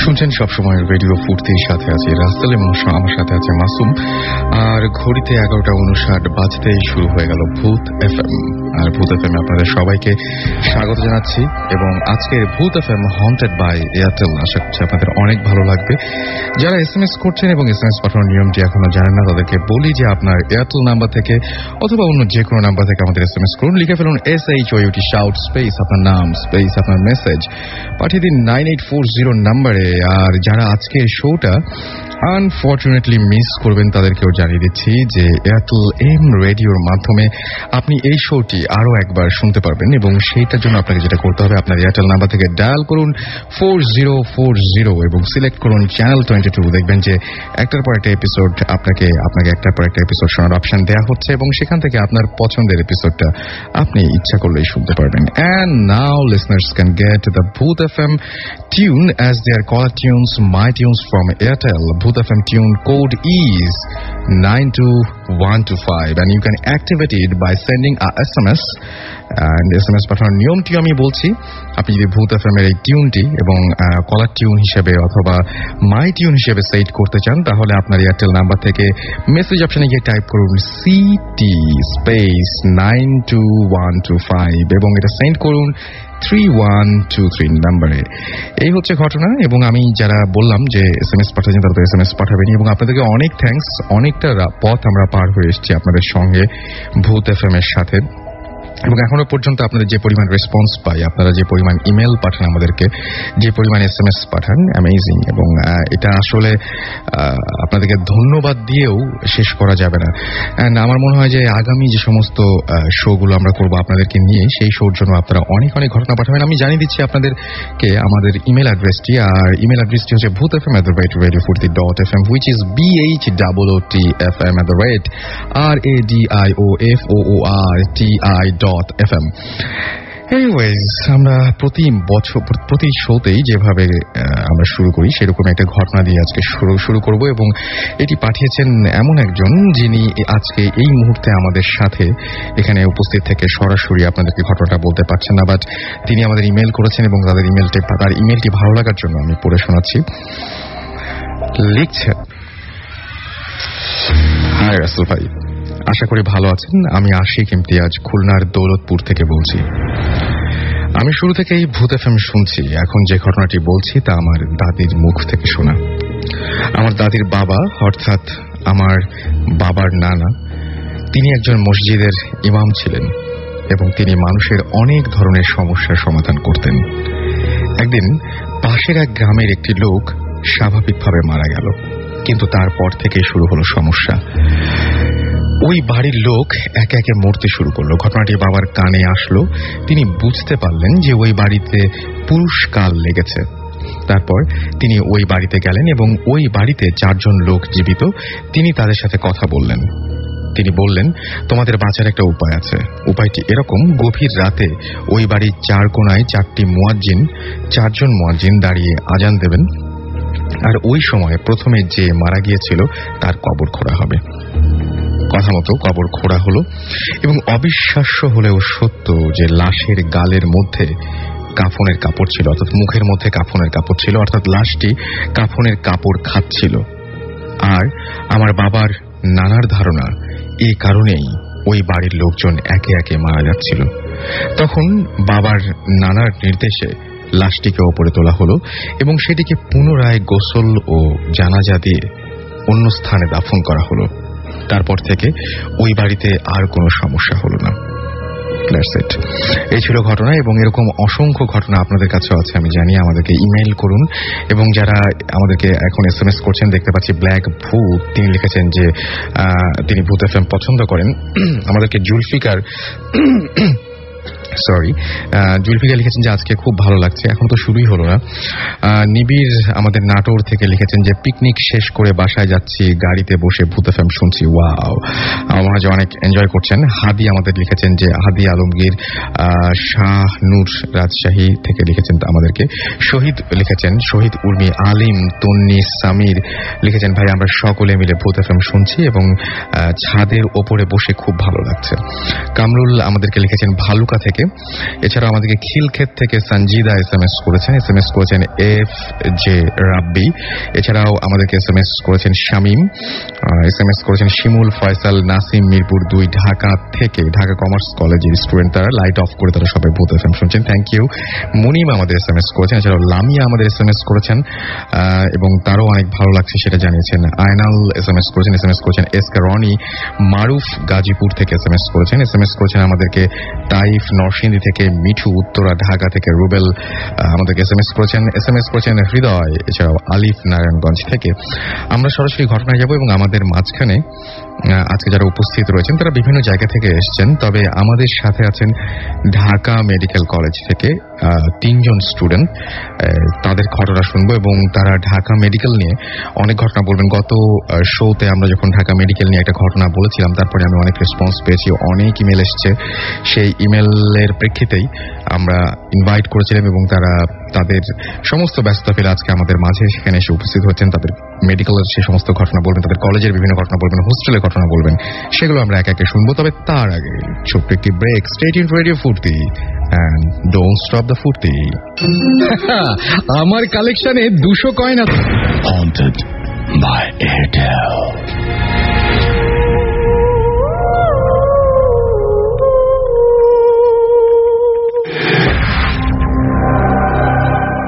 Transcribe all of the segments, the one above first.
শুনছেন সবসময় রেডিও ফুর্তির সাথে আছে রাসেল এবং আমার সাথে আছে মাসুম। আর ঘড়িতে 11:59 বাজতেই শুরু হয়ে গেল ভূত এফএম। আর ভূত এফএম আপনাদের সবাইকে স্বাগত জানাচ্ছি। এবং আজকের ভূত এফএম হন্টেড বাই এয়ারটেল। আশা করছি আপনাদের অনেক ভালো লাগবে। যারা SMS করছেন এবং SMS পাঠানোর নিয়মটি এখনো জানেন না, তাদেরকে বলি যে আপনার এয়ারটেল নাম্বার থেকে অথবা অন্য যে কোনো নাম্বার থেকে আমাদের SMS করুন। লিখে ফেলুন SHOUT শাউট স্পেস আপনার নাম স্পেস আপনার মেসেজ, পাঠিয়ে দিন 9840 নাম্বারে। আর যারা আজকের শোটা আনফর্চুনেটলি মিস করবেন তাদেরকেও জানিয়ে দিচ্ছি যে এয়ারটেল এম রেডিওর মাধ্যমে আপনি এই শোটি আরো একবার শুনতে পারবেন। এবং সেইটার জন্য আপনাকে যেটা করতে হবে, আপনার এয়ারটেল নাম্বার থেকে ডায়াল করুন 4040 এবং সিলেক্ট করুন চ্যানেল 22। দেখবেন যে একটার পর একটা এপিসোড আপনাকে একটার পর একটা এপিসোড শোনার অপশন দেওয়া হচ্ছে এবং সেখান থেকে আপনার পছন্দের এপিসোডটা আপনি ইচ্ছা করলেই শুনতে পারবেন। And now listeners can get the Bhoot FM tune as their caller tunes, my tunes from Airtel. Bhoot FM tune code is 92125 and you can activate it by sending a SMS. And SMS পাঠানোর নিয়মটি আমি বলছি, আপনি যদি ভূত FM এর এই টিউনটি এবং কলার টিউন হিসেবে অথবা মাই টিউন হিসেবে সেট করতে চান, তাহলে আপনার এয়ারটেল নাম্বার থেকে মেসেজ অপশনে গিয়ে টাইপ করুন CT স্পেস 92125 এবং এটা সেন্ড করুন 3123 নাম্বারে। এই হচ্ছে ঘটনা। এবং আমি যারা বললাম যে SMS পাঠাচ্ছেন তারা তো SMS পাঠাবেন এবং আপনাদেরকে অনেক থ্যাঙ্কস। অনেকটা পথ আমরা পার হয়ে এসেছি আপনাদের সঙ্গে ভূত এফএম এর সাথে। এবং এখনো পর্যন্ত আপনাদের যে পরিমাণ রেসপন্স পাই, আপনারা যে পরিমাণ ইমেল পাঠান আমাদেরকে, যে পরিমাণ SMS পাঠান, অ্যামেজিং। এবং এটা আসলে আপনাদেরকে ধন্যবাদ দিয়েও শেষ করা যাবে না। অ্যান্ড আমার মনে হয় যে আগামী যে সমস্ত শোগুলো আমরা করবো আপনাদেরকে নিয়ে, সেই শোর জন্য আপনারা অনেক অনেক ঘটনা পাঠাবেন। আমি জানিয়ে দিচ্ছি আপনাদেরকে আমাদের ইমেল অ্যাড্রেসটি। আর ইমেল অ্যাড্রেসটি হচ্ছে bhootfm@radiofurti.fm, which is BHOOTFM@radioforti.fm. Anyways, আমরা প্রতি শোতেই যেভাবে আমরা শুরু করি সেরকম একটা ঘটনা দিয়ে আজকে শুরু করব। এবং এটি পাঠিয়েছেন এমন একজন যিনি আজকে এই মুহূর্তে আমাদের সাথে এখানে উপস্থিত থেকে সরাসরি আপনাদেরকে ঘটনাটা বলতে পারছেন না, বাট তিনি আমাদের ইমেল করেছেন এবং তার ইমেলটি ভালো লাগার জন্য আমি পড়ে শোনাচ্ছি। লিখছেন, হাই রাসেল ভাই, আশা করি ভালো আছেন। আমি আশিক ইমতিয়াজ খুলনার দৌলতপুর থেকে বলছি। আমি শুরু থেকেই ভূত এফএম শুনছি। এখন যে ঘটনাটি বলছি তা আমার দাদির মুখ থেকে শোনা। আমার দাদির বাবা, অর্থাৎ আমার বাবার নানা, তিনি একজন মসজিদের ইমাম ছিলেন এবং তিনি মানুষের অনেক ধরনের সমস্যার সমাধান করতেন। একদিন পাশের এক গ্রামের একটি লোক স্বাভাবিকভাবে মারা গেল, কিন্তু তারপর থেকেই শুরু হলো সমস্যা। ওই বাড়ির লোক একে একে মরতে শুরু করলো। ঘটনাটি বাবার কানে আসলো। তিনি বুঝতে পারলেন যে ওই বাড়িতে পুরুষকাল লেগেছে। তারপর তিনি ওই বাড়িতে গেলেন এবং ওই বাড়িতে 4 জন লোক জীবিত। তিনি তাদের সাথে কথা বললেন। তিনি বললেন, তোমাদের বাঁচার একটা উপায় আছে। উপায়টি এরকম, গভীর রাতে ওই বাড়ির 4 কোণায় 4জন মুয়াজ্জিন দাঁড়িয়ে আজান দেবেন। আর ওই সময় প্রথমে যে মারা গিয়েছিল তার কবর খোঁড়া হবে। কথা মতো কবর খোঁড়া হলো এবং অবিশ্বাস্য হলেও সত্য যে লাশের গালের মধ্যে কাফনের কাপড় ছিল, অর্থাৎ মুখের মধ্যে কাফনের কাপড় ছিল, অর্থাৎ লাশটি কাফনের কাপড় খাচ্ছিল। আর আমার বাবার নানার ধারণা এই কারণেই ওই বাড়ির লোকজন একে একে মারা যাচ্ছিল। তখন বাবার নানার নির্দেশে লাশটিকে ওপরে তোলা হলো এবং সেটিকে পুনরায় গোসল ও জানাজা দিয়ে অন্য স্থানে দাফন করা হলো। তারপর থেকে ওই বাড়িতে আর কোনো সমস্যা হলো না। এই ছিল ঘটনা। এবং এরকম অসংখ্য ঘটনা আপনাদের কাছেও আছে আমি জানি। আমাদেরকে ইমেইল করুন। এবং যারা আমাদেরকে এখন SMS করছেন, দেখতে পাচ্ছি ব্ল্যাক ভূত, তিনি লিখেছেন যে তিনি ভূত এফএম পছন্দ করেন। আমাদেরকে জুলফিকার লিখেছেন যে আজকে খুব ভালো লাগছে। এখন তো শুরুই হলো না। নিবিড় আমাদের নাটোর থেকে লিখেছেন যে পিকনিক শেষ করে বাসায় যাচ্ছি, গাড়িতে বসে ভূত এফএম শুনছি। ওয়াও, আমার মনে হয় অনেক এনজয় করছেন। হাদি আমাদের লিখেছেন যে হাদি আলমগীর শাহ নূর রাজশাহী থেকে লিখেছেন আমাদেরকে। শহীদ লিখেছেন, শহীদ উর্মি আলিম তন্নি সামির লিখেছেন, ভাই আমরা সকলে মিলে ভূত এফএম শুনছি এবং ছাদের ওপরে বসে খুব ভালো লাগছে। কামরুল আমাদেরকে লিখেছেন ভালুকা নৌকা থেকে। এছাড়াও আমাদেরকে খিলক্ষেত থেকে সঞ্জিদা SMS করেছেন এফ জে রাব্বি। এছাড়াও আমাদেরকে SMS করেছেন শামীম, SMS করেছেন শিমুল ফয়সাল নাসিম, মিরপুর 2 ঢাকা থেকে, ঢাকা কমার্স কলেজের স্টুডেন্ট তারা, লাইট অফ করে তারা সবাই ভূত FM শুনছেন, থ্যাংক ইউ। মুনিম আমাদের SMS করেছেন, এছাড়াও লামিয়া আমাদের SMS করেছেন এবং তারও অনেক ভালো লাগছে সেটা জানিয়েছেন। আয়নাল SMS করেছেন এসকে রনি, মারুফ গাজীপুর থেকে SMS করেছেন আমাদেরকে তাইফ নরসিংদী থেকে, মিঠু উত্তরা ঢাকা থেকে, রুবেল আমাদেরকে SMS করেছেন হৃদয়, এছাড়াও আলিফ নারায়ণগঞ্জ থেকে। আমরা সরাসরি ঘটনায় যাব এবং আমাদের মাঝখানে আজকে যারা উপস্থিত রয়েছেন তারা বিভিন্ন জায়গা থেকে এসেছেন, তবে আমাদের সাথে আছেন ঢাকা মেডিকেল কলেজ থেকে 3 জন স্টুডেন্ট। তাদের ঘটনা শুনবো এবং তারা ঢাকা মেডিকেল নিয়ে অনেক ঘটনা বলবেন। গত শোতে আমরা যখন ঢাকা মেডিকেল নিয়ে একটা ঘটনা বলেছিলাম, তারপরে আমি অনেক রেসপন্স পেয়েছি, অনেক ইমেল এসছে। সেই ইমেলের প্রেক্ষিতেই আমরা ইনভাইট করেছিলাম এবং তারা তাদের সমস্ত ব্যস্ততা ফেলে আজকে আমাদের মাঝে সেখানে এসে উপস্থিত হচ্ছেন। তাদের মেডিকেলের সেই সমস্ত ঘটনা বলবেন, তাদের কলেজের বিভিন্ন ঘটনা বলবেন, হোস্টেলের ঘটনা বলবেন, সেগুলো আমরা একে একে শুনবো। তবে তার আগে ছোট্ট একটি ব্রেক। স্টে টিউনড রেডিও ফুর্তি and don't stop the ফুর্তি। আমার কালেকশনে 200 কয়েন আছে। Haunted by Airtel।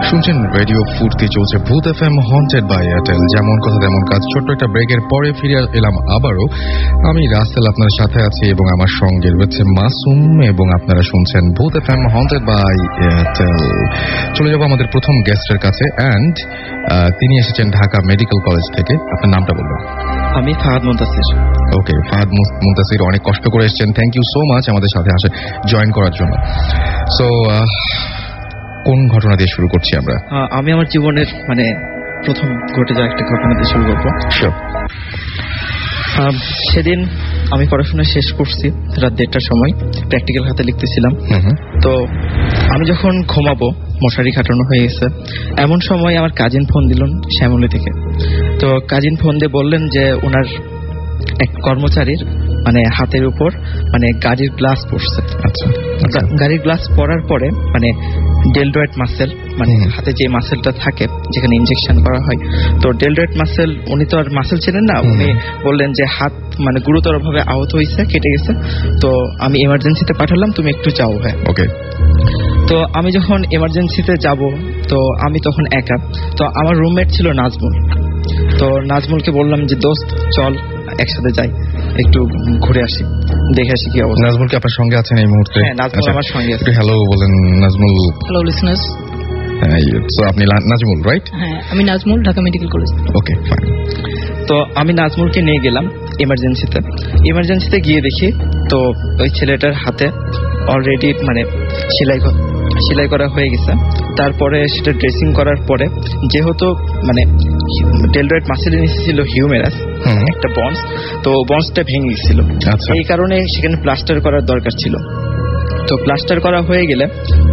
শুনছেন রেডিও ফুর্তি, চলছে ভূত FM হন্টেড বাই এয়ারটেল। যেমন কথা তেমন কাজ। ছোট্ট একটা ব্রেকের পরে ফিরে এলাম আবারও। আমি রাসেল আপনার সাথে আছি এবং আমার সঙ্গে রয়েছে মাসুম এবং আপনারা শুনছেন ভূত FM হন্টেড বাই এয়ারটেল। চলে যাবো আমাদের প্রথম গেস্টের কাছে অ্যান্ড তিনি এসেছেন ঢাকা মেডিকেল কলেজ থেকে। আপনার নামটা বলবেন? আমি ফাহাদ মুনতাসির। ওকে, ফাহাদ মুনতাসির অনেক কষ্ট করে এসেছেন, থ্যাংক ইউ সো মাচ আমাদের সাথে জয়েন করার জন্য। সো কোন ঘটনা দিয়ে শুরু করছি আমরা? আমি আমার জীবনের প্রথম ঘটে যাওয়া একটা ঘটনা দিয়ে শুরু করবো। সেদিন আমি পড়াশোনা শেষ করছি রাত 1:30টার সময়, প্র্যাকটিক্যাল হাতে লিখতেছিলাম। তো আমি যখন ঘুমাবো, মশারি খাটানো হয়ে গেছে, এমন সময় আমার কাজিন ফোন দিলেন শ্যামলী থেকে। তো কাজিন ফোন দিয়ে বললেন যে ওনার এক কর্মচারীর হাতের উপর গাড়ির গ্লাস পড়ছে। আচ্ছা, গাড়ির গ্লাস পড়ার পরে ডেলডয়েড মাসেল, হাতে যে মাসেলটা থাকে যেখানে ইনজেকশন করা হয়, তো ডেলডয়েড মাসেল, উনি তো আর মাসেল ছিলেন না, উনি বললেন যে হাত গুরুতর ভাবে আহত হয়েছে, কেটে গেছে, তো আমি এমার্জেন্সিতে পাঠালাম, তুমি একটু যাও। হ্যাঁ, ওকে। তো আমি যখন এমার্জেন্সিতে যাব, তো আমি তখন একা। তো আমার রুমমেট ছিল নাজমুল। তো নাজমুলকে বললাম যে দোস্ত চল একসাথে যাই, একটু ঘুরে আসি, দেখে আসি কি অবস্থা। নাজমুল কি আপনার সঙ্গে আছেন এই মুহূর্তে? হ্যাঁ, নাজমুল আমার সঙ্গে আছে। হ্যালো বলেন নাজমুল। Hello listeners. সো আপনি নাজমুল, রাইট? হ্যাঁ, আমি নাজমুল, ঢাকা মেডিকেল কলেজ। ওকে, ফাইন। তো আমি নাজমুলকে নিয়ে গেলাম এমার্জেন্সিতে গিয়ে দেখি তো ওই ছেলেটার হাতে অলরেডি সেলাই করা হয়ে গেছে। তারপরে সেটা ড্রেসিং করার পরে, যেহেতু ডেলডয়েড মাসেলের নিচে ছিল হিউমেরাস, একটা বন্স, তো বন্সটা ভেঙে গেছিল। এই কারণে সেখানে প্লাস্টার করার দরকার ছিল। তো প্লাস্টার করা হয়ে গেলে,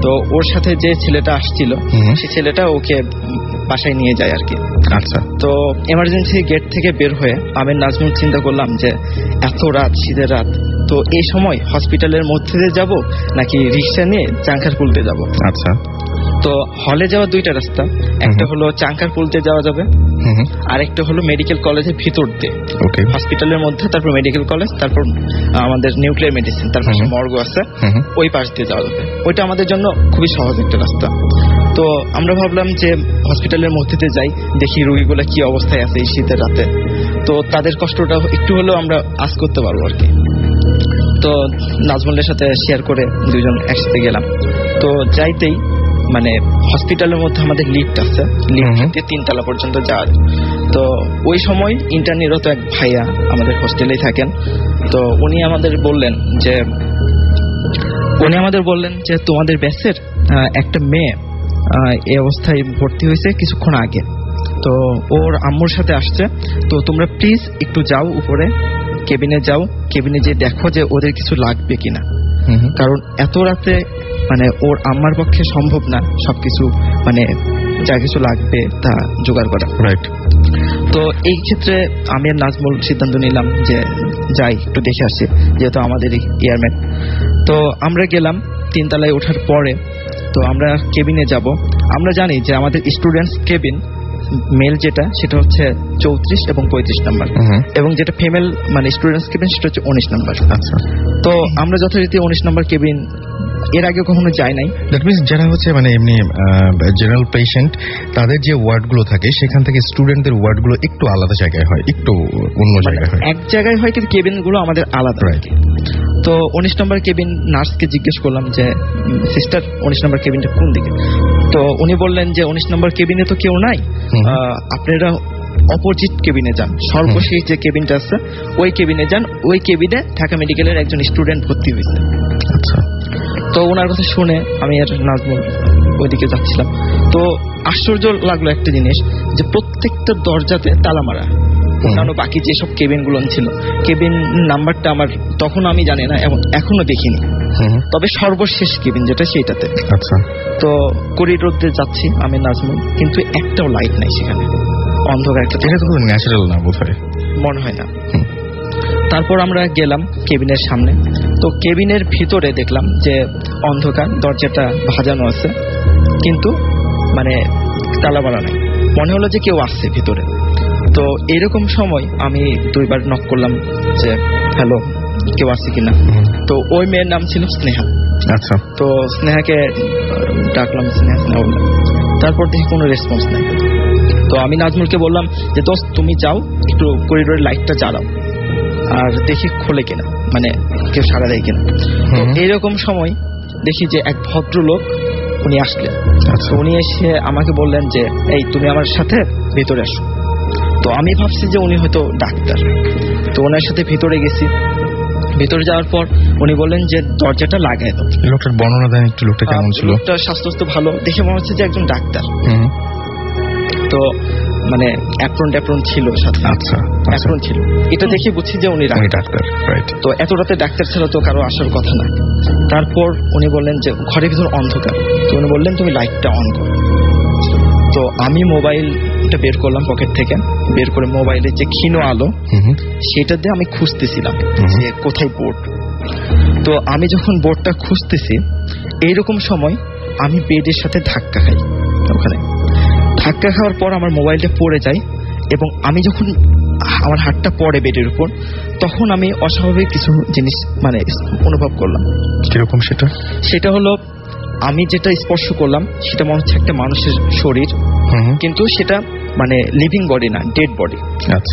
তো ওর সাথে যে ছেলেটা আসছিল, সেই ছেলেটা ওকে বাসায় নিয়ে যায় আর কি। আচ্ছা। তো এমার্জেন্সি গেট থেকে বের হয়ে আমি নাজমুল চিন্তা করলাম যে এত রাত, শীতের রাত, তো এই সময় হসপিটালের মধ্যে দিয়ে যাব নাকি রিক্সা নিয়ে চাঙ্কারপুলতে যাব। আচ্ছা। তো হলে যাওয়া 2টা রাস্তা, একটা হলো চাঙ্কারপুলতে যাওয়া যাবে, আর একটা হলো মেডিকেল কলেজের ভিতর দিয়ে, হসপিটালের মধ্যে, তারপর মেডিকেল কলেজ, তারপর আমাদের নিউক্লিয়ার মেডিসিন, তারপর মর্গ আছে, ওই পাশ দিয়ে যাওয়া যাবে। ওইটা আমাদের জন্য খুবই সহজ একটা রাস্তা। তো আমরা ভাবলাম যে হসপিটালের মধ্যে দিয়ে যাই, দেখি রোগীগুলো কি অবস্থায় আছে এই শীতের রাতে, তো তাদের কষ্টটা একটু হলেও আমরা আজ করতে পারবো আর কি। তো নাজমুলের সাথে শেয়ার করে 2 জন একসাথে গেলাম। তো যাইতেই হসপিটালের মধ্যে আমাদের লিফট আছে, লিফট 3 তলা পর্যন্ত যাওয়া যায়। তো ওই সময় ইন্টার্নিরত এক ভাইয়া আমাদের হোস্টেলেই থাকেন। তো উনি আমাদের বললেন যে তোমাদের ব্যাচের একটা মেয়ে এই অবস্থায় ভর্তি হয়েছে কিছুক্ষণ আগে, তো ওর আম্মুর সাথে আসছে, তো তোমরা প্লিজ একটু যাও উপরে, কেবিনে যাও, কেবিনে যে দেখো যে ওদের কিছু লাগবে কিনা, কারণ এত রাতে ওর আম্মার পক্ষে সম্ভব না সবকিছু যা কিছু লাগবে তা জোগাড় করা। রাইট। তো এই ক্ষেত্রে আমি আর নাজমুল সিদ্ধান্ত নিলাম যে যাই একটু দেখে আসি, যেহেতু আমাদের এয়ারম্যান। তো আমরা গেলাম, 3 তলায় ওঠার পরে তো আমরা কেবিনে যাব। আমরা জানি যে আমাদের স্টুডেন্টস কেবিন মেল যেটা সেটা হচ্ছে 34 এবং 35 নাম্বার, এবং যেটা ফিমেল মানে স্টুডেন্টস কেবিন সেটা হচ্ছে 19 নাম্বার। আচ্ছা, তো আমরা যথারীতি 19 নাম্বার কেবিন এর আগে কখনো যাই নাই। দ্যাট মিনস যারা হচ্ছে মানে এমনি জেনারেল পেশেন্ট তাদের যে ওয়ার্ডগুলো থাকে সেখান থেকে স্টুডেন্টদের ওয়ার্ডগুলো একটু আলাদা জায়গায় হয়, একটু অন্য জায়গায় হয়, এক জায়গায় হয়, কিন্তু কেবিনগুলো আমাদের আলাদা। তো 19 নম্বর কেবিন নার্সকে জিজ্ঞেস করলাম যে সিস্টার 19 নম্বর কেবিনটা কোন দিকে। তো উনি বললেন যে 19 নম্বর কেবিনে তো কেউ নাই, আপনারা অপোজিট কেবিনে যান, সর্বশেষ যে কেবিনটা আছে ওই কেবিনে যান। ওই কেবিনে ঢাকা মেডিকেলের একজন স্টুডেন্ট ভর্তি হয়েছে। আচ্ছা, তো ওনার কথা শুনে আমি আর নাজমুল ওইদিকে যাচ্ছিলাম। তো আশ্চর্য লাগলো একটা জিনিস, যে প্রত্যেকটা দরজাতে তালা মারা। অন্যান্য বাকি যেসব কেবিনগুলো ছিল কেবিন নাম্বারটা আমার তখন আমি জানি না এবং এখনো দেখিনি, তবে সর্বশেষ কেবিন যেটা সেইটাতে। আচ্ছা, তো করিডোর দিয়ে যাচ্ছি আমি নাজমুল, কিন্তু একটাও লাইট নাই সেখানে, অন্ধকার একটা। এটা তো ন্যাচারাল না বোধহয়, মনে হয় না। তারপর আমরা গেলাম কেবিনের সামনে। তো কেবিনের ভিতরে দেখলাম যে অন্ধকার, দরজাটা ভাজানো আছে কিন্তু মানে তালা মারা নাই। মনে হলো যে কেউ আসছে ভিতরে। তো এরকম সময় আমি 2 বার নক করলাম যে হ্যালো, কেউ আসছে কিনা। তো ওই মেয়ের নাম ছিল স্নেহা। আচ্ছা, তো স্নেহাকে ডাকলাম, স্নেহা বললাম। তারপর দেখি কোনো রেসপন্স নাই। তো আমি নাজমুলকে বললাম যে দোস্ত তুমি যাও, একটু করিডোরের লাইটটা জ্বালাও আর দেখি খোলে কিনা, মানে কেউ সাড়া দেয় কিনা। তো এইরকম সময় দেখি যে এক ভদ্রলোক উনি আসলেন। তো উনি এসে আমাকে বললেন যে এই তুমি আমার সাথে ভিতরে আসো। তো আমি ভাবছি যে উনি হয়তো ডাক্তার। তো ওনার সাথে ভিতরে গেছি। ভিতরে যাওয়ার পর উনি বললেন যে দরজাটা লাগাই দাও। লোকটার বর্ণনা দেন একটু, লোকটা কেমন ছিল? লোকটা স্বাস্থ্য ভালো, দেখে মনে হচ্ছে যে একজন ডাক্তার। তো মানে অ্যাপ্রন ছিল সাথে। আচ্ছা, অ্যাপ্রন ছিল, এটা দেখে বুঝছি যে উনি ডাক্তার। তো এত রাতে ডাক্তার ছাড়া তো কারো আসার কথা না। তারপর উনি বললেন যে ঘরের ভিতর অন্ধকার। তো উনি বললেন তুমি লাইটটা অন করো। তো আমি মোবাইলটা বের করলাম পকেট থেকে, বের করে মোবাইলের যে ক্ষীণ আলো সেটা দিয়ে আমি খুঁজতেছিলাম যে কোথায় বোর্ড। তো আমি যখন বোর্ডটা খুঁজতেছি এইরকম সময় আমি বেডের সাথে ধাক্কা খাই। ওখানে ধাক্কা খাওয়ার পর আমার মোবাইলটা পড়ে যায়, এবং আমি যখন আমার হাতটা পড়ে বেডের উপর তখন আমি অস্বাভাবিক কিছু জিনিস মানে অনুভব করলাম। কিরকম সেটা? সেটা হলো আমি যেটা স্পর্শ করলাম সেটা মনে হচ্ছে একটা মানুষের শরীর, কিন্তু সেটা মানে লিভিং বডি না, ডেড বডি।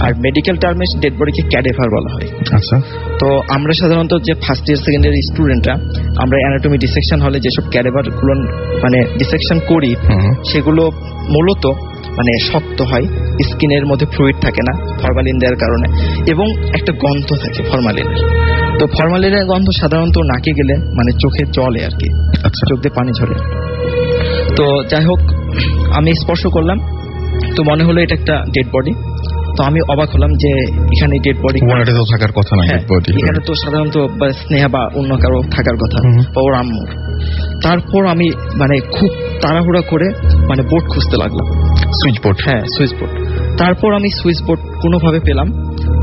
আর মেডিকেল টার্মে ডেড বডিকে ক্যাডেভার বলা হয়। আচ্ছা, তো আমরা সাধারণত যে ফার্স্ট ইয়ার সেকেন্ড ইয়ার স্টুডেন্টরা আমরা অ্যানাটমি ডিসেকশন হলে যেসব ক্যাডেভার গুলো মানে ডিসেকশন করি সেগুলো মূলত মানে শক্ত হয়, স্কিনের মধ্যে ফ্লুইড থাকে না ফরমালিন দেওয়ার কারণে, এবং একটা গন্ধ থাকে ফরমালিনের। তো ফরমালিনের গন্ধ সাধারণত নাকে গেলে মানে চোখে জলে আর কি, চোখ দিয়ে পানি ঝরে। তো যাই হোক আমি স্পর্শ করলাম, তো মনে হলো এটা একটা ডেড বডি। তো আমি অবাক হলাম যে এখানে ডেড বডি থাকার কথা না, এখানে তো সাধারণত স্নেহা বা অন্য কারো থাকার কথা বা ওর আম্মুর। তারপর আমি মানে খুব তাড়াহুড়া করে মানে বোর্ড খুঁজতে লাগলাম, সুইচ বোর্ড। হ্যাঁ, সুইচ বোর্ড। তারপর আমি সুইচ বোর্ড কোনোভাবে পেলাম।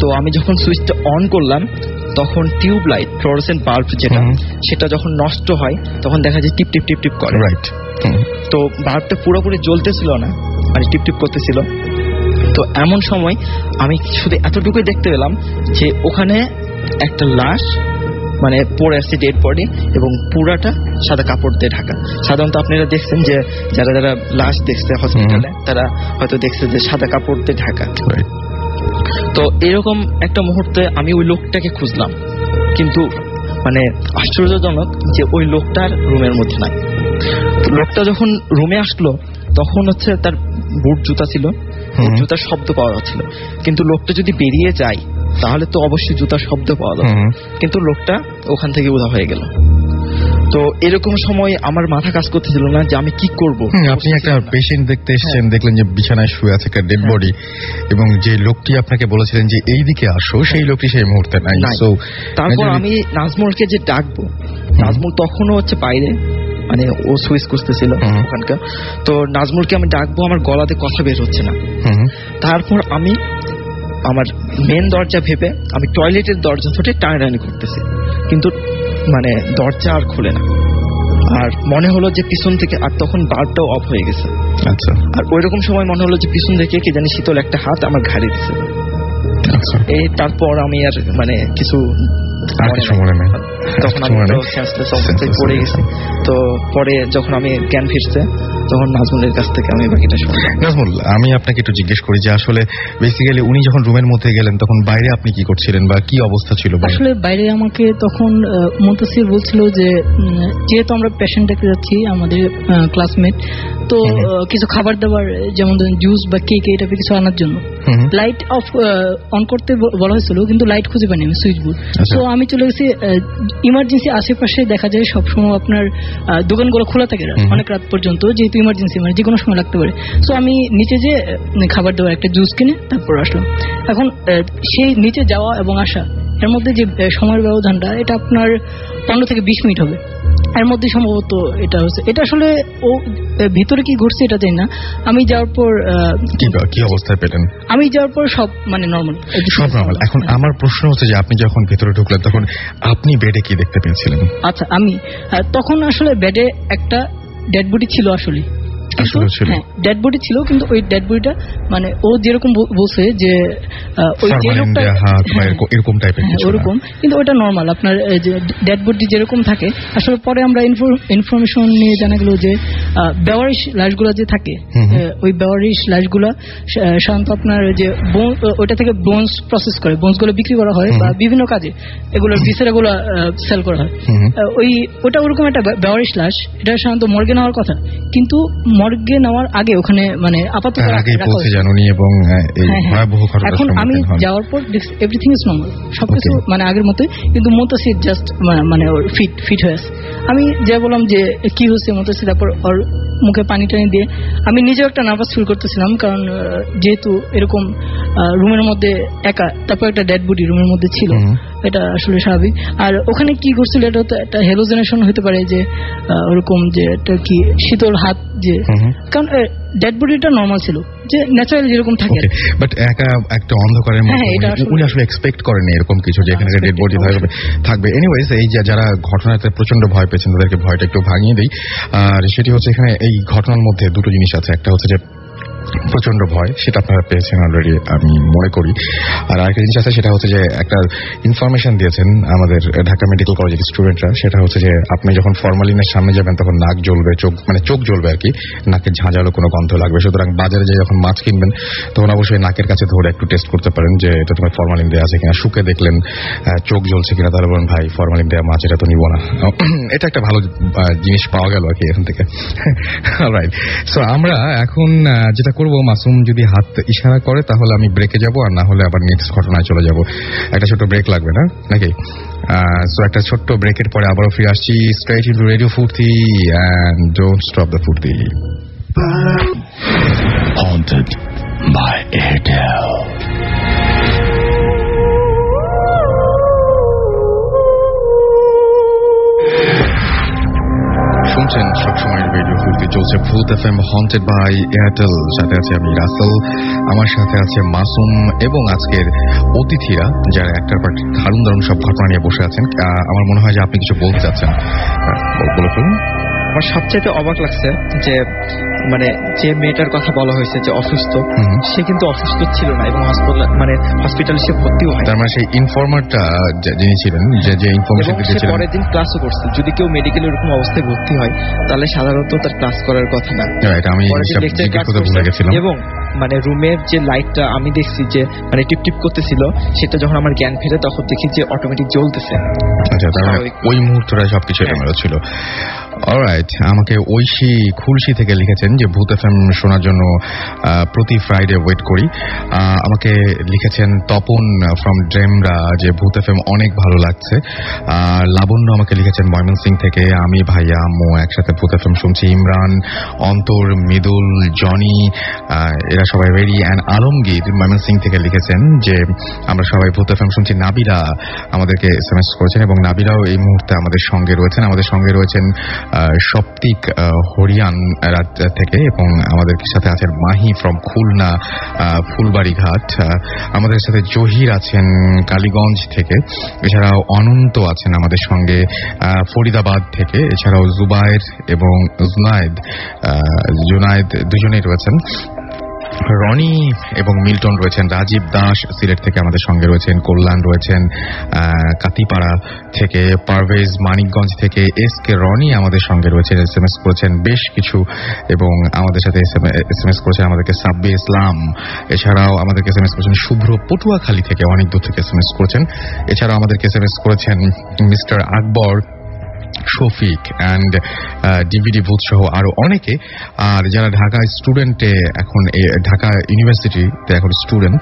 তো আমি যখন সুইচটা অন করলাম তখন টিউব লাইট, ফ্লোরোসেন্ট বাল্ব যেটা, সেটা যখন নষ্ট হয় তখন দেখা যায় টিপ টিপ টিপ টিপ করে। রাইট। তো বাল্বটা পুরোপুরি জ্বলতেছিল না, মানে টিপ টিপ করতেছিল। তো এমন সময় আমি শুধু এতটুকুই দেখতে পেলাম যে ওখানে একটা লাশ মানে পড়ে আসছে, ডেড বডি, এবং পুরাটা সাদা কাপড় দিয়ে ঢাকা। সাধারণত আপনারা দেখছেন যে যারা যারা লাশ দেখছে হসপিটালে তারা হয়তো দেখছে যে সাদা কাপড় দিয়ে ঢাকা। তো এরকম একটা মুহূর্তে আমি ওই লোকটাকে খুঁজলাম, কিন্তু মানে আশ্চর্যজনক যে ওই লোকটার রুমের মধ্যে নাই। লোকটা যখন রুমে আসলো তখন হচ্ছে তার বুট জুতা ছিল, জুতার শব্দ পাওয়া যাচ্ছিল, কিন্তু লোকটা যদি বেরিয়ে যায় তাহলে তো অবশ্যই জুতার শব্দ পাওয়া যাবে, কিন্তু লোকটা ওখান থেকে উধাও হয়ে গেল। তো এরকম সময় আমার মাথা কাজ করতেছিল না যে আমি কি করব। আপনি একটা পেশেন্ট দেখতে এসেছেন, দেখলেন যে বিছানায় শুয়ে আছে একটা ডেড বডি, এবং যে লোকটি আপনাকে বলেছিলেন যে এই দিকে আসো সেই লোকটি সেই মুহূর্তে নাই। তারপর আমি নাজমুলকে যে ডাকবো, নাজমুল তখনও হচ্ছে বাইরে, মানে ও সুইচ খুঁজতেছিল ওখানকার। তো নাজমুলকে আমি ডাকবো, আমার গলাতে কথা বের হচ্ছে না। তারপর আমি আমার মেন দরজা ভেবে আমি টয়লেটের দরজা ধরে টানাটানি করতেছি, কিন্তু মানে দরজা আর খুলে না। আর মনে হলো যে পিছন থেকে, আর তখন বাল্বটাও অফ হয়ে গেছে। আচ্ছা। আর ওইরকম সময় মনে হলো যে পিছন থেকে কে জানি শীতল একটা হাত আমার ঘাড়ে দিছে। আচ্ছা। এই তারপর আমি আর মানে কিছু মনে নেই, তখন আমি সেন্সলেস অবস্থায় পড়ে গেছি। তো পরে যখন আমি জ্ঞান ফিরছে তখন নাজমুলের কাছ থেকে আমি বাকিটা শুনলাম। নাজমুল, আমি আপনাকে একটু জিজ্ঞেস করি যে আসলে বেসিক্যালি উনি যখন রুমের মধ্যে গেলেন তখন বাইরে আপনি কি করছিলেন বা কি অবস্থা ছিল? আসলে বাইরে আমাকে তখন মুনতাসির বলছিল যে যেহেতু আমরা পেশেন্ট দেখতে যাচ্ছি, আমাদের ক্লাসমেট, তো কিছু খাবার দাবার যেমন ধরেন জুস বা কেক এই টাইপের কিছু আনার জন্য লাইট অফ অন করতে বলা হয়েছিল, কিন্তু লাইট খুঁজে পাইনি আমি সুইচ বোর্ড। তো আমি চলে গেছি ইমার্জেন্সি। আশেপাশে দেখা যায় সবসময় আপনার দোকানগুলো খোলা থাকে অনেক রাত পর্যন্ত, যেহেতু ইমার্জেন্সি মানে যে কোনো সময় লাগতে পারে। তো আমি নিচে যে খাবার দাবার একটা জুস কিনে তারপর আসলাম। এখন সেই নিচে যাওয়া এবং আসা এর মধ্যে যে সময়ের ব্যবধানটা, এটা আপনার 15 থেকে 20 মিনিট হবে। এর মধ্যে সম্ভবত এটা হচ্ছে, এটা আসলে ও ভিতরে কি ঘটছে এটা জানি না। আমি যাওয়ার পর কি অবস্থায় পেলেন? আমি যাওয়ার পর সব মানে নর্মাল, সব নর্মাল। এখন আমার প্রশ্ন হচ্ছে যে আপনি যখন ভেতরে ঢুকলেন তখন আপনি বেডে কি দেখতে পেয়েছিলেন? আচ্ছা, আমি তখন আসলে বেডে একটা ডেড বডি ছিল আসলে। হ্যাঁ, ডেড বডি ছিল, কিন্তু ওই ডেড বডিটা মানে ও যেরকম বলছে যে ওই যে লোকটা এরকম টাইপের ওরকম, কিন্তু ওইটা নর্মাল আপনার যে ডেড বডি যেরকম থাকে। আসলে পরে আমরা ইনফরমেশন নিয়ে জানা গেল যে বেওয়ারিশ লাশগুলো যে থাকে, ওই বেওয়ারিশ লাশগুলা সাধারণত আপনার যে ওইটা থেকে বোনস প্রসেস করে, বোনস গুলো বিক্রি করা হয় বা বিভিন্ন কাজে এগুলোর ভিসেরাগুলো সেল করা হয়। ওটা ওরকম একটা বেওয়ারিশ লাশ, এটা সাধারণত মর্গে নেওয়ার কথা, কিন্তু মর্গে নেওয়ার আগে ওখানে মানে আপাতত এখন আমি যাওয়ার পর এভরিথিং ইজ নর্মাল, সবকিছু মানে আগের মতোই, কিন্তু মুনতাসির জাস্ট মানে ওর ফিট হয়ে আছে। আমি যা বললাম যে কি হচ্ছে মুনতাসির, তারপর ওর মুখে পানি টানি দিয়ে আমি নিজেও একটা নার্ভাস ফিল করতেছিলাম, কারণ যেহেতু এরকম রুমের মধ্যে একা, তারপর একটা ডেড বডি রুমের মধ্যে ছিল, এটা আসলে স্বাভাবিক। আর ওখানে কি করছিল, এটা তো একটা হ্যালোজিনেশন হতে পারে যে ওরকম যে একটা কি শীতল হাত, যে কারণ ডেড বডিটা নরমাল ছিল যে ন্যাচারাল যেরকম থাকে, বাট একা একটা অন্ধকারের মধ্যে উনি আসলে এক্সপেক্ট করেন এরকম কিছু যে এখানে ডেড বডি থাকবে। এনিওয়েজ, এই যে যারা ঘটনাতে প্রচন্ড ভয় পেয়েছেন তাদেরকে ভয়টা একটু ভাঙিয়ে দিই। আর সেটি হচ্ছে এখানে এই ঘটনার মধ্যে দুটো জিনিস আছে, একটা হচ্ছে যে প্রচন্ড ভয়, সেটা আপনারা পেয়েছেন অলরেডি আমি মনে করি। আর আরেকটা জিনিস আছে, সেটা হচ্ছে যে একটা ইনফরমেশন দিয়েছেন আমাদের ঢাকা মেডিকেল কলেজের স্টুডেন্টরা, সেটা হচ্ছে যে আপনি যখন ফরমালিনের সামনে যাবেন তখন নাক জ্বলবে, চোখ জ্বলবে আর কি, নাকের ঝাঁঝালো কোনো গন্ধ লাগবে। সুতরাং বাজারে যে যখন মাছ কিনবেন তখন অবশ্যই নাকের কাছে ধরে একটু টেস্ট করতে পারেন যে এটা তোমার ফরমালিন দেওয়া আছে কিনা। শুকে দেখলেন চোখ জ্বলছে কিনা, তাহলে বলেন ভাই ফরমালিন দেওয়া মাছ, এটা তো নিব না। এটা একটা ভালো জিনিস পাওয়া গেল আর কি এখান থেকে। অলরাইট, সো আমরা এখন যেটা করবো, মাসুম যদি হাত ইশারা করে তাহলে আমি ব্রেকে যাব, আর না হলে আবার নেক্সট ঘটনায় চলে যাব। একটা ছোট্ট ব্রেক লাগবে না নাকি? সো একটা ছোট্ট ব্রেকের পরে আবারও ফিরে আসছি স্ট্রেট ইনটু রেডিও ফুর্তি, এন্ড ডোন্ট স্টপ দ্য ফুর্তি। Haunted by Airtel. শুনছেন সবসময় রেডিও ফুর্তি, চলছে ভূত এফএম হন্টেড বাই এয়ারটেল। সাথে আছে আমি রাসেল, আমার সাথে আছে মাসুম এবং আজকের অতিথিরা যারা একটার পর দারুণ দারুণ সব ঘটনা নিয়ে বসে আছেন। আমার মনে হয় যে আপনি কিছু বলতে চাচ্ছেন, বলে ফেলুন। আমার সবচেয়ে অবাক লাগছে যে মানে যে মেয়েটার কথা বলা হয়েছে যে অসুস্থ, সে কিন্তু অসুস্থ ছিল না এবং হসপিটালে সে ভর্তিও হয়। তার মানে সেই ইনফরমারটা যিনি ছিলেন, যে ইনফরমেশন দিয়েছিলেন, পরের দিন ক্লাসও করছে। যদি কেউ মেডিকেলে এরকম অবস্থায় ভর্তি হয় তাহলে সাধারণত তার ক্লাস করার কথা না। এটা আমি ভুলে গেছিলাম। এবং মানে রুমের যে লাইটটা আমি দেখছি যে মানে টিপ টিপ করতেছিল, সেটা যখন আমার জ্ঞান ফেরে তখন দেখি যে অটোমেটিক জ্বলতেছে। আচ্ছা, তার মানে ওই মুহূর্তটা সবকিছু এলোমেলো ছিল। অলরাইট, আমাকে ঐশী খুলশি থেকে লিখেছেন যে ভূত এফএম শোনার জন্য প্রতি ফ্রাইডে ওয়েট করি। আমাকে লিখেছেন তপন ফ্রম ড্রেমরা যে ভূত এফএম অনেক ভালো লাগছে। লাবণ্য আমাকে লিখেছেন ময়মনসিং থেকে, আমি ভাইয়া আম্মু একসাথে ভূত এফএম শুনছি। ইমরান, অন্তর, মৃদুল, জনি, এরা আপনারা সবাই রেডি। অ্যান্ড আলমগীর ময়মনসিংহ থেকে লিখেছেন যে আমরা সবাই ভূত এফএম শুনছি। নাবিলা আমাদেরকে SMS করেছেন এবং নাবিলাও এই মুহূর্তে আমাদের সঙ্গে রয়েছেন। আমাদের সঙ্গে রয়েছেন সপ্তিক হরিয়ান থেকে এবং আমাদের সাথে আছেন মাহি ফ্রম খুলনা ফুলবাড়িঘাট। আমাদের সাথে জহির আছেন কালীগঞ্জ থেকে। এছাড়াও অনন্ত আছেন আমাদের সঙ্গে ফরিদাবাদ থেকে। এছাড়াও জুবায়ের এবং জুনায়েদ দুজনেই রয়েছেন। রনি এবং মিল্টন রয়েছেন। রাজীব দাস সিলেট থেকে আমাদের সঙ্গে রয়েছেন। কল্যাণ রয়েছেন কাতিপাড়া থেকে। পারভেজ মানিকগঞ্জ থেকে। SK রনি আমাদের সঙ্গে রয়েছেন, SMS করেছেন বেশ কিছু এবং আমাদের সাথে SMS করেছেন আমাদেরকে সাব্বির ইসলাম। এছাড়াও আমাদেরকে SMS করেছেন শুভ্র পটুয়াখালী থেকে, অনেক দূর থেকে SMS করেছেন। এছাড়াও আমাদেরকে SMS করেছেন mister Akbar, Shafiq and DVD ভূত সহ আরো অনেকে। আর যারা ঢাকা স্টুডেন্টে এখন ঢাকা ইউনিভার্সিটিতে এখন স্টুডেন্ট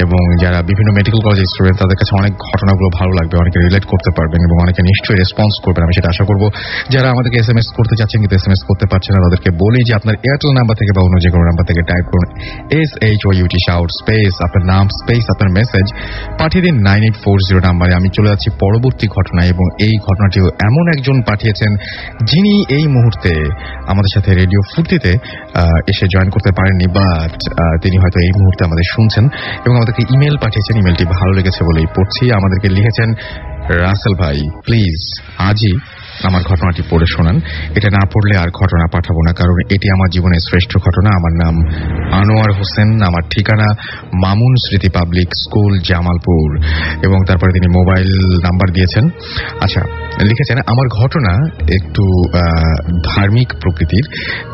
এবং যারা বিভিন্ন মেডিকেল কলেজের স্টুডেন্ট, তাদের কাছে অনেক ঘটনাগুলো ভালো লাগবে, অনেকে রিলেট করতে পারবেন এবং অনেকে নিশ্চয়ই রেসপন্স করবেন, আমি সেটা আশা করবো। যারা আমাদেরকে SMS করতে চাচ্ছেন কিন্তু SMS করতে পারছেন না, তাদেরকে বলি যে আপনার এয়ারটেল নাম্বার থেকে বা অন্য যে কোনো নাম্বার থেকে টাইপ করুন SHOUT শাউট স্পেস আপনার নাম স্পেস আপনার মেসেজ পাঠিয়ে দিন 9840 নাম্বারে। আমি চলে যাচ্ছি পরবর্তী ঘটনায় এবং এই ঘটনাটিও এমন একজন পাঠিয়েছেন যিনি এই মুহূর্তে আমাদের সাথে রেডিও ফুর্তিতে এসে জয়েন করতে পারেননি, বাট তিনি হয়তো এই মুহূর্তে আমাদের শুনছেন এবং আমাদেরকে ইমেল পাঠিয়েছেন। ইমেলটি ভালো লেগেছে বলেই পড়ছি। আমাদেরকে লিখেছেন, রাসেল ভাই প্লিজ আজই আমার ঘটনাটি পড়ে শোনান। এটা না পড়লে আর ঘটনা পাঠাবো না, কারণ এটি আমার জীবনের শ্রেষ্ঠ ঘটনা। আমার নাম আনোয়ার হোসেন, আমার ঠিকানা মামুন স্মৃতি পাবলিক স্কুল জামালপুর এবং তারপরে তিনি মোবাইল নাম্বার দিয়েছেন। আচ্ছা, লিখেছেন আমার ঘটনা একটু ধার্মিক প্রকৃতির।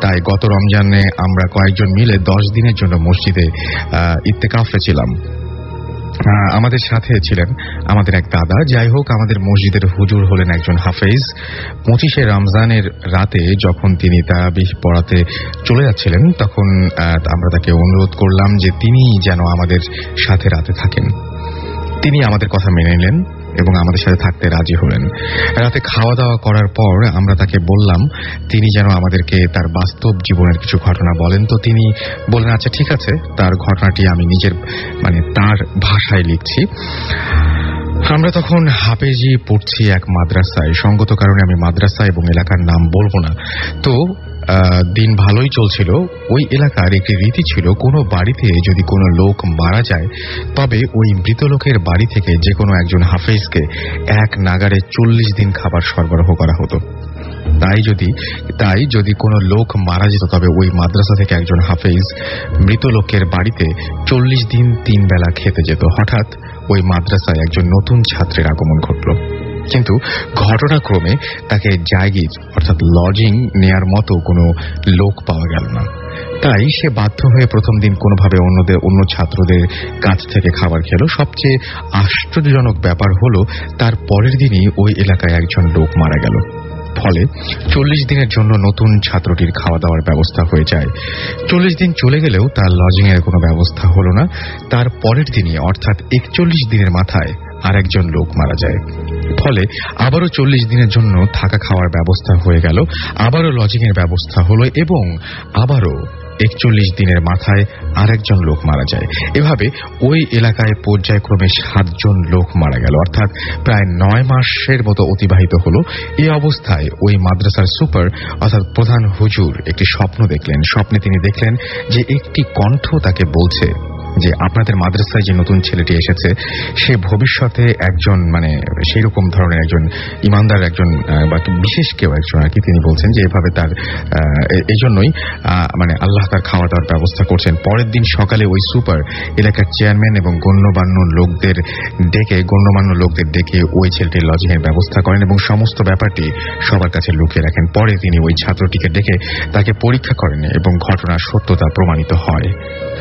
তাই গত রমজানে আমরা কয়েকজন মিলে 10 দিনের জন্য মসজিদে ইত্তেকাফে ছিলাম। আমাদের সাথে ছিলেন আমাদের এক দাদা। যাই হোক, আমাদের মসজিদের হুজুর হলেন একজন হাফেজ। 25শে রমজানের রাতে যখন তিনি তারাবিহ পড়াতে চলে যাচ্ছিলেন, তখন আমরা তাকে অনুরোধ করলাম যে তিনি যেন আমাদের সাথে রাতে থাকেন। তিনি আমাদের কথা মেনে নিলেন এবং আমাদের সাথে থাকতে রাজি হলেন। রাতে খাওয়া দাওয়া করার পর আমরা তাকে বললাম তিনি যেন আমাদেরকে তার বাস্তব জীবনের কিছু ঘটনা বলেন। তো তিনি বললেন আচ্ছা ঠিক আছে, তার ঘটনাটি আমি নিজের তার ভাষায় লিখছি। আমরা তখন হাফেজি পড়ছি এক মাদ্রাসায়। সঙ্গত কারণে আমি মাদ্রাসা এবং এলাকার নাম বলবো না। তো দিন ভালোই চলছিল। ওই এলাকার একটি রীতি ছিল, কোনো বাড়িতে যদি কোনো লোক মারা যায় তবে ওই মৃত লোকের বাড়ি থেকে যে কোনো একজন হাফেজকে এক নাগারে 40 দিন খাবার সরবরাহ করা হতো। তাই যদি কোনো লোক মারা যেত তবে ওই মাদ্রাসা থেকে একজন হাফেজ মৃত লোকের বাড়িতে 40 দিন 3 বেলা খেতে যেত। হঠাৎ ওই মাদ্রাসায় একজন নতুন ছাত্রের আগমন ঘটল, কিন্তু ঘটনাক্রমে তাকে জায়গির অর্থাৎ লজিং নেয়ার মতো কোনো লোক পাওয়া গেল না। তাই সে বাধ্য হয়ে প্রথম দিন কোনোভাবে অন্য ছাত্রদের কাছ থেকে খাবার খেল। সবচেয়ে আশ্চর্যজনক ব্যাপার হলো তার পরের দিনই ওই এলাকায় একজন লোক মারা গেল। ফলে 40 দিনের জন্য নতুন ছাত্রটির খাওয়া দাওয়ার ব্যবস্থা হয়ে যায়। 40 দিন চলে গেলেও তার লজিং এর কোনো ব্যবস্থা হলো না। তার পরের দিনই অর্থাৎ 41 দিনের মাথায় আরেকজন লোক মারা যায়। ফলে আবারও 40 দিনের জন্য থাকা খাওয়ার ব্যবস্থা হয়ে গেল, আবারও লজিং এর ব্যবস্থা হলো এবং আবারও 41 দিনের মাথায় আরেকজন লোক মারা যায়। এভাবে ওই এলাকায় পর্যায়ক্রমে 7 জন লোক মারা গেল, অর্থাৎ প্রায় 9 মাসের মতো অতিবাহিত হলো। এই অবস্থায় ওই মাদ্রাসার সুপার অর্থাৎ প্রধান হুজুর একটি স্বপ্ন দেখলেন। স্বপ্নে তিনি দেখলেন যে একটি কণ্ঠ তাকে বলছে যে আপনাদের মাদ্রাসায় যে নতুন ছেলেটি এসেছে সে ভবিষ্যতে একজন সেই রকম ধরনের একজন ইমানদার একজন বা বিশেষ কেউ একজন আর কি। তিনি বলছেন যে এভাবে তার এই জন্যই আল্লাহ তার খাওয়া দাওয়ার ব্যবস্থা করছেন। পরের দিন সকালে ওই সুপার এলাকার চেয়ারম্যান এবং গণ্যমান্য লোকদের ডেকে ওই ছেলেটির লজিং এর ব্যবস্থা করেন এবং সমস্ত ব্যাপারটি সবার কাছে লুকিয়ে রাখেন। পরে তিনি ওই ছাত্রটিকে ডেকে তাকে পরীক্ষা করেন এবং ঘটনার সত্যতা প্রমাণিত হয়।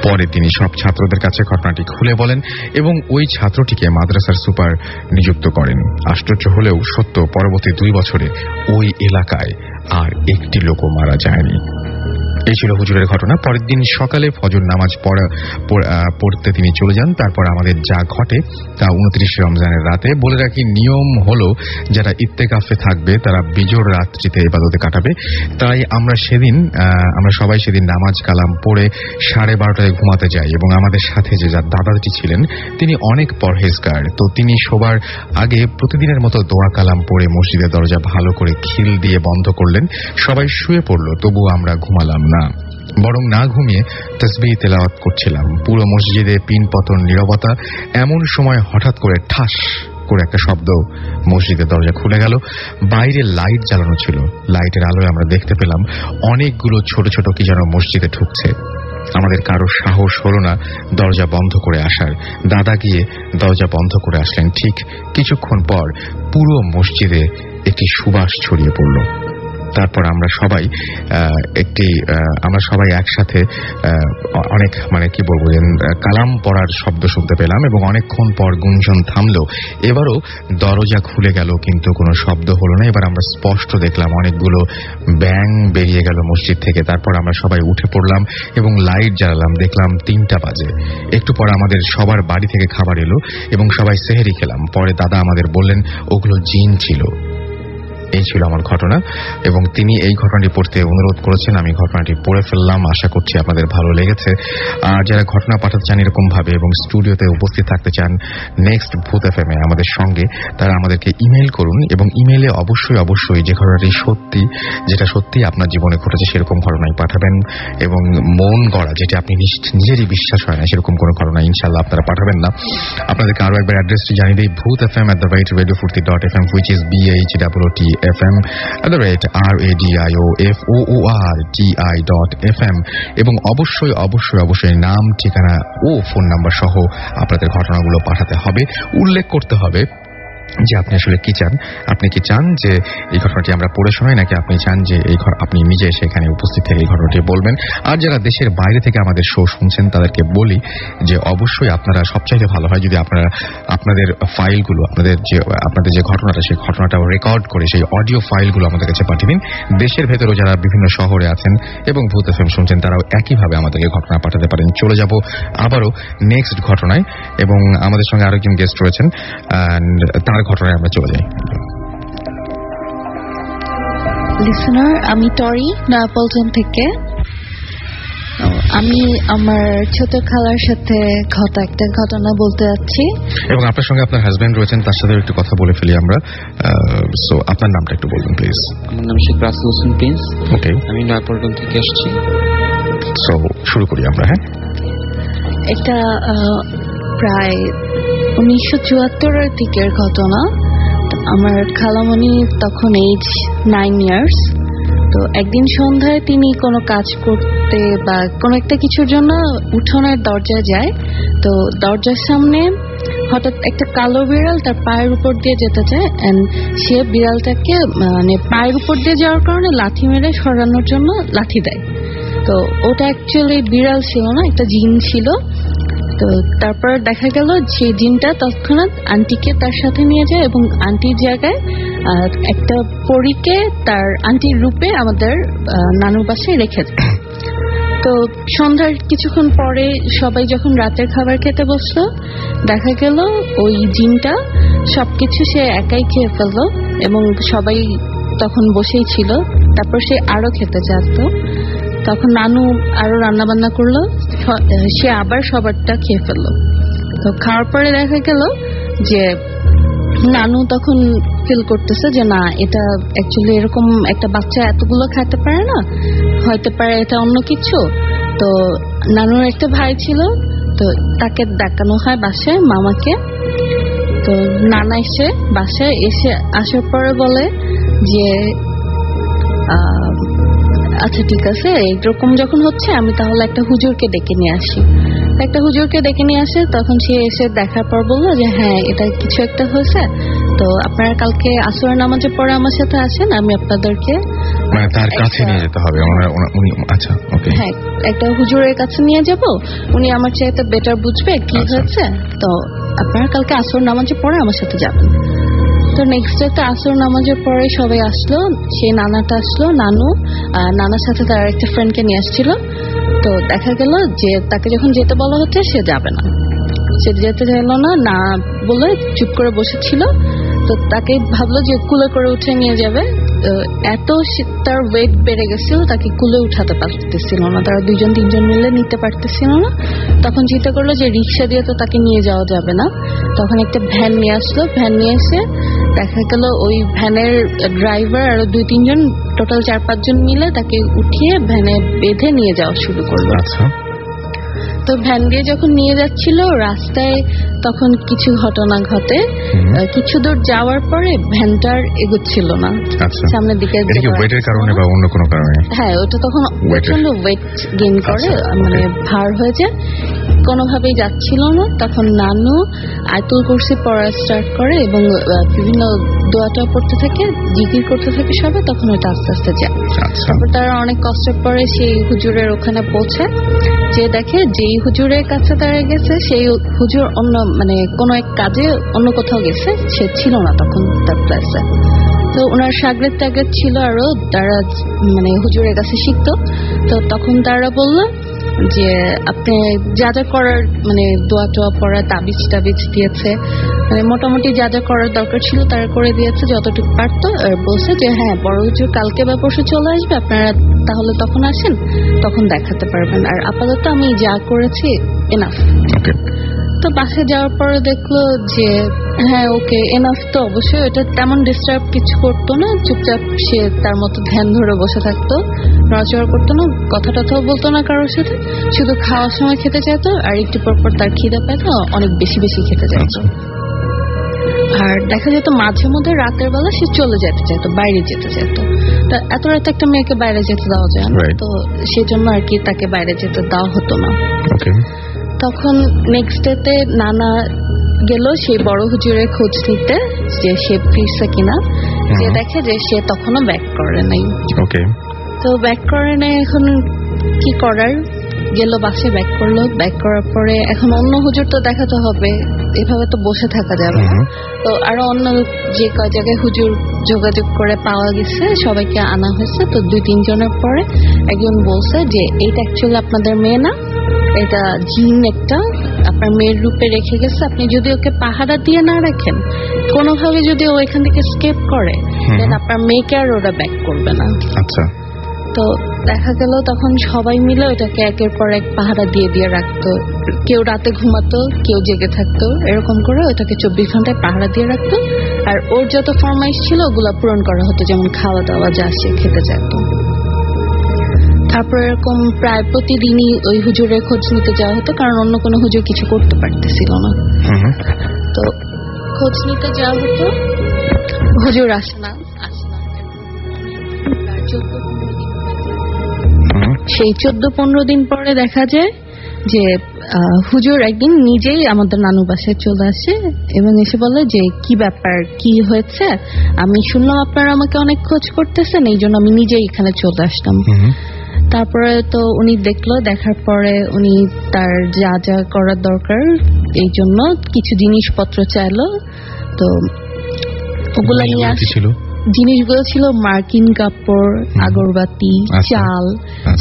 পরে তিনি সব ছাত্রদের কাছে ঘটনাটি খুলে বলেন এবং ওই ছাত্রটিকে মাদ্রাসার সুপার নিযুক্ত করেন। আশ্চর্য হলেও সত্য, পরবর্তী 2 বছরে ওই এলাকায় আর একটি লোকও মারা যায়নি। এই ছিল হুজুরের ঘটনা। পরের দিন সকালে ফজর নামাজ পড়তে তিনি চলে যান। তারপর আমাদের যা ঘটে তা 29 রমজানের রাতে। বলে রাখি, নিয়ম হলো যারা ইত্তেকাফে থাকবে তারা বিজোড় রাত্রিতে ইবাদতে কাটাবে। তাই আমরা সবাই সেদিন নামাজ কালাম পড়ে 12:30টায় ঘুমাতে যাই। এবং আমাদের সাথে যে যার দাদাটি ছিলেন তিনি অনেক পরহেজগার, তো তিনি শোবার আগে প্রতিদিনের মতো দোয়া কালাম পড়ে মসজিদের দরজা ভালো করে খিল দিয়ে বন্ধ করলেন। সবাই শুয়ে পড়ল, তবু আমরা ঘুমালাম না, বরং না ঘুমিয়ে তাসবিহ তেলাওয়াত করছিলাম। পুরো মসজিদে পিনপতন নীরবতা। এমন সময় হঠাৎ করে ঠাস করে একটা শব্দ, মসজিদের দরজা খুলে গেল। বাইরে লাইট জ্বালানো ছিল। লাইটের আলোয় আমরা দেখতে পেলাম অনেকগুলো ছোট ছোট কি যেন মসজিদে ঢুকছে। আমাদের কারো সাহস হলো না দরজা বন্ধ করে আসার। দাদা গিয়ে দরজা বন্ধ করে আসলেন। ঠিক কিছুক্ষণ পর পুরো মসজিদে একটি সুবাস ছড়িয়ে পড়ল। তারপর আমরা সবাই একসাথে অনেক কি বলবো, কালাম পড়ার শব্দ শুনতে পেলাম এবং অনেকক্ষণ পর গুঞ্জন থামলো। এবারও দরজা খুলে গেল, কিন্তু কোনো শব্দ হলো না। এবার আমরা স্পষ্ট দেখলাম অনেকগুলো ব্যাঙ বেরিয়ে গেল মসজিদ থেকে। তারপর আমরা সবাই উঠে পড়লাম এবং লাইট জ্বালালাম। দেখলাম 3টা বাজে। একটু পর আমাদের সবার বাড়ি থেকে খাবার এলো এবং সবাই সেহরি খেলাম। পরে দাদা আমাদের বললেন ওগুলো জিন ছিল। এই ছিল আমার ঘটনা এবং তিনি এই ঘটনাটি পড়তে অনুরোধ করেছেন। আমি ঘটনাটি পড়ে ফেললাম। আশা করছি আপনাদের ভালো লেগেছে। আর যারা ঘটনা পাঠাতে চান এরকম ভাবে এবং স্টুডিওতে উপস্থিত থাকতে চান নেক্সট ভূত এফএম আমাদের সঙ্গে, তারা আমাদেরকে ইমেইল করুন এবং ইমেইলে অবশ্যই যে ঘটনাটি যেটা সত্যি আপনার জীবনে ঘটেছে সেরকম ঘটনাই পাঠাবেন। এবং মন গড়া, যেটা আপনি নিজেরই বিশ্বাস হয় না সেরকম কোনো ঘটনা ইনশাআল্লাহ আপনারা পাঠাবেন না। আপনাদেরকে আরো একবার অ্যাড্রেসটি জানিয়ে দিই, bhutfm@radiofurti.fm, which is BHOOTFM@radioforti.fm। এবং অবশ্যই নাম, ঠিকানা ও ফোন নাম্বার সহ আপনাদের ঘটনাগুলো পাঠাতে হবে। উল্লেখ করতে হবে যে আপনি আসলে কি চান। আপনি কি চান যে এই ঘটনাটি আমরা পড়ে শোনাই, নাকি আপনি চান যে আপনি নিজে সেখানে উপস্থিত থেকে এই ঘটনাটি বলবেন। আর যারা দেশের বাইরে থেকে আমাদের শো শুনছেন তাদেরকে বলি যে অবশ্যই আপনারা সবচাইতে ভালো হয় যদি আপনাদের ফাইলগুলো, আপনাদের যে ঘটনাটা সেই ঘটনাটাও রেকর্ড করে সেই অডিও ফাইলগুলো আমাদের কাছে পাঠিয়ে দিন। দেশের ভেতরেও যারা বিভিন্ন শহরে আছেন এবং ভূত এফএম শুনছেন তারাও একইভাবে আমাদেরকে ঘটনা পাঠাতে পারেন। চলে যাব আবারও নেক্সট ঘটনায় এবং আমাদের সঙ্গে আরো একজন গেস্ট রয়েছেন, তার ঘটনায় আমরা চলে যাই। লিসনার, আমি টরি নয়াপল্টন থেকে। আমি আমার ছোট খালার সাথে একটা ঘটনা বলতে যাচ্ছি এবং আপনার সঙ্গে আপনার হাজবেন্ড রয়েছেন, তার সাথে একটু কথা বলে ফেলি আমরা। সো আপনার নামটা একটু বলবেন প্লিজ। আমার নাম শেখ রাসেল হোসেন প্রিন্স। ওকে, আমি নয়াপল্টন থেকে এসেছি। সো শুরু করি আমরা। হ্যাঁ, এটা প্রায় 1974-এর দিকের ঘটনা। আমার খালামণি তখন এজ 9 ইয়ার্স। তো একদিন সন্ধ্যায় তিনি কোনো কাজ করতে বা কোনো একটা কিছুর জন্য উঠোনের দরজায় যায়। তো দরজার সামনে হঠাৎ একটা কালো বিড়াল তার পায়ের উপর দিয়ে যেতে চায়, এন্ড সে বিড়ালটাকে পায়ের উপর দিয়ে যাওয়ার কারণে লাথি মেরে সরানোর জন্য লাথি দেয়। তো ওটা অ্যাকচুয়ালি বিড়াল ছিল না, একটা জিন ছিল। তো তারপর দেখা গেল যে জিনটা তৎক্ষণাৎ আন্টিকে তার সাথে নিয়ে যায় এবং আন্টির জায়গায় একটা পরীকে তার আন্টির রূপে আমাদের নানুর বাসায় রেখে দেয়। তো সন্ধ্যার কিছুক্ষণ পরে সবাই যখন রাতের খাবার খেতে বসলো, দেখা গেল ওই জিনটা সবকিছু সে একাই খেয়ে ফেললো এবং সবাই তখন বসেই ছিল। তারপর সে আরো খেতে চাইতো। তখন নানু আরো রান্না বান্না করলো, সে আবার সবারটা খেয়ে ফেললো। তো খাওয়ার পরে দেখা গেল যে নানু তখন ফিল করতেছে যে না, এটা অ্যাকচুয়ালি এরকম একটা বাচ্চা এতগুলো খেতে পারে না, হয়তো পারে এটা অন্য কিছু। তো নানুর একটা ভাই ছিল, তো তাকে দেখানো হয় বাসায় মামাকে। তো নানা এসে বাসায় আসার পরে বলে যে আচ্ছা ঠিক আছে, এইরকম যখন হচ্ছে আমি তাহলে একটা হুজুরকে ডেকে নিয়ে আসি। একটা হুজুরকে ডেকে নিয়ে আসে। তখন সে এসে দেখার পর বললো যে হ্যাঁ, এটা কিছু একটা হয়েছে, তো আপনারা কালকে আসরের নামাজের পরে আমার সাথে আসেন, আমি আপনাদেরকে তার কাছে নিয়ে যেতে হবে। আচ্ছা, ওকে, হ্যাঁ, একটা হুজুরের কাছে নিয়ে যাব, উনি আমার চাইতে বেটার বুঝবে কি হয়েছে। তো আপনারা কালকে আসর নামাজের পরে আমার সাথে যাবেন। তো তো নেক্সট ডে তো আসর নামাজের পরে সবাই আসলো, সেই নানাটা আসলো, নানার সাথে তার একটা ফ্রেন্ডকে নিয়ে আসছিল। তো দেখা গেল যে তাকে যখন যেতে বলা হচ্ছে সে যাবে না, সে যেতে চাইলো না বলে চুপ করে বসেছিল। তো তাকে ভাবলো যে কুলে করে উঠে নিয়ে যাবে, এত তার ওয়েট বেড়ে গেছিল তাকে কুলে উঠাতে পারতেছিল না, তারা 2-3 মিলে নিতে পারতেছিল না। তখন চিন্তা করলো যে রিক্সা দিয়ে তো তাকে নিয়ে যাওয়া যাবে না, তখন একটা ভ্যান নিয়ে আসলো। ভ্যান নিয়ে এসে দেখা গেল ওই ভ্যানের ড্রাইভার আরো 2-3 জন, টোটাল 4-5 জন মিলে তাকে উঠিয়ে ভ্যানে বেঁধে নিয়ে যাওয়া শুরু করলো। তো ভ্যান দিয়ে যখন নিয়ে যাচ্ছিল রাস্তায় তখন কিছু ঘটনা ঘটে। কিছু দূর যাওয়ার পরে ভ্যানটার এগোচ্ছিল না সামনের দিকে, ওয়েটের কারণে বা অন্য কোনো কারণে। হ্যাঁ, ওটা তখন প্রচন্ড ওয়েট গেইন করে, মানে ভার হয়ে যায়, কোনোভাবেই যাচ্ছিল না। তখন নানু আয়াতুল কুরসি পড়া স্টার্ট করে এবং বিভিন্ন দোয়াটা পড়তে থাকে, জিকির করতে থাকে সবাই, তখন ওটা আস্তে আস্তে যায়। তারপর তারা অনেক কষ্টের পরে সেই হুজুরের ওখানে পৌঁছায়, যে দেখে যেই হুজুরের কাছে তারা গেছে সেই হুজুর অন্য মানে কোনো এক কাজে অন্য কোথাও গেছে, সে ছিল না তখন তার প্লেসে। তো ওনার সাগরেদ টাগরেদ ছিল আরো, তারা মানে হুজুরের কাছে শিখতো। তো তখন তারা বললো যে আপনি যা যা করার মানে দোয়া টোয়া পড়া, তাবিজ টাবিজ দিয়েছে, মানে মোটামুটি যা যা করার দরকার ছিল তারা করে দিয়েছে যতটুকু পারতো। আর বলছে যে হ্যাঁ, বড় হুজুর কালকে বা পরশু চলে আসবে, আপনারা তাহলে তখন আসেন, তখন দেখাতে পারবেন। আর আপাতত আমি যা করেছি এনাফ। তো বাসে যাওয়ার পরে দেখলো যে হ্যাঁ ওকে এনাফ, তো অবশ্যই এটা তেমন ডিস্টার্ব কিছু করতো না, চুপচাপ সে তার মতো ধ্যান ধরে বসে থাকতো, নড়াচড়া করতো না, কথা টথাও বলতো না কারোর সাথে, শুধু খাওয়ার সময় খেতে চাইতো, আর একটু পরপর তার খিদে পেতো, অনেক বেশি বেশি খেতে চাইতো। আর দেখা যেত মাঝে মধ্যে রাতের বেলা সে চলে যেতে চাইতো, বাইরে যেতে চাইতো। তা এত রাতে একটা মেয়েকে বাইরে যেতে দেওয়া যায় না, তো সেই জন্য আর কি তাকে বাইরে যেতে দেওয়া হতো না। তখন নেক্সট ডেতে নানা গেল সেই বড় হুজুরের খোঁজ নিতে যে সে ফিরছে কিনা, যে দেখে যে সে তখনও ব্যাক করে নাই। তো ব্যাক করে নাই, এখন কি করার, গেল বাসে ব্যাক করলো। ব্যাক করার পরে এখন অন্য হুজুর তো দেখাতে হবে, এভাবে তো বসে থাকা যাবে না। তো আরো অন্য যে কয় জায়গায় হুজুর যোগাযোগ করে পাওয়া গেছে, সবাইকে আনা হয়েছে। তো 2-3 জনের পরে একজন বলছে যে এইটা অ্যাকচুয়ালি আপনাদের মেয়ে না, এটা জিন একটা আপনার মেয়ের রূপে রেখে গেছে, আপনি যদি ওকে পাহারা দিয়ে না রাখেন, কোনোভাবে যদি ও এখান থেকে স্কেপ করে, দেন আপনার মেয়েকে আর ওরা ব্যাক করবে না। আচ্ছা। তো দেখা গেল তখন সবাই মিলে ওটাকে একের পর এক পাহারা দিয়ে দিয়ে রাখতো, কেউ রাতে ঘুমাতো, কেউ জেগে থাকতো, এরকম করে ওটাকে 24 ঘন্টায় পাহারা দিয়ে রাখতো। আর ওর যত ফরমাইশ ছিল ওগুলা পূরণ করা হতো, যেমন খাওয়া দাওয়া যা সে খেতে চাইতো। তারপর এরকম প্রায় প্রতিদিনই ওই হুজুরের খোঁজ নিতে যাওয়া হতো, কারণ অন্য কোনো হুজুর কিছু করতে পারতেছিল না। তো খোঁজ নিতে যাওয়া হতো, হুজুর আসে না। সেই 14-15 দিন পরে দেখা যায় যে হুজুর একদিন নিজেই আমাদের নানু বাসায় চলে আসে এবং এসে বলে যে কি ব্যাপার, কি হয়েছে, আমি শুনলাম আপনারা আমাকে অনেক খোঁজ করতেছেন, এই জন্য আমি নিজেই এখানে চলে আসলাম। তারপরে তো উনি দেখলো, দেখার পরে উনি তার যা যা করার দরকার এই জন্য কিছু জিনিসপত্র চাইলো। তো ওগুলা নিয়ে আসছিল, জিনিসগুলো ছিল মার্কিন কাপড়, আগরবাতি, চাল,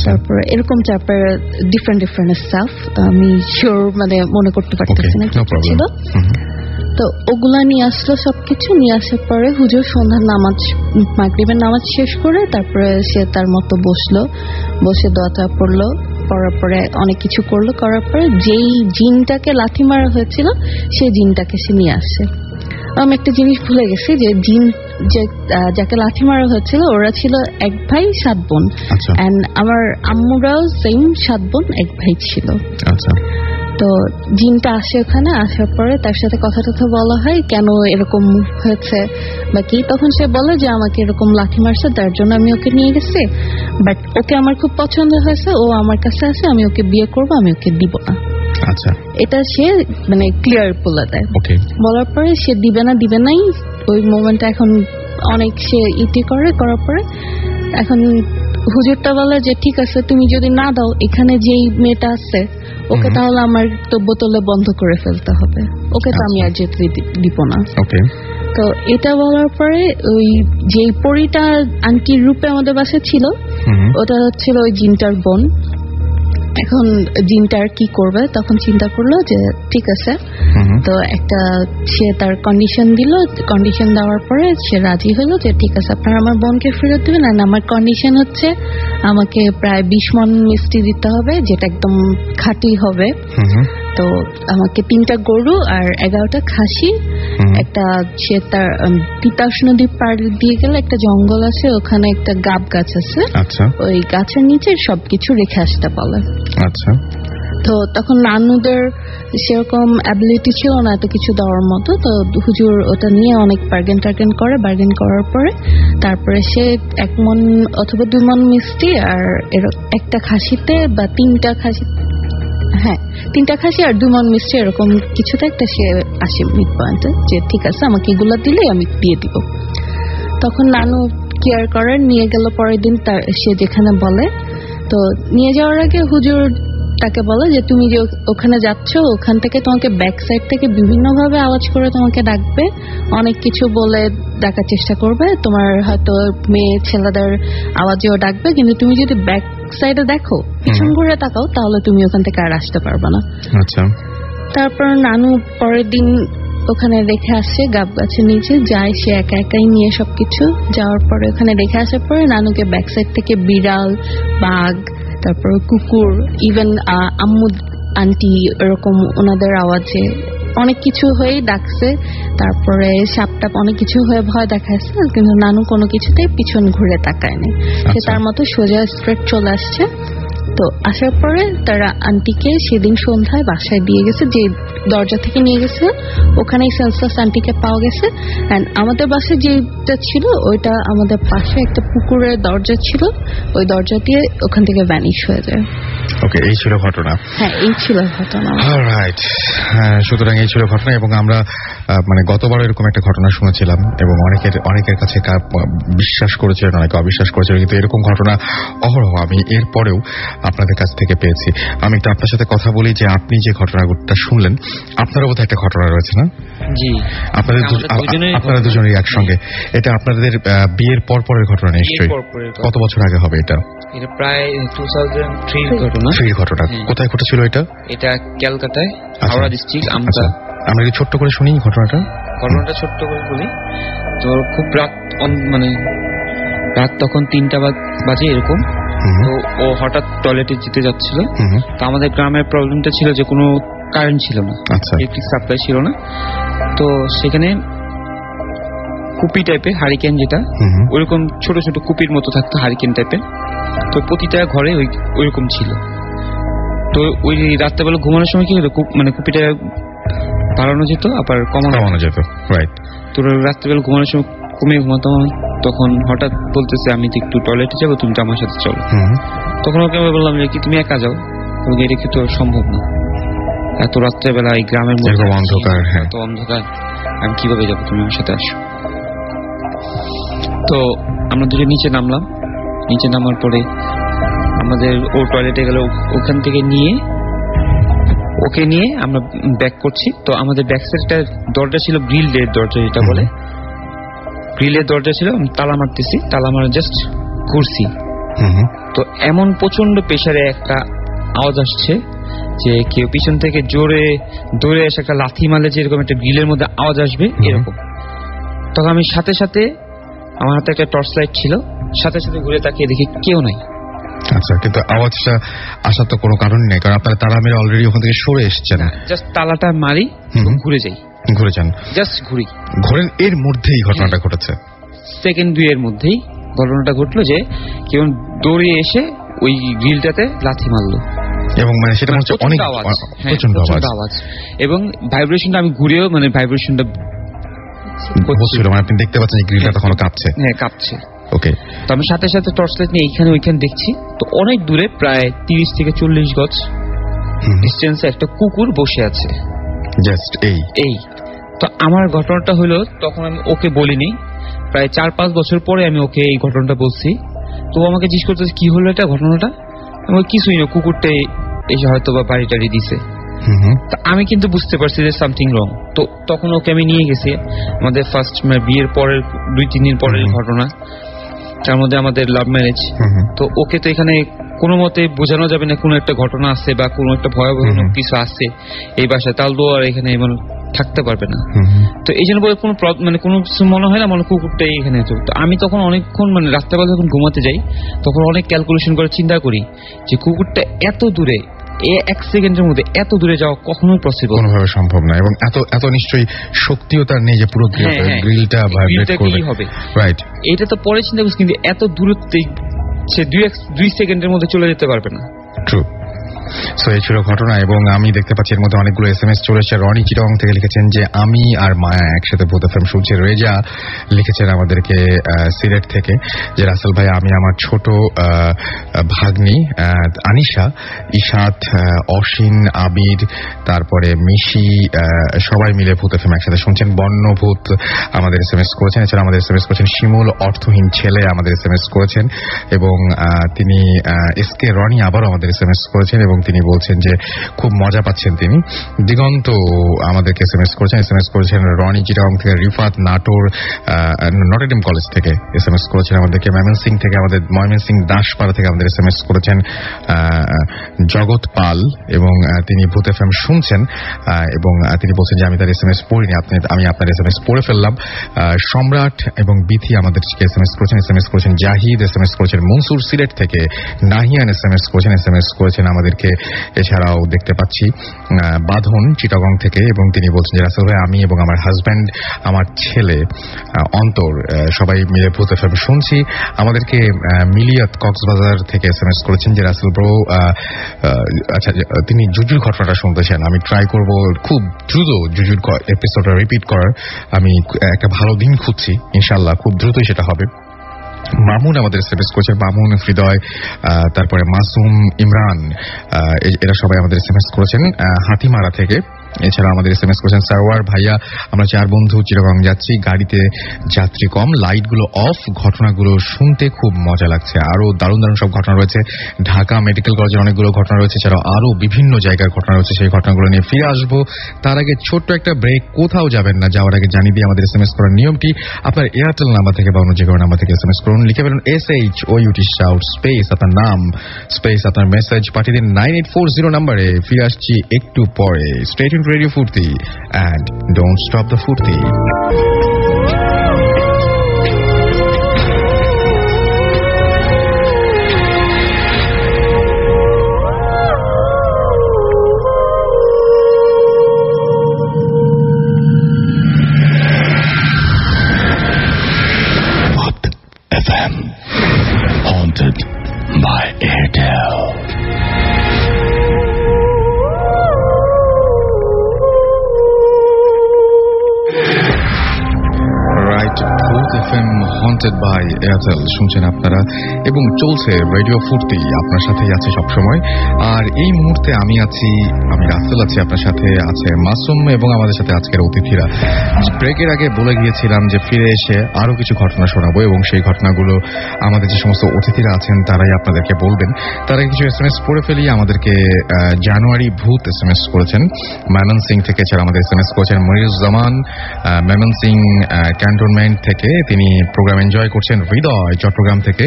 তারপরে এরকম টাইপের ডিফারেন্ট ডিফারেন্ট স্টাফ, আমি শিওর মানে মনে করতে পারতেছি না কি ছিল। তো ওগুলা নিয়ে আসলো, সবকিছু নিয়ে আসার পরে হুজুর সন্ধ্যার নামাজ, মাগরিবের নামাজ শেষ করে তারপরে সে তার মতো বসলো, বসে দোয়াটা পড়লো, পড়ার পরে অনেক কিছু করলো, করার পরে যেই জিনটাকে লাথি মারা হয়েছিল সেই জিনটাকে সে নিয়ে আসে। আমি একটা জিনিস ভুলে গেছি যে জিন যাকে লাথি মারা হয়েছিল ওরা ছিল 1 ভাই 7 বোন, এন্ড আমার আম্মুরাও সেম 7 বোন 1 ভাই ছিল। তো জিনটা আসে ওখানে, আসার পরে তার সাথে কথা টথা বলা হয় কেন এরকম হয়েছে বা কি। তখন সে বলে যে আমাকে এরকম লাথি মারছে, তার জন্য আমি ওকে নিয়ে গেছি, বাট ওকে আমার খুব পছন্দ হয়েছে, ও আমার কাছে আসে, আমি ওকে বিয়ে করবো, আমি ওকে দিব না। আচ্ছা, এটা সে মানে ক্লিয়ার বলে দেয়। বলার পরে সে দিবে নাই, ওই মোমেন্টটা এখন অনেক সে ইতি করার পরে এখন হুজুরটা বলে যে ঠিক আছে, তুমি যদি না দাও, এখানে যেই মেয়েটা আছে ওকে তাহলে আমার তো বোতলে বন্ধ করে ফেলতে হবে, ওকে তো আমি আর যেতে দিব না। তো এটা বলার পরে ওই যে পরীটা আন্টির রূপে আমাদের বাসায় ছিল, ওটা ছিল ওই জিনটার বোন। এখন জিনটার কি করবে, তখন চিন্তা করলো যে ঠিক আছে, তো একটা সে তার কন্ডিশন দিল। কন্ডিশন দেওয়ার পরে সে রাজি হলো যে ঠিক আছে, আপনারা আমার বোনকে ফেরত দিবেন, আর আমার কন্ডিশন হচ্ছে আমাকে প্রায় 20 মণ মিষ্টি দিতে হবে, যেটা একদম খাঁটি হবে। তো আমাকে 3টা গরু আর 11টা খাসি, একটা সে তার তিতাস নদী পার দিয়ে গেলে একটা জঙ্গল আছে, ওখানে একটা গাব গাছ আছে, ওই গাছের নিচে সবকিছু রেখে আসতে বলে। আচ্ছা। তো তখন নানুদের সেরকম অ্যাবিলিটি ছিল না এত কিছু দেওয়ার মতো, তো হুজুর ওটা নিয়ে অনেক বার্গেন টার্গেন করে। বার্গেন করার পরে তারপরে সে 1 মণ অথবা 2 মণ মিষ্টি আর একটা খাসিতে বা 3টা খাসি, হ্যাঁ 3টা খাসি আর 2 মণ মিষ্টি, এরকম কিছুতে একটা সে আসে মিড পয়েন্টে যে ঠিক আছে আমাকে এগুলো দিলে আমি দিয়ে দিব। তখন নানু কেয়ার করার নিয়ে গেল পরের দিন সে যেখানে বলে। তো নিয়ে যাওয়ার আগে হুজুর তাকে বলে যে তুমি যে ওখানে যাচ্ছ, ওখান থেকে তোমাকে ব্যাক সাইড থেকে বিভিন্ন ভাবে আওয়াজ করে তোমাকে ডাকবে, অনেক কিছু বলে ডাকার চেষ্টা করবে, তোমার হয়তো মেয়ে ছেলেদের আওয়াজেও ডাকবে, কিন্তু তুমি যদি ব্যাক সাইডে দেখো, পিছন ঘুরে তাকাও, তাহলে তুমি ওখান থেকে আর আসতে পারবে না। আচ্ছা। তারপর নানু পরের দিন ওখানে রেখে আসে গাব গাছের নিচে, যায় সে একা একাই নিয়ে সবকিছু। যাওয়ার পরে ওখানে রেখে আসার পরে নানুকে ব্যাক সাইড থেকে বিড়াল, বাঘ, তারপর কুকুর, ইভেন আম্মু আন্টি এরকম ওনাদের আওয়াজে অনেক কিছু হয়ে ডাকছে। তারপরে সাপটাপ অনেক কিছু হয়ে ভয় দেখাচ্ছে, কিন্তু নানু কোনো কিছুতেই পিছন ঘুরে তাকায়নি, সে তার মতো সোজা স্ট্রেট চলে আসছে। তো আসার পরে তারা আন্টিকে সেদিন সন্ধ্যায় বাসায় দিয়ে গেছে, যে দরজা থেকে নিয়ে গেছে ওখানেই সেন্সলেস আন্টিকে পাওয়া গেছে। এন্ড আমাদের বাসায় যেটা ছিল ওইটা আমাদের পাশে একটা পুকুরের দরজা ছিল, ওই দরজা দিয়ে ওখান থেকে ভ্যানিশ হয়ে যায়। ওকে, এই ছিল ঘটনা। হ্যাঁ, এই ছিল ঘটনা। অলরাইট, সুতরাং এই ছিল ঘটনা। এবং আমরা মানে গতবার এরকম একটা ঘটনা শুনেছিলাম এবং অনেকের কাছে বিশ্বাস করেছিলেন, অনেকে অবিশ্বাস করেছিলেন, কিন্তু এরকম ঘটনা অহরহ আমি এরপরেও আপনাদের কাছ থেকে পেয়েছি। আমি একটু আপনার সাথে কথা বলি যে আপনি যে ঘটনাটা শুনলেন, আপনারও বোধহয় একটা ঘটনা রয়েছে না? জি, আপনারা দুজনেই একসঙ্গে। এটা আপনাদের বিয়ের পরের ঘটনা নিশ্চয়ই। কত বছর আগে হবে এটা? এটা প্রায় 2003 ঘটনা। কোথায় ঘটেছিল এটা? এটা ক্যালকাটায়, হাওড়া ডিস্ট্রিক্ট আমতা। আমরা কি ছোট্ট করে শুনি ঘটনাটা ছোট্ট করে বলি। তো খুব রাত, মানে রাত তখন 3টা বাজে এরকম। তো ও হঠাৎ টয়লেটে যেতে যাচ্ছিল। তো আমাদের গ্রামের প্রবলেমটা ছিল যে কোনো কারেন্ট ছিল না, ইলেকট্রিক সাপ্লাই ছিল না। তো সেখানে কুপি টাইপের হারিকেন, যেটা ওইরকম ছোট ছোট কুপির মতো থাকতো, হারিকেন টাইপের। তো প্রতিটা ঘরে ওইরকম ছিল। তো ওই রাত্রেবেলা ঘুমানোর সময় কি হতো, মানে কুপিটা বাড়ানো যেত আবার কমানো যেত। রাইট। তো রাত্রেবেলা ঘুমানোর সময় কমিয়ে ঘুমাতাম। তখন হঠাৎ বলতেছে আমি তো একটু টয়লেটে যাবো, তুমি তো আমার সাথে চলো। তখন ওকে আমি বললাম যে কি তুমি একা যাও, এটা কি তো সম্ভব না, এত রাত্রেবেলা এই গ্রামের মধ্যে অন্ধকার, এত অন্ধকার, আমি কিভাবে যাবো, তুমি আমার সাথে আসো। তো আমরা দুজন নিচে নামলাম। নিচে নামার পরে আমাদের ও টয়লেটে গেল, ওখান থেকে ওকে নিয়ে আমরা ব্যাক করছি। তো আমাদের ব্যাক সাইডটা দরজা ছিল গ্রিলের দরজা, যেটা বলে গ্রিলের দরজা ছিল। আমি তালা মারতেছি, তালা মারা জাস্ট ঘুরছি। তো এমন প্রচন্ড প্রেসারে একটা আওয়াজ আসছে যে কেউ পিছন থেকে জোরে দৌড়ে এসে একটা লাথি মারলে যেরকম একটা গ্রিলের মধ্যে আওয়াজ আসবে, এরকম। তখন আমি সাথে সাথে, আমার হাতে একটা টর্চ লাইট ছিল, সাথে সাথে ঘুরে তাকিয়ে দেখি কেউ নাই। আচ্ছা, কিন্তু আওয়াজটা আসার তো কোনো কারণ নেই, কারণ আপনারা তালা মেরে অলরেডি ওখান থেকে সরে এসছেন। জাস্ট তালাটা মারি, ঘুরে যান, জাস্ট ঘুরেন। এর মধ্যেই ঘটনাটা ঘটেছে, সেকেন্ড 2 এর মধ্যেই ঘটনাটা ঘটলো যে কেউ দৌড়ে এসে ওই গ্রিলটাতে লাথি মারলো। এবং মানে সেটা হচ্ছে অনেক প্রচন্ড আওয়াজ এবং ভাইব্রেশনটা, আমি ঘুরেও মানে ভাইব্রেশনটা হচ্ছিল, মানে আপনি দেখতে পাচ্ছেন গ্রিলটা তখন কাঁপছে। হ্যাঁ, কাঁপছে। ওকে। তো আমি সাথে সাথে টর্চ লাইট নিয়ে এইখানে ওইখানে দেখছি। তো অনেক দূরে, প্রায় 30 থেকে 40 গজ ডিস্টেন্সে একটা কুকুর বসে আছে, জাস্ট এই। তো আমার ঘটনাটা হলো, তখন আমি ওকে বলিনি, প্রায় 4-5 বছর পরে আমি ওকে এই ঘটনাটা বলছি। তো আমাকে জিজ্ঞেস করতেছে কি হলো এটা ঘটনাটা। আমি কিছুই না, কুকুরটাই এসে হয়তো বা বাড়ি টাড়ি দিছে। তা আমি কিন্তু বুঝতে পারছি যে সামথিং রং। তো তখন ওকে আমি নিয়ে গেছি, আমাদের ফার্স্ট বিয়ের পরের 2-3 দিন পরের ঘটনা, তার মধ্যে আমাদের লাভ ম্যারেজ। তো ওকে তো এখানে কোনো মতে বোঝানো যাবে না কোনো একটা ঘটনা আছে বা কোনো একটা ভয়াবহ কিছু আছে এই বাসায়, তাহলে তো আর এখানে থাকতে পারবে না। তো এই জন্য কোনো কোনো কিছু মনে হয় না, কুকুরটাই এখানে। তো আমি তখন অনেকক্ষণ রাত্রেবেলা যখন ঘুমাতে যাই তখন অনেক ক্যালকুলেশন করে চিন্তা করি যে কুকুরটা এত দূরে, 1 সেকেন্ডের মধ্যে এত দূরে যাওয়া কখনোই পসিবল, কোনোভাবে সম্ভব না। এবং এত নিশ্চয়ই শক্তিও তার নেই যে পুরো গ্রিলটা ভাইব্রেট করবে। রাইট, এটা তো পরে চিন্তা করছি, কিন্তু এত দূরত্বে সে 2 সেকেন্ডের মধ্যে চলে যেতে পারবে না। ট্রু। সো এই ছিল ঘটনা। এবং আমি দেখতে পাচ্ছি এর মধ্যে অনেকগুলো SMS চলে এসেছে। রনি চিটাগং থেকে লিখেছেন যে আমি আর মায়া একসাথে ভূত এফএম শুনছি। রেজা লিখেছেন আমাদেরকে সিলেট থেকে যে রাসেল ভাই, আমি আমার ছোট ভাগ্নি আনিশা, ইশাত, অসীন, আবির, তারপরে মিশি, সবাই মিলে ভূত এফএম একসাথে শুনছেন। বন্যভূত আমাদের SMS করেছেন। এছাড়া আমাদের SMS করেছেন শিমুল, অর্থহীন ছেলে আমাদের SMS করেছেন। এবং তিনি এসকে রনি আবারও আমাদের SMS করেছেন এবং তিনি বলছেন যে খুব মজা পাচ্ছেন তিনি। দিগন্ত আমাদেরকে SMS করেছেন রনি চিটাগং থেকে। রিফাত নাটোর নটরডেম কলেজ থেকে SMS করেছেন আমাদেরকে। ময়মনসিং থেকে আমাদের ময়মনসিং দাসপাড়া থেকে আমাদের SMS করেছেন জগৎ পাল এবং তিনি ভূত এফএম শুনছেন এবং তিনি বলছেন যে আমি তার SMS পড়িনি, আমি আপনার SMS পড়ে ফেললাম। সম্রাট এবং বিথি আমাদেরকে SMS করেছেন জাহিদ, SMS করেছেন মনসুর সিলেট থেকে। নাহিয়ান SMS করেছেন আমাদেরকে। এছাড়াও দেখতে পাচ্ছি বাঁধন চিটাগং থেকে এবং তিনি বলছেন যে রাসেল ভাই, আমি এবং আমার হাজব্যান্ড, আমার ছেলে অন্তর সবাই মিলে ভূত এফএম শুনছি। আমাদেরকে মিলিয়াত কক্সবাজার থেকে SMS করেছেন যে রাসেল ব্রো, আচ্ছা তিনি জুজুর ঘটনাটা শুনতেছেন। আমি ট্রাই করব খুব দ্রুত জুজুর এপিসোডটা রিপিট করার। আমি একটা ভালো দিন খুঁজছি, ইনশাল্লাহ খুব দ্রুতই সেটা হবে। মামুন আমাদের SMS করেছেন, মামুন, হৃদয়, তারপরে মাসুম, ইমরান, এরা সবাই আমাদের SMS করেছেন হাতিমারা থেকে। এছাড়া আমাদের SMS করেছেন সারওয়ার ভাইয়া, আমরা 4 বন্ধু চিটাগং যাচ্ছি, গাড়িতে যাত্রী কম, লাইটগুলো অফ, ঘটনাগুলো শুনতে খুব মজা লাগছে। আরো দারুণ দারুণ সব ঘটনা রয়েছে। ঢাকা মেডিকেল কলেজের অনেকগুলো ঘটনা রয়েছে, এছাড়াও আরো বিভিন্ন জায়গার ঘটনা রয়েছে। সেই ঘটনাগুলো নিয়ে ফিরে আসবো। তার আগে ছোট্ট একটা ব্রেক, কোথাও যাবেন না। যাওয়ার আগে জানিয়ে দিয়ে আমাদের SMS করার নিয়মটি, আপনার এয়ারটেল নাম্বার থেকে বা অন্য যে কোনো নাম্বার থেকে SMS করুন। লিখে ফেলুন SHOUT শাউট স্পেস আপনার নাম স্পেস আপনার মেসেজ পাঠিয়ে দিন 9840 নাম্বারে। ফিরে আসছি একটু পরে। Stay tuned Radio Furti and don't stop the Furti. What FM haunted by Airtel. Haunted by Airtel শুনছেন আপনারা এবং চলছে রেডিও ফুর্তি, আপনার সাথেই আছে সবসময়। আর এই মুহূর্তে আমি রাসেল আছি, আপনার সাথে আছে মাসুম এবং আমাদের সাথে আজকের অতিথিরা। ব্রেকের আগে বলে গিয়েছিলাম যে ফিরে এসে আরো কিছু ঘটনা শোনাবো এবং সেই ঘটনাগুলো আমাদের যে সমস্ত অতিথিরা আছেন তারাই আপনাদেরকে বলবেন। তারা কিছু SMS পড়ে ফেলি। আমাদেরকে জানুয়ারি ভূত SMS করেছেন ময়মনসিং থেকে। এছাড়া আমাদের SMS করেছেন মনিরুজ্জামান ময়মনসিং ক্যান্টনমেন্ট থেকে, তিনি প্রোগ্রাম এনজয় করছেন। হৃদয় চট্টগ্রাম থেকে।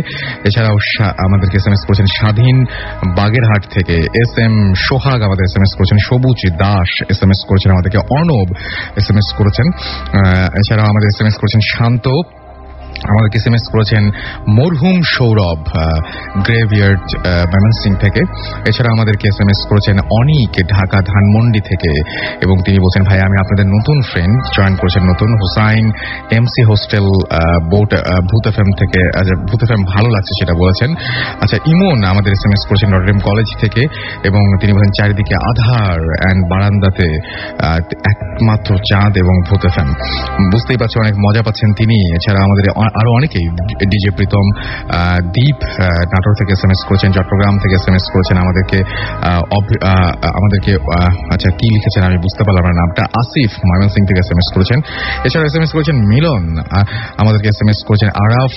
এছাড়াও আমাদেরকে SMS করেছেন স্বাধীন বাগেরহাট থেকে। SM সোহাগ আমাদের SMS করেছেন। সবুজ দাস SMS করেছেন আমাদেরকে। অর্ণব SMS করেছেন। এছাড়াও আমাদের SMS করেছেন শান্ত, আমাদেরকে SMS করেছেন মরহুম সৌরভ গ্রেভিয়ার্ড ময়মনসিং থেকে। এছাড়া আমাদেরকে SMS করেছেন অনিক ঢাকা ধানমন্ডি থেকে এবং তিনি বলছেন ভাই আমি আপনাদের নতুন ফ্রেন্ড, জয়েন করেছেন নতুন। হুসাইন MC হোস্টেল ভূত এফএম থেকে, ভূত এফএম ভালো লাগছে সেটা বলেছেন। আচ্ছা ইমন আমাদের SMS করেছেন নটরডেম কলেজ থেকে এবং তিনি বলেন চারিদিকে আধার অ্যান্ড বারান্দাতে একমাত্র চাঁদ এবং ভূত এফএম। বুঝতেই পারছেন অনেক মজা পাচ্ছেন তিনি। এছাড়া আমাদের আরো অনেকেই, ডিজে প্রীতম, দীপ নাটোর থেকে SMS করেছেন, চট্টগ্রাম থেকে SMS করেছেন আমাদেরকে, আচ্ছা কি লিখেছেন আমি বুঝতে পারলাম না নামটা, আসিফ ময়মনসিংহ থেকে SMS করেছেন, এছাড়া SMS করেছেন মিলন, আমাদেরকে SMS করেছেন আরাফ,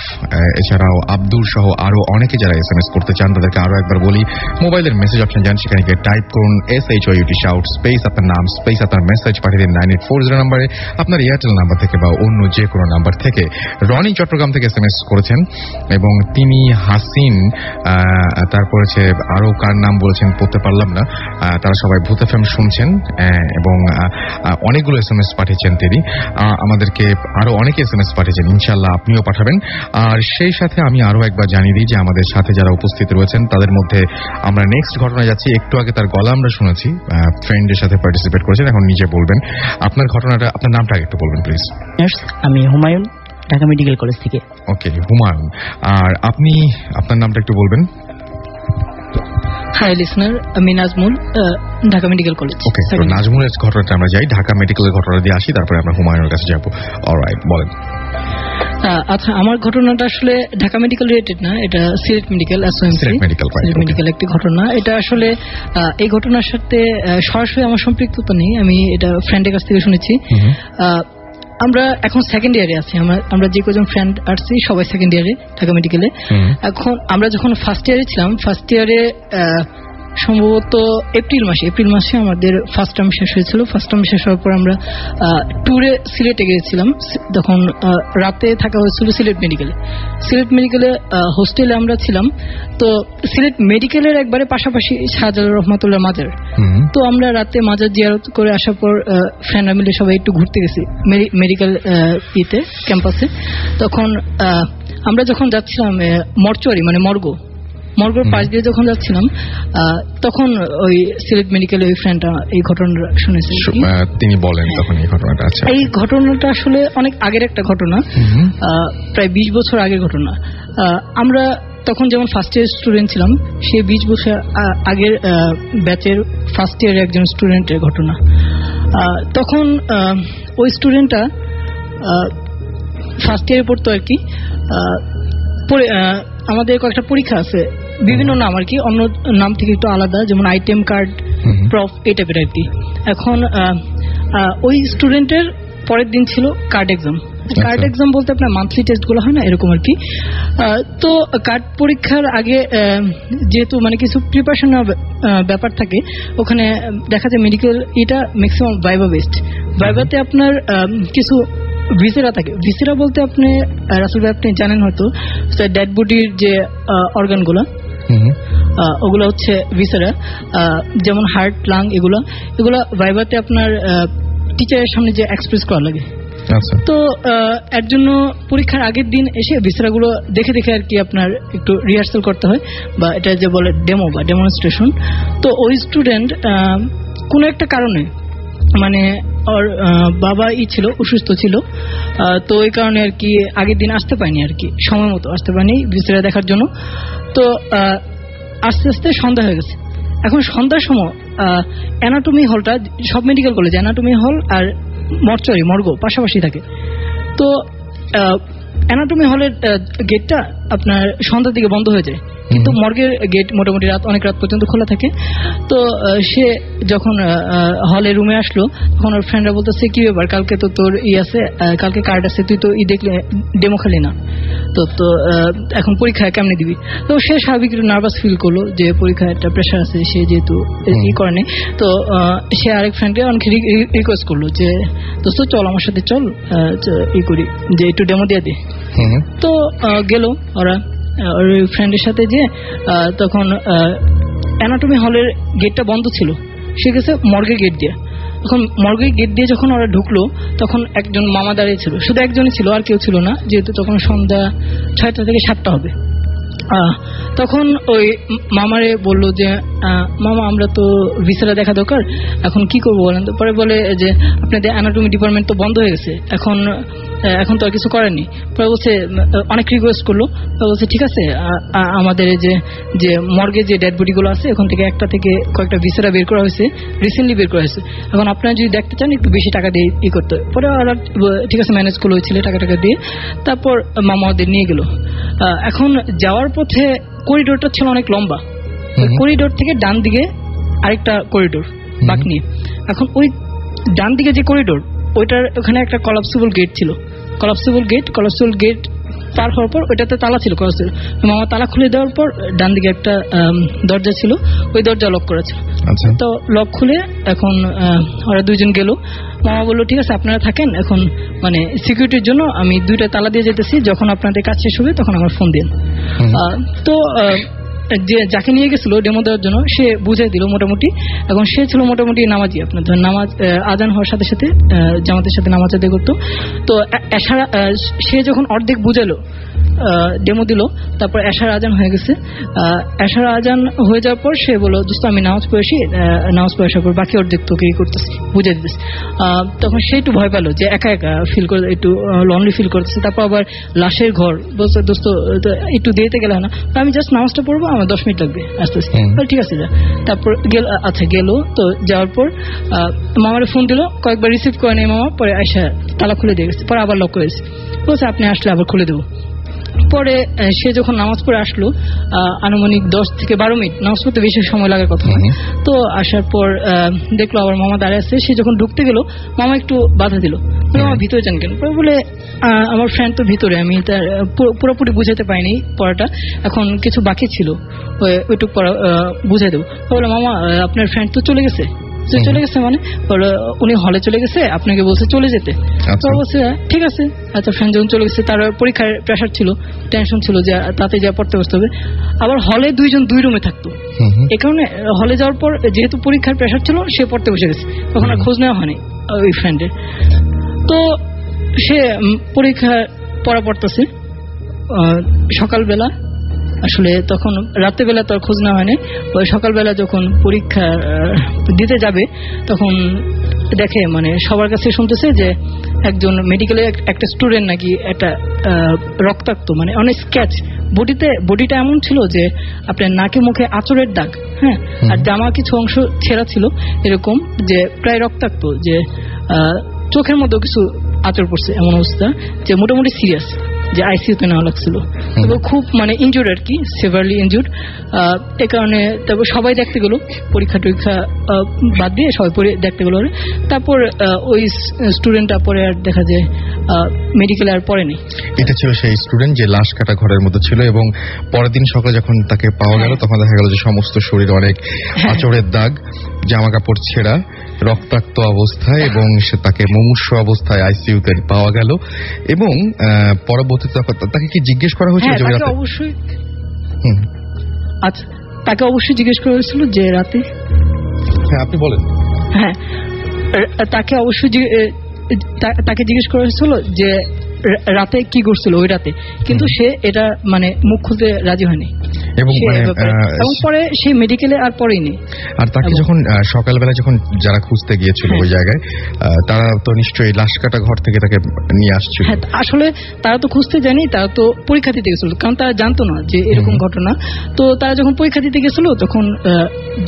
এছাড়াও আব্দুল সহ আরো অনেকে যারা SMS করতে চান তাদেরকে আরো একবার বলি, মোবাইলের মেসেজ অপশন যান, সেখানে গিয়ে টাইপ করুন SHOUT শাউট স্পেস আপনার নাম স্পেস আপনার মেসেজ পাঠিয়ে দিন 9840 নাম্বারে, আপনার এয়ারটেল নাম্বার থেকে বা অন্য যে কোনো নাম্বার থেকে। রনি চট্টগ্রাম থেকে SMS করেছেন এবং তিনি হাসিন, তারপরে আরো কার নাম বলেছেন পড়তে পারলাম না, তারা সবাই ভূত FM শুনছেন এবং অনেকগুলো SMS পাঠিয়েছেন তিনি আমাদেরকে, আরো অনেকে SMS পাঠিয়েছেন, ইনশাআল্লাহ আপনিও পাঠাবেন। আর সেই সাথে আমি আরো একবার জানিয়ে দিই যে আমাদের সাথে যারা উপস্থিত রয়েছেন তাদের মধ্যে আমরা নেক্সট ঘটনায় যাচ্ছি। একটু আগে তার গলা আমরা শুনেছি, ফ্রেন্ডের সাথে পার্টিসিপেট করেছেন, এখন নিজে বলবেন আপনার ঘটনাটা, আপনার নামটা একটু বলবেন প্লিজ। আমি হুমায়ুন, ঢাকা মেডিকেল কলেজ থেকে। ওকে হুমায়ুন, আর আপনি আপনার নামটা একটু বলবেন। হাই লিসনার, আমি নাজমুল, ঢাকা মেডিকেল কলেজ। ওকে, তো নাজমুলের ঘটনাটা আমরা যাই, ঢাকা মেডিকেলের ঘটনা দিয়ে আসি, তারপরে আমরা হুমায়ুনের কাছে যাবো। অলরাইট, বলেন। আচ্ছা, আমার ঘটনাটা আসলে ঢাকা মেডিকেল রিলেটেড না, এটা সিলেট মেডিকেল, সিলেট মেডিকেল একটি ঘটনা। এটা আসলে এই ঘটনার সাথে সরাসরি আমার সম্পৃক্ততা নেই, আমি এটা ফ্রেন্ডের কাছ থেকে শুনেছি। আমরা এখন সেকেন্ড ইয়ারে আছি, আমরা যে কজন ফ্রেন্ড আসছি সবাই সেকেন্ড ইয়ারে ঢাকা মেডিকেলে। এখন আমরা যখন ফার্স্ট ইয়ারে ছিলাম, ফার্স্ট ইয়ারে সম্ভবত এপ্রিল মাসে আমাদের ফার্স্ট টার্ম শেষ হয়েছিল। ফার্স্ট টার্ম শেষ হওয়ার পর আমরা ট্যুরে সিলেটে গিয়েছিলাম, তখন রাতে থাকা হয়েছিল সিলেট মেডিকেলে হোস্টেলে আমরা ছিলাম। তো সিলেট মেডিকেলের একবারে পাশাপাশি শাহজালাল রহমাতুল্লাহ মাজার, তো আমরা রাতে মাজার জিয়ারত করে আসার পর ফ্রেন্ডরা মিলে সবাই একটু ঘুরতে গেছি মেডিকেল ক্যাম্পাসে। তখন আমরা যখন যাচ্ছিলাম মর্চুয়ারি মানে মর্গর পাশ দিয়ে যখন যাচ্ছিলাম, তখন ওই সিলেট মেডিকেলে ওই ফ্রেন্ডটা এই ঘটনাটা শুনেছে, তিনি বলেন তখন এই ঘটনাটা। আচ্ছা, এই ঘটনাটা আসলে অনেক আগের একটা ঘটনা, প্রায় 20 বছর আগের ঘটনা। আমরা তখন যেমন ফার্স্ট ইয়ার স্টুডেন্ট ছিলাম, সেই 20 বছর আগের ব্যাচের ফার্স্ট ইয়ারের একজন স্টুডেন্টের ঘটনা। তখন ওই স্টুডেন্টটা ফার্স্ট ইয়ারে পড়তো আর কি, আমাদের কয়েকটা পরীক্ষা আছে, বিভিন্ন নাম আর কি, অন্য নাম থেকে একটু আলাদা, যেমন আইটেম কার্ড, প্রফ, এই টাইপের আর কি। এখন ওই স্টুডেন্টের পরের দিন ছিল কার্ড এক্সাম বলতে আপনার মান্থলি টেস্ট গুলো হয় না, এরকম আর কি। তো কার্ড পরীক্ষার আগে যেহেতু মানে কিছু প্রিপারেশন ব্যাপার থাকে, ওখানে দেখা যায় মেডিকেল এটা ম্যাক্সিমাম ভাইবা বেসড। ভাইবাতে আপনার কিছু ভিসেরা থাকে। ভিসেরা বলতে আপনি রাসেল ভাই আপনি জানেন হয়তো, ডেড বডির যে অর্গানগুলো, ওগুলো হচ্ছে ভিসেরা, যেমন হার্ট, লাং, এগুলো ভাইবাতে আপনার টিচারের সামনে যে এক্সপ্রেস করা লাগে। তো এর জন্য পরীক্ষার আগের দিন এসে ভিসেরাগুলো দেখে আর কি আপনার একটু রিহার্সাল করতে হয়, বা এটা যে বলে ডেমো বা ডেমনস্ট্রেশন। তো ওই স্টুডেন্ট কোনো একটা কারণে মানে ওর বাবা ছিল অসুস্থ ছিল, তো ওই কারণে আর কি আগের দিন আসতে পারেনি আর কি, সময় মতো আসতে পারেনি ভিসেরা দেখার জন্য। তো আস্তে আস্তে সন্ধ্যা হয়ে গেছে। এখন সন্ধ্যার সময় অ্যানাটমি হলটা, সব মেডিকেল কলেজে অ্যানাটমি হল আর মর্গ পাশাপাশি থাকে। তো অ্যানাটমি হলের গেটটা আপনার সন্ধ্যার দিকে বন্ধ হয়ে যায়, কিন্তু মর্গের গেট মোটামুটি অনেক রাত পর্যন্ত খোলা থাকে। তো সে যখন হলে রুমে আসলো, তখন ওর ফ্রেন্ডরা বলতেছে কি ব্যাপার, কালকে তো তোর আছে, কালকে কার্ড আছে, তুই তো দেখলে ডেমো খালি না, তো এখন পরীক্ষা কেমনে দিবি? তো সে স্বাভাবিক নার্ভাস ফিল করলো যে পরীক্ষায় একটা প্রেশার আছে, সে যেহেতু করে নেই। তো সে আরেক ফ্রেন্ডকে অনেক রিকোয়েস্ট করলো যে দোস্ত চল আমার সাথে চল, করি যে একটু ডেমো দিয়ে দে। তো গেল ওরা ওর ফ্রেন্ডের সাথে, যে তখন অ্যানাটমি হলের গেটটা বন্ধ ছিল, সে গেছে মর্গের গেট দিয়ে। তখন মর্গের গেট দিয়ে যখন ওরা ঢুকলো, তখন একজন মামা দাঁড়িয়ে ছিল, শুধু একজনই ছিল, আর কেউ ছিল না, যেহেতু তখন সন্ধ্যা 6টা থেকে 7টা হবে। তখন ওই মামারে বললো যে মামা আমরা তো ভিসাটা দেখা দরকার, এখন কি করবো বলেন। তো পরে বলে যে আপনাদের অ্যানাটমি ডিপার্টমেন্ট তো বন্ধ হয়ে গেছে, এখন তো আর কিছু করেনি। পরে বলছে অনেক রিকোয়েস্ট করলো, বলছে ঠিক আছে আমাদের যে মর্গে যে ডেড বডি গুলো আছে ওখান থেকে একটা থেকে কয়েকটা ভিসাটা বের করা হয়েছে, রিসেন্টলি বের করা হয়েছে, এখন আপনারা যদি দেখতে চান একটু বেশি টাকা দিয়ে ই করতে। পরে ওরা ঠিক আছে ম্যানেজ করলো ওই ছেলে টাকা দিয়ে। তারপর মামা ওদের নিয়ে গেল। এখন যাওয়ার পথে করিডোরটা ছিল অনেক লম্বা, করিডোর থেকে ডান দিকে আরেকটা করিডোর বাঁক নিয়ে। এখন ওই ডান দিকে যে করিডোর ওইটার ওখানে একটা কলাপসিবল গেট ছিল, কলাপসিবল গেট পার হওয়ার পর ওইটাতে তালা ছিল, মামা তালা খুলে দেওয়ার পর ডান দিকে একটা দরজা ছিল, ওই দরজা লক করা ছিল। তো লক খুলে এখন ওরা দুইজন গেল। মামা বললো ঠিক আছে আপনারা থাকেন, এখন মানে সিকিউরিটির জন্য আমি 2টা তালা দিয়ে যেতেছি, যখন আপনাদের কাজ শেষ হবে তখন আমার ফোন দিন। তো যে যাকে নিয়ে গেছিল ডেমো দেওয়ার জন্য সে বুঝাই দিল মোটামুটি। এখন সে ছিল মোটামুটি নামাজি, আপনার নামাজ আজান হওয়ার সাথে সাথে জামাতের সাথে নামাজ আদায় করতো। তো সে যখন অর্ধেক বুঝালো ডেমো দিল, তারপর এশার আজান হয়ে গেছে। এশার আজান হয়ে যাওয়ার পর সে বললো দোস্ত আমি নামাজ পড়েছি, নামাজ পড়ে আসার পর বাকি অর্ধেক তোকে করতেছি বুঝাই দিতেছি। তখন সে একটু ভয় পেলো যে একা একা ফিল করে, একটু লনলি ফিল করতেছে। তারপর আবার লাশের ঘর বলছে দোস্ত একটু দিতে গেলে না, আমি জাস্ট নামাজটা পড়বো, আমার 10 মিনিট লাগবে আস্তে আস্তে। ঠিক আছে যা। তারপর গেল। তো যাওয়ার পর মামারে ফোন দিল, কয়েকবার রিসিভ করে নেই মামা। পরে আয়সা তালা খুলে দিয়ে গেছে, পরে আবার লক করেছে, বলছে আপনি আসলে আবার খুলে দেবো। পরে সে যখন নামাজ পড়ে আসলো আনুমানিক 10 থেকে 12 মিনিট, নামাজ পড়তে বেশি সময় লাগার কথা নয়। তো আসার পর দেখলো আবার মামা দাঁড়িয়ে আছে। সে যখন ঢুকতে গেল মামা একটু বাধা দিল, মামা ভিতরে যান কেন? বলে আমার ফ্রেন্ড তো ভিতরে, আমি তার পুরোপুরি বুঝাতে পারিনি পড়াটা, এখন কিছু বাকি ছিল ওইটুকু পড়া বুঝাই দেবো। বলে মামা আপনার ফ্রেন্ড তো চলে গেছে মানে উনি হলে চলে গেছে, আপনাকে বলছে চলে যেতে। তো বলছে ঠিক আছে। আচ্ছা ফ্রেন্ড যখন চলে গেছে, তার পরীক্ষার প্রেশার ছিল, টেনশন ছিল যে তাতে যা পড়তে বসতে হবে। আবার হলে 2 জন 2 রুমে থাকতো, এ কারণে হলে যাওয়ার পর যেহেতু পরীক্ষার প্রেশার ছিল সে পড়তে বসে গেছে, তখন আর খোঁজ নেওয়া হয়নি ওই ফ্রেন্ডের। তো সে পরীক্ষা পড়া পড়তেছে সকালবেলা, আসলে তখন রাত্রেবেলা তো খোঁজ নেওয়া হয়নি। ওই সকালবেলা যখন পরীক্ষা দিতে যাবে তখন দেখে মানে সবার কাছে শুনতেছে যে একজন মেডিকেলে একটা স্টুডেন্ট নাকি একটা রক্তাক্ত, মানে অনেক স্ক্যাচ, বডিটা এমন ছিল যে আপনার নাকে মুখে আঁচড়ের দাগ, হ্যাঁ, আর জামা কিছু অংশ ছেঁড়া ছিল এরকম, যে প্রায় রক্তাক্ত, যে চোখের মধ্যে কিছু আঁচড় পড়ছে, এমন অবস্থা যে মোটামুটি সিরিয়াস, যে আইসিইউতে নেওয়া লাগছিল। তবে খুব মানে ইনজুর্ড আর কি, সেভারলি ইনজুর্ড। এ কারণে তারপর সবাই দেখতে গেল, পরীক্ষা বাদ দিয়ে সবাই দেখতে গেল। তারপর ওই স্টুডেন্টটা পরে আর দেখা যায় মেডিকেলে আর পড়েনি। এটা ছিল সেই স্টুডেন্ট যে লাশ কাটা ঘরের মধ্যে ছিল, এবং পরের দিন সকালে যখন তাকে পাওয়া গেল তখন দেখা গেল যে সমস্ত শরীর অনেক আঁচড়ের দাগ, জামা কাপড় ছেঁড়া, রক্তাক্ত অবস্থায়, এবং সে তাকে মুমূর্ষু অবস্থায় আইসিইউতে পাওয়া গেল। এবং পরবর্তীতে তাকে কি জিজ্ঞেস করা হয়েছিল? অবশ্যই আচ্ছা, তাকে অবশ্যই জিজ্ঞেস করা হয়েছিল যে রাতে। হ্যাঁ আপনি বলেন। হ্যাঁ তাকে অবশ্যই তাকে জিজ্ঞেস করা হয়েছিল যে রাতে কি করছিল ওই রাতে, কিন্তু সে এটা মানে মুখ খুলতে রাজি হয়নি, এবং পরে সে মেডিকেলে আর পড়েনি। আর তাকে যখন সকালবেলা যখন যারা খুঁজতে গিয়েছিল ওই জায়গায়, তারা তো নিশ্চয়ই লাশ কাটা ঘর থেকে তাকে নিয়ে আসছিল। হ্যাঁ আসলে তারা তো খুঁজতে যায়নি, তারা তো পরীক্ষা দিতে গেছিল, কারণ তারা জানতো না যে এরকম ঘটনা। তো তারা যখন পরীক্ষা দিতে গেছিল তখন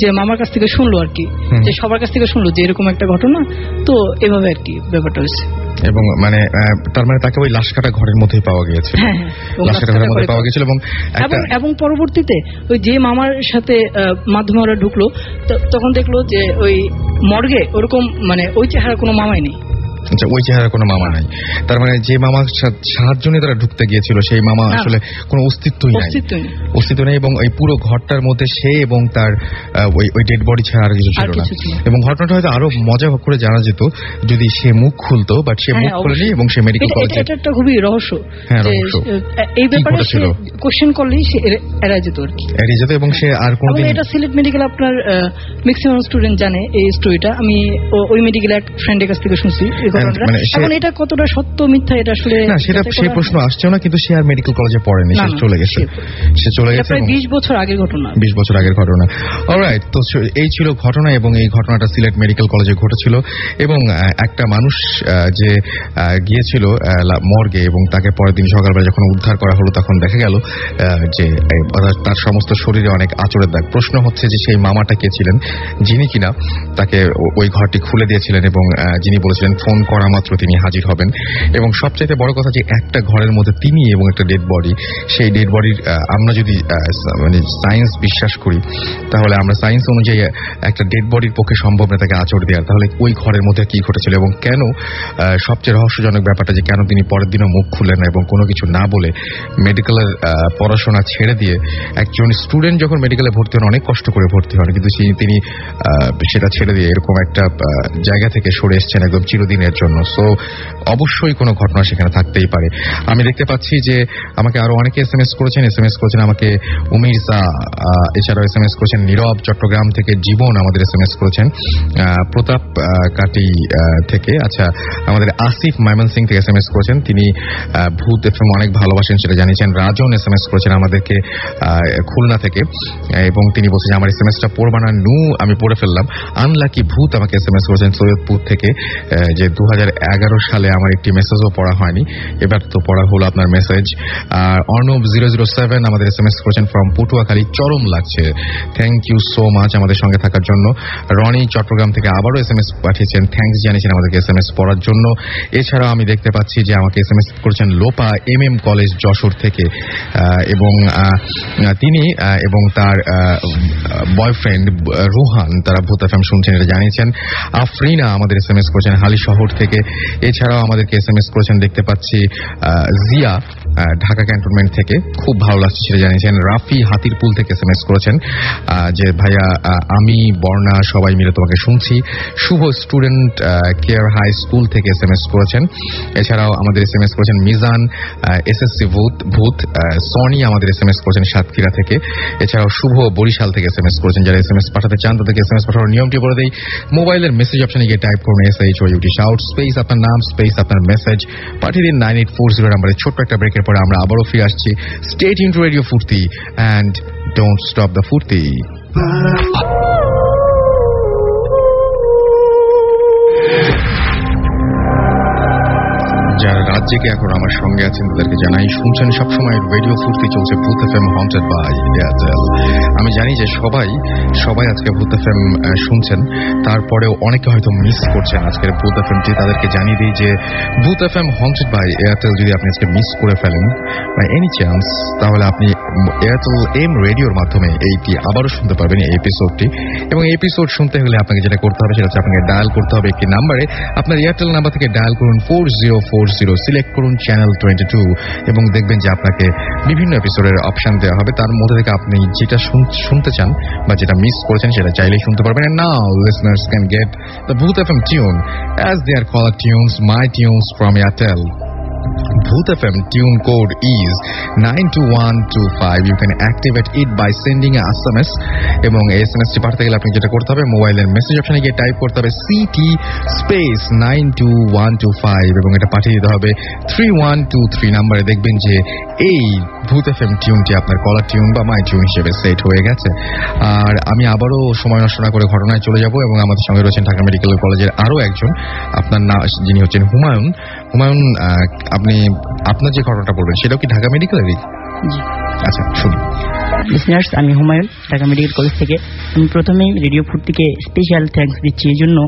যে মামার কাছ থেকে শুনলো আর কি, যে সবার কাছ থেকে শুনলো যে এরকম একটা ঘটনা, তো এভাবে আর কি ব্যাপারটা হয়েছে। এবং মানে তার মানে তাকে ওই লাশ কাটা ঘরের মধ্যেই পাওয়া গিয়েছিল, লাশ কাটা ঘরের মধ্যে পাওয়া গিয়েছিল। এবং পরবর্তীতে ওই যে মামার সাথে মাধ্যমে ওরা ঢুকলো, তখন দেখলো যে ওই মর্গে ওরকম মানে ওই চেহারা কোনো মামাই নেই। আচ্ছা, ওই চেহারা কোনো মামা নাই, তার মানে যে মামার সাহায্য নিয়ে তারা ঢুকতে গিয়েছিল সেই মামা আসলে কোনো অস্তিত্বই নেই, এবং এই পুরো ঘরটার মধ্যে সে এবং তার ওই ডেড বডি ছাড়া আর কিছু ছিল না। এবং ঘটনাটা হয়তো আরো মজা করে জানা যেত যদি সে মুখ খুলতো, বাট সে মুখ খুলেনি, এবং সে মেডিকেল কলেজে। এটা একটা খুবই রহস্য, এই ব্যাপারে কোশ্চেন করলেই সে এড়িয়ে যেত আর কি, এড়িয়ে যেত। এবং সে আর কোনোদিন, এটা সিলেট মেডিকেল আপনার ম্যাক্সিমাম স্টুডেন্ট জানে এই স্টোরিটা। আমি ওই মেডিকেল এক ফ্রেন্ডের কাছ থেকে শুনছি। ঘটনাটা। এখন এটা কতটা সত্য মিথ্যা এটা আসলে না, সেটা সেই প্রশ্ন আসছেও না, কিন্তু সে আর মেডিকেল কলেজে পড়েনি, সে চলে গেছে। প্রায় 20 বছর আগের ঘটনা। 20 বছর আগের ঘটনা। অলরাইট, তো এই ছিল ঘটনা, এবং এই ঘটনাটা সিলেট মেডিকেল কলেজে ঘটেছিল। এবং একটা মানুষ যে গিয়েছিল মর্গে, এবং তাকে পরের দিন সকালবেলা যখন উদ্ধার করা হলো তখন দেখা গেল যে তার সমস্ত শরীরে অনেক আঁচড়ের দাগ। প্রশ্ন হচ্ছে যে সেই মামাটা কে ছিলেন, যিনি কিনা তাকে ওই ঘরটি খুলে দিয়েছিলেন এবং যিনি বলেছিলেন ফোন করা মাত্র তিনি হাজির হবেন। এবং সবচাইতে বড় কথা যে একটা ঘরের মধ্যে তিনি এবং একটা ডেড বডি, সেই ডেড বডির আমরা যদি মানে সায়েন্স বিশ্বাস করি, তাহলে আমরা সায়েন্স অনুযায়ী একটা ডেড বডির পক্ষে সম্ভব না তাকে আঁচড় দেওয়ার। তাহলে ওই ঘরের মধ্যে কি ঘটেছিল এবং কেন, সবচেয়ে রহস্যজনক ব্যাপারটা যে কেন তিনি পরের দিনও মুখ খুললেন না এবং কোনো কিছু না বলে মেডিকেলের পড়াশোনা ছেড়ে দিয়ে, একজন স্টুডেন্ট যখন মেডিকেলে ভর্তি হন অনেক কষ্ট করে ভর্তি হন, কিন্তু তিনি সেটা ছেড়ে দিয়ে এরকম একটা জায়গা থেকে সরে এসছেন একদম চিরদিনের জন্য। সো অবশ্যই কোনো ঘটনা সেখানে থাকতেই পারে। আমি দেখতে পাচ্ছি যে আমাকে আরো অনেকে এসএমএস করেছেন আমাকে উমিরসা, এছাড়াও এসএমএস করেছেন নীরব চট্টগ্রাম থেকে, জীবন আমাদের এসএমএস করেছেন প্রতাপ কাটি থেকে, আচ্ছা আমাদের আসিফ ময়মনসিং থেকে এসএমএস করেছেন, তিনি ভূত এফএম অনেক ভালোবাসেন সেটা জানিয়েছেন। রাজন এসএমএস করেছেন আমাদেরকে খুলনা থেকে, এবং তিনি বলছেন আমার এসএমএসটা পড়বা না নু, আমি পড়ে ফেললাম। আনলাকি ভূত আমাকে এসএমএস করেছেন সৈয়দপুর থেকে, যে 2011 সালে আমার একটি মেসেজও পড়া হয়নি, এবার তো পড়া হলো আপনার মেসেজ। আর অর্ণব 007 আমাদের এসএমএস করেছেন ফ্রম পটুয়াখালী, চরম লাগছে, থ্যাংক ইউ সো মাচ আমাদের সঙ্গে থাকার জন্য। রনি চট্টগ্রাম থেকে আবারও এসএমএস পাঠিয়েছেন, থ্যাংকস জানিয়েছেন আমাদেরকে এসএমএস পড়ার জন্য। এছাড়াও আমি দেখতে পাচ্ছি যে আমাকে এসএমএস করেছেন লোপা MM কলেজ যশোর থেকে, এবং তিনি এবং তার বয়ফ্রেন্ড রুহান তারা ভূত এফএম শুনছেন এটা জানিয়েছেন। আফরিনা আমাদের এসএমএস করেছেন হালি শহর থেকে। এছাড়াও আমাদেরকে এসএমএস করেছেন দেখতে পাচ্ছি জিয়া ঢাকা ক্যান্টনমেন্ট থেকে, খুব ভালো লাগছে সেটা জানিয়েছেন। রাফি হাতিরপুল থেকে এসএমএস করেছেন যে ভাইয়া আমি বর্ণা সবাই মিলে তোমাকে শুনছি। শুভ স্টুডেন্ট কেয়ার হাই স্কুল থেকে এসএমএস করেছেন। এছাড়াও আমাদের এসএমএস করেছেন মিজান SSC ভূত। সনি আমাদের এসএমএস করেছেন সাতক্ষীরা থেকে। এছাড়াও শুভ বরিশাল থেকে এসএমএস করেছেন। যারা এসএমএস পাঠাতে চান তাদেরকে এসএমএস পাঠানোর নিয়মটি বলে দেই, মোবাইলের মেসেজ অপশনে গিয়ে টাইপ করুন SHOUT শাউট স্পেস আপনার নাম স্পেস আপনার মেসেজ, পাঠিয়ে দিন 9840 নাম্বারে। ছোট্ট একটা ব্রেকের পরে আমরা আবারও ফিরে আসছি। স্টে টিউনড টু রেডিও ফুর্তি অ্যান্ড ডোন্ট স্টপ দ্য ফুর্তি। যারা রাত জেগে এখন আমার সঙ্গে আছেন তাদেরকে জানাই শুনছেন সবসময় রেডিও ফুর্তি, চলছে ভূত এফএম হন্টেড বাই এয়ারটেল। আমি জানি যে সবাই আজকে ভূত এফএম শুনছেন, তারপরেও অনেকে হয়তো মিস করছেন আজকের ভূত এফএমটি। তাদেরকে জানিয়ে দিই যে ভূত এফএম হন্টেড বাই এয়ারটেল যদি আপনি আজকে মিস করে ফেলেন বাই এনি চান্স, তাহলে আপনি এয়ারটেল এম রেডিওর মাধ্যমে এইটি আবারও শুনতে পারবেন এই এপিসোডটি। এবং এই এপিসোড শুনতে হলে আপনাকে যেটা করতে হবে সেটা হচ্ছে আপনাকে ডায়াল করতে হবে একটি নাম্বারে। আপনার এয়ারটেল নাম্বার থেকে ডায়াল করুন 4040, সিলেক্ট করুন চ্যানেল 22 এবং দেখবেন যে আপনাকে বিভিন্ন এপিসোডের অপশন দেওয়া হবে। তার মধ্যে থেকে আপনি যেটা শুনতে চান বা যেটা মিস করেছেন সেটা চাইলেই শুনতে পারবেন। And now listeners can get the Booth FM tune as they are called tunes, my tunes from Airtel. Booth FM tune code is 92125. You can activate it by sending a SMS, এবং এই এসএমএসটি পাঠাতে গেলে আপনি যেটা করতে হবে মোবাইলের message অপশনে গিয়ে টাইপ করতে হবে CT স্পেস 92125 এবং এটা পাঠিয়ে দিতে হবে 3123 নাম্বারে। দেখবেন যে এই ভূত এফএম টিউনটি আপনার কলার টিউন বা মাই টিউন হিসেবে সেট হয়ে গেছে। আর আমি আবারও সময় নষ্ট না করে ঘটনায় চলে যাব, এবং আমাদের সঙ্গে রয়েছেন ঢাকা মেডিকেল কলেজের আরো একজন, আপনার নাম যিনি হচ্ছেন হুমায়ুন। আপনি আপনার যে ঘটনাটা বলবেন সেটাও কি ঢাকা মেডিকেলেরই? জি। আচ্ছা শুনুন। লিসনার্স, আমি হুমায়ুন ঢাকা মেডিকেল কলেজ থেকে। আমি প্রথমেই রেডিও ফুর্তিকে স্পেশাল থ্যাঙ্কস দিচ্ছি এই জন্য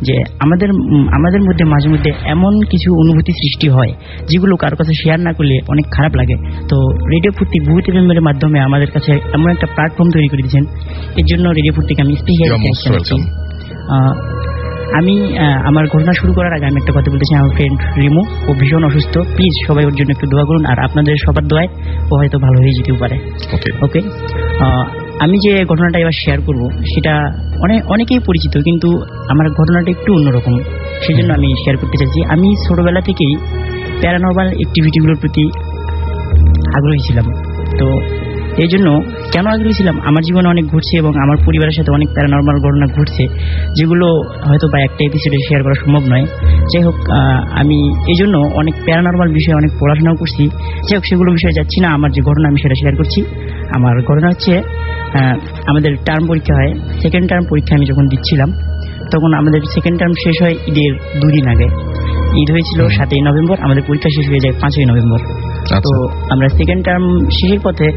যে আমাদের মধ্যে মাঝে মধ্যে এমন কিছু অনুভূতি সৃষ্টি হয় যেগুলো কারোর কাছে শেয়ার না করলে অনেক খারাপ লাগে। তো রেডিও ফুর্তি ভূত এফএমের মাধ্যমে আমাদের কাছে এমন একটা প্ল্যাটফর্ম তৈরি করে দিয়েছেন, এর জন্য রেডিও ফুর্তিকে আমি স্পেশাল থ্যাঙ্কস জানাচ্ছি। আমি আমার ঘটনা শুরু করার আগে আমি একটা কথা বলতে চাই। আমার ফ্রেন্ড রিমু, ও ভীষণ অসুস্থ, প্লিজ সবাই ওর জন্য একটু দোয়া করুন, আর আপনাদের সবার দোয়ায় ও হয়তো ভালো হয়ে যেতেও পারে। ওকে, আমি যে ঘটনাটা এবার শেয়ার করব সেটা অনেকেই পরিচিত, কিন্তু আমার ঘটনাটা একটু অন্যরকম, সেই জন্য আমি শেয়ার করতে চাইছি। আমি ছোটবেলা থেকেই প্যারানর্মাল অ্যাক্টিভিটিগুলোর প্রতি আগ্রহী ছিলাম। তো এই জন্য কেন আগ্রহী ছিলাম, আমার জীবনে অনেক ঘটছে এবং আমার পরিবারের সাথে অনেক প্যারানরমাল ঘটনা ঘটছে, যেগুলো হয়তো বা একটা এপিসোডে শেয়ার করা সম্ভব নয়। যাই হোক, আমি এই জন্য অনেক প্যারানরমাল বিষয়ে অনেক পড়াশোনাও করছি। যাই হোক, সেগুলো বিষয়ে যাচ্ছি না। আমার যে ঘটনা আমি সেটা শেয়ার করছি। আমার ঘটনা হচ্ছে, আমাদের টার্ম পরীক্ষা হয়, সেকেন্ড টার্ম পরীক্ষা আমি যখন দিচ্ছিলাম তখন আমাদের সেকেন্ড টার্ম শেষ হয় ঈদের 2 দিন আগে। ঈদ হয়েছিল 7ই নভেম্বর, আমাদের পরীক্ষা শেষ হয়ে যায় 5ই নভেম্বর। তো আমরা সেকেন্ড টার্ম শেষের পথে,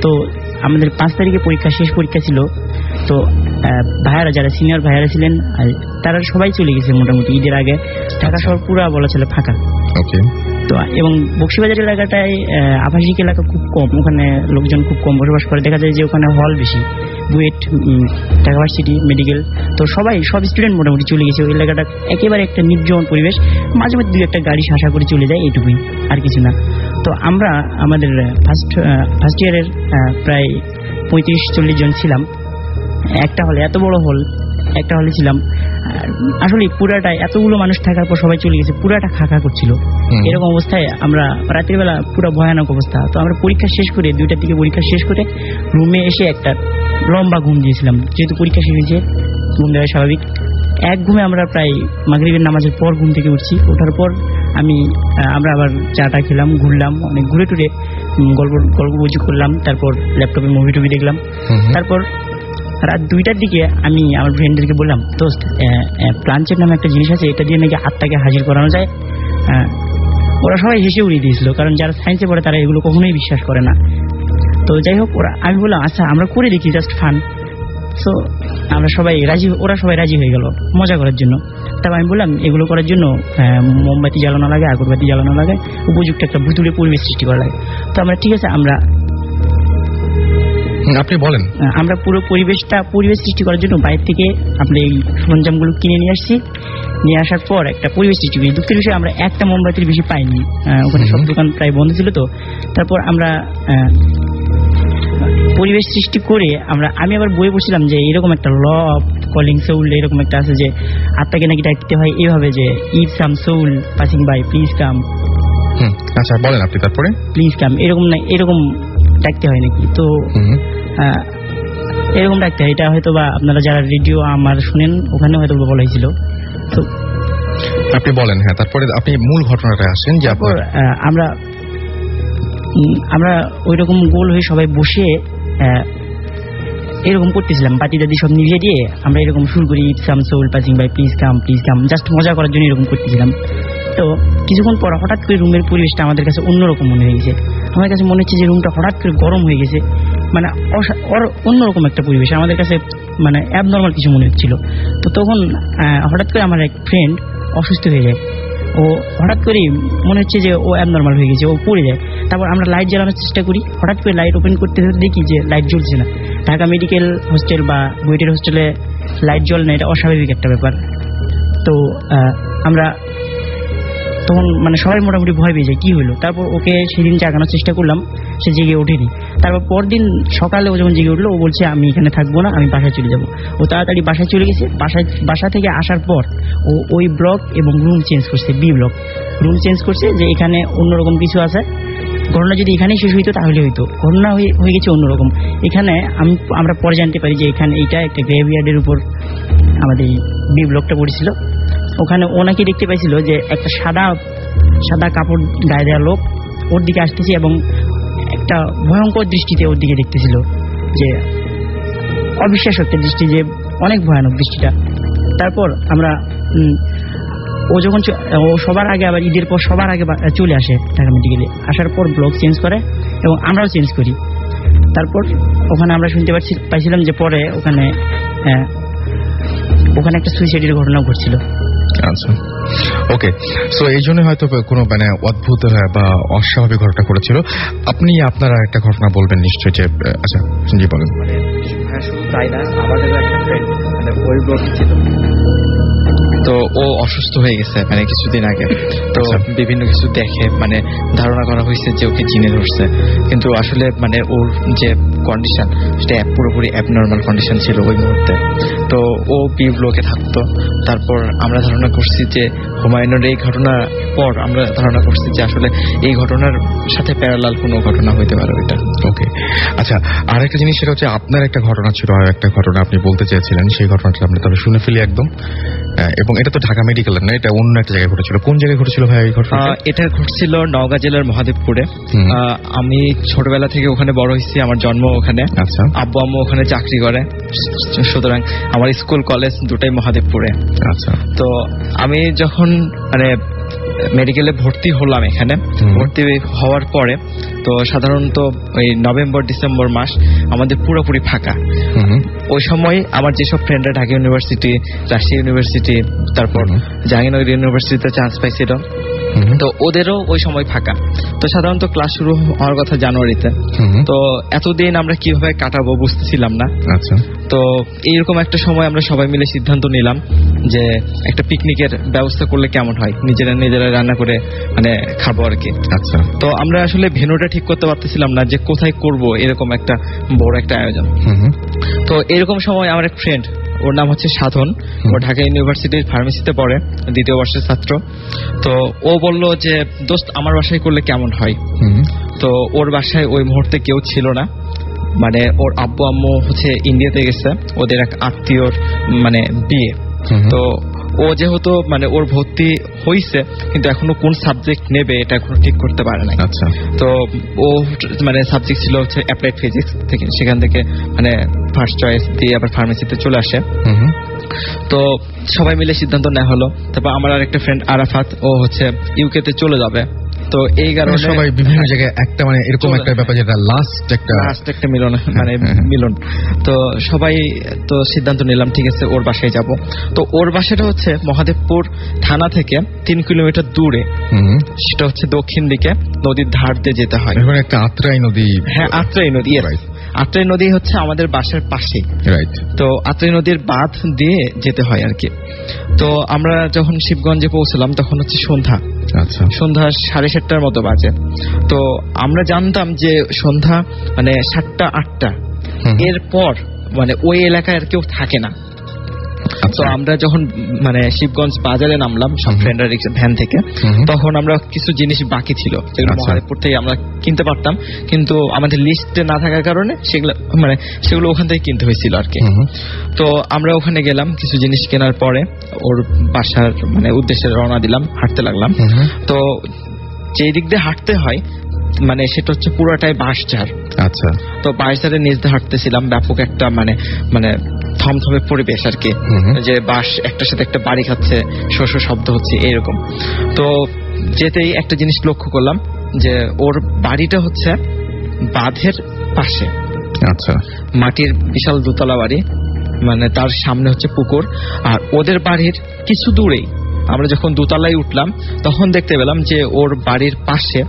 তো আমাদের 5 তারিখে পরীক্ষা, শেষ পরীক্ষা ছিল। তো ভাইয়ারা, যারা সিনিয়র ভাইয়ারা ছিলেন, তারা সবাই চলে গেছে মোটামুটি ঈদের আগে। ঢাকা শহর পুরা বলা ছিল ফাঁকা। তো এবং বক্সিবাজার এলাকাটায় আবাসিক এলাকা খুব কম, ওখানে লোকজন খুব কম বসবাস করে। দেখা যায় যে ওখানে হল বেশি, বুয়েট, ঢাকা ভার্সিটি, মেডিকেল, তো সব স্টুডেন্ট মোটামুটি চলে গেছে। ওই এলাকাটা একেবারে একটা নির্জন পরিবেশ, মাঝে মাঝে 2-1টা গাড়ি শাসা করে চলে যায়, এইটুকুই, আর কিছু না। তো আমরা আমাদের ফার্স্ট ইয়ারের প্রায় 35-40 জন ছিলাম একটা হলে, এত বড় হল, একটা হলে ছিলাম। আসলে পুরাটা, এতগুলো মানুষ থাকার পর সবাই চলে গেছে, পুরাটা খাকা করছিল। এরকম অবস্থায় আমরা রাতের বেলা পুরো ভয়ানক অবস্থা। তো আমরা পরীক্ষা শেষ করে, 2টার দিকে পরীক্ষা শেষ করে রুমে এসে একটা লম্বা ঘুম দিয়েছিলাম, যেহেতু পরীক্ষা শেষ হয়েছে, ঘুম দেওয়া স্বাভাবিক। এক ঘুমে আমরা প্রায় মাগরিবের নামাজের পর ঘুম থেকে উঠছি। ওঠার পর আমরা আবার চাটা খেলাম, ঘুরলাম, অনেক ঘুরে টুরে গল্প গুজব করলাম, তারপর ল্যাপটপে মুভি টুভি দেখলাম। তারপর রাত 2টার দিকে আমি আমার ফ্রেন্ডদেরকে বললাম, দোস্ত, প্লানচেট নামে একটা জিনিস আছে, এটা দিয়ে নাকি আত্মাকে হাজির করানো যায়। ওরা সবাই হেসে উড়িয়ে দিয়েছিল, কারণ যারা সায়েন্সে পড়ে তারা এগুলো কখনোই বিশ্বাস করে না। তো যাই হোক, আমি বললাম আচ্ছা আমরা করে দেখি, জাস্ট ফান। সো ওরা সবাই রাজি হয়ে গেল মজা করার জন্য। তারপর আমি বললাম এগুলো করার জন্য মোমবাতি জ্বালানো লাগে, আগরবাতি জ্বালানো লাগে, উপযুক্ত একটা ভুতুড়ে পরিবেশ সৃষ্টি করা লাগে। তো আমরা ঠিক আছে, আপনি বলেন। আমরা পুরো পরিবেশ সৃষ্টি করার জন্য বাইরে থেকে আমরা এই সরঞ্জামগুলো কিনে নিয়ে আসছি। নিয়ে আসার পর একটা পরিবেশ সৃষ্টি করি। দুঃখের বিষয়ে আমরা একটা মোমবাতির বেশি পাইনি, ওখানে সব দোকান প্রায় বন্ধ ছিল। তো তারপর আমরা পরিবেশ সৃষ্টি করে আমি আবার বই পড়ছিলাম যে এরকম একটা ল অফ কলিং সোল, এরকম একটা আছে যে আত্মাকে নাকি ডাকতে হয় এইভাবে, যে if some soul passing by please come. আচ্ছা বলেন আপনি। তারপরে প্লিজ কাম, এরকম না, এরকম ডাকতে হয় নাকি। তো এরকম ডাকতে হয়, এটা হয়তো বা আপনারা যারা রেডিও আমার শুনেন ওখানে হয়তো বলা হয়েছিল। তো আপনি বলেন। হ্যাঁ, তারপরে আপনি মূল ঘটনাটা আসেন। যে আমরা ওই রকম গোল হয়ে সবাই বসে এরকম করতেছিলাম, বাতি দাদি সব নিভিয়ে দিয়ে আমরা এরকম শুরু করি, if some soul passing by please come, just মজা করার জন্য এরকম করতেছিলাম। তো কিছুক্ষণ পর হঠাৎ করে রুমের পরিবেশটা আমাদের কাছে অন্যরকম মনে হয়ে গেছে। আমার কাছে মনে হচ্ছে যে রুমটা হঠাৎ করে গরম হয়ে গেছে, মানে অন্যরকম একটা পরিবেশ আমাদের কাছে, মানে অ্যাবনর্মাল কিছু মনে হচ্ছিল। তো তখন হঠাৎ করে আমার এক ফ্রেন্ড অসুস্থ হয়ে যায়। ও হঠাৎ করে মনে হচ্ছে যে ও অ্যাবনর্মাল হয়ে গেছে, ও পড়ে যায়। তারপর আমরা লাইট জ্বালানোর চেষ্টা করি, হঠাৎ করে লাইট ওপেন করতে দেখি যে লাইট জ্বলছে না। ঢাকা মেডিকেল হোস্টেল বা বুয়েটের হোস্টেলে লাইট জ্বলে না, এটা অস্বাভাবিক একটা ব্যাপার। তো আমরা তখন মানে সবাই মোটামুটি ভয় পেয়ে যায়, কি হলো। তারপর ওকে সেদিন জাগানোর চেষ্টা করলাম, সে জেগে ওঠেনি। তারপর পরদিন সকালে ও যখন জেগে উঠলো, ও বলছে আমি এখানে থাকবো না, আমি বাসায় চলে যাবো। ও তাড়াতাড়ি বাসায় চলে গেছে। বাসা থেকে আসার পর ও ওই ব্লক এবং রুম চেঞ্জ করছে, বি ব্লক রুম চেঞ্জ করছে, যে এখানে অন্যরকম কিছু আছে। ঘটনা যদি এখানেই শেষ হইতো তাহলে হইতো, ঘটনা হয়ে গেছে অন্যরকম। এখানে আমরা পরে জানতে পারি যে এখানে এইটা একটা গ্রেভইয়ার্ডের উপর আমাদের বি ব্লকটা পড়েছিল। ওখানে ও নাকি দেখতে পাইছিল যে একটা সাদা কাপড় গায়ে দেওয়া লোক ওর দিকে আসতেছে এবং একটা ভয়ঙ্কর দৃষ্টিতে ওর দিকে দেখতেছিল, যে অবিশ্বাস্য একটা দৃষ্টি, যে অনেক ভয়ানক দৃষ্টিটা। তারপর ও সবার আগে, আবার ঈদের পর সবার আগে চলে আসে ঢাকা মেডিকেলে। আসার পর ব্লক চেঞ্জ করে এবং আমরাও চেঞ্জ করি। তারপর ওখানে আমরা শুনতে পাইছিলাম যে পরে ওখানে একটা সুইসাইডের ঘটনা ঘটছিল। আচ্ছা, ওকে। সো এই জন্য হয়তো কোনো মানে অদ্ভুত বা অস্বাভাবিক ঘটনা ঘটেছিল। আপনি আপনারা একটা ঘটনা বলবেন নিশ্চয়ই, যে আচ্ছা জি বলেন। শুধু তাই না, আমাদের একটা ফ্রেন্ড মানে ওই ব্লকে ছিল, তো ও অসুস্থ হয়ে গেছে মানে কিছুদিন আগে। তো বিভিন্ন কিছু দেখে মানে ধারণা করা হয়েছে যে ওকে জিনে ধরছে, কিন্তু আসলে মানে ওর যে কন্ডিশন, সেটা পুরোপুরি অ্যাবনর্মাল কন্ডিশন ছিল ওই মুহূর্তে। তো ও বি ব্লকে থাকতো। তারপর আমরা ধারণা করছি যে হুমায়ুনের এই ঘটনার পর আমরা ধারণা করছি যে আসলে এই ঘটনার সাথে প্যারালাল কোনো ঘটনা হইতে পারে ওইটা। ওকে, আচ্ছা, আর একটা জিনিস সেটা হচ্ছে আপনার একটা ঘটনা ছিল, আর একটা ঘটনা আপনি বলতে চেয়েছিলেন, সেই ঘটনাটা আমরা তাহলে শুনে ফেলি একদম। এবং এটা তো ঢাকা মেডিকেলের না, এটা অন্য একটা জায়গায় ঘটেছিল। কোন জায়গায় ঘটেছিল ভাই এই ঘটনা? এটা ঘটছিল নওগাঁ জেলার মহাদেবপুরে। আমি ছোটবেলা থেকে ওখানে বড় হয়েছি, আমার জন্ম ওখানে। আচ্ছা। আব্বু আম্মু ওখানে চাকরি করে, সুতরাং আমার স্কুল কলেজ দুটাই মহাদেবপুরে। আচ্ছা। তো আমি যখন মানে মেডিকেলে ভর্তি হলাম, এখানে ভর্তি হওয়ার পরে তো সাধারণত ওই নভেম্বর ডিসেম্বর মাস আমাদের পুরোপুরি ফাঁকা। ওই সময় আমার যেসব ফ্রেন্ডরা ঢাকা ইউনিভার্সিটি, রাজশাহী ইউনিভার্সিটি, তারপর জাহাঙ্গীরনগর ইউনিভার্সিটিতে চান্স পাইছিল, তো ওদেরও ওই সময় ফাঁকা। তো সাধারণত ক্লাস শুরু হওয়ার কথা জানুয়ারিতে। তো এতদিন আমরা কিভাবে কাটাবো বুঝতেছিলাম না। আচ্ছা। তো এইরকম একটা সময় আমরা সবাই মিলে সিদ্ধান্ত নিলাম যে একটা পিকনিকের ব্যবস্থা করলে কেমন হয়, নিজেরা রান্না করে মানে খাবো আর কি। আচ্ছা। তো আমরা আসলে ভেন্যুটা ঠিক করতে পারতেছিলাম না যে কোথায় করব এরকম একটা বড় একটা আয়োজন। তো এরকম সময় আমার এক ফ্রেন্ড, ওর নাম হচ্ছে সাধন, ও ঢাকা ইউনিভার্সিটির ফার্মেসিতে পড়ে, 2য় বর্ষের ছাত্র। তো ও বলল যে দোস্ত আমার বাসায় করলে কেমন হয়। তো ওর বাসায় ওই মুহূর্তে কেউ ছিল না, মানে ওর আব্বু আম্মু হচ্ছে ইন্ডিয়াতে গেছে, ওদের এক আত্মীয়র মানে বিয়ে। তো ও যেহেতু মানে ওর ভর্তি হইছে, কিন্তু এখনো কোন সাবজেক্ট নেবে এটা এখনো ঠিক করতে পারে না। আচ্ছা। তো ও মানে সাবজেক্ট ছিল হচ্ছে অ্যাপ্লাইড ফিজিক্স থেকে, সেখান থেকে মানে ফার্স্ট চয়েস দিয়ে আবার ফার্মেসিতে চলে আসে। তো সবাই মিলে সিদ্ধান্ত নেওয়া হলো। তারপর আমার আর একটা ফ্রেন্ড আরাফাত, ও হচ্ছে ইউকেতে চলে যাবে। তো এই কারণে সবাই বিভিন্ন জায়গায় একটা মানে এরকম একটা ব্যাপার, যেটা লাস্ট একটা মিলন, মানে মিলন। তো সবাই তো সিদ্ধান্ত নিলাম ঠিক আছে ওর বাসায় যাব। তো ওর বাসাটা হচ্ছে মহাদেবপুর থানা থেকে 3 কিলোমিটার দূরে, সেটা হচ্ছে দক্ষিণ দিকে নদীর ধার দিয়ে যেতে হয়। একটা আত্রাই নদী। হ্যাঁ, আত্রাই নদী। আত্রাই নদী হচ্ছে আমাদের বাসার পাশে। রাইট। তো আত্রাই নদীর বাঁধ দিয়ে যেতে হয় আর কি। তো আমরা যখন শিবগঞ্জে পৌঁছলাম তখন হচ্ছে সন্ধ্যা। আচ্ছা। সন্ধ্যা 7:30টার মতো বাজে। তো আমরা জানতাম যে সন্ধ্যা মানে 7টা 8টা এরপর মানে ওই এলাকায় আর কেউ থাকে না। তো আমরা যখন মানে শিবগঞ্জ বাজারে নামলাম সব ফ্রেন্ডরা ভ্যান থেকে, তখন আমরা কিছু জিনিস বাকি ছিল যেগুলো মহাদেবপুর থেকে আমরা কিনতে পারতাম, কিন্তু আমাদের লিস্টে না থাকার কারণে সেগুলো ওখান থেকে কিনতে হয়েছিল আর কি। তো আমরা ওখানে গেলাম, কিছু জিনিস কেনার পরে ওর বাসার মানে উদ্দেশ্যে রওনা দিলাম, হাঁটতে লাগলাম। তো যে দিক দিয়ে হাঁটতে হয় মানে সেটা হচ্ছে পুরোটাই বাঁশঝাড়। আচ্ছা। তো বাঁশঝাড়ের নিচ দিয়ে হাঁটতেছিলাম, ব্যাপক একটা মানে থমথমে পরিবেশ আর কি, যে বাঁশ একটার সাথে একটা বাড়ি খাচ্ছে, শস্য শব্দ হচ্ছে এরকম। তো যেতেই একটা জিনিস লক্ষ্য করলাম যে ওর বাড়িটা হচ্ছে বাঁধের পাশে। আচ্ছা। মাটির বিশাল দোতলা বাড়ি, মানে তার সামনে হচ্ছে পুকুর। আর ওদের বাড়ির কিছু দূরেই আমরা যখন দোতলায় উঠলাম তখন দেখতে পেলাম যে ওর বাড়ির পাশে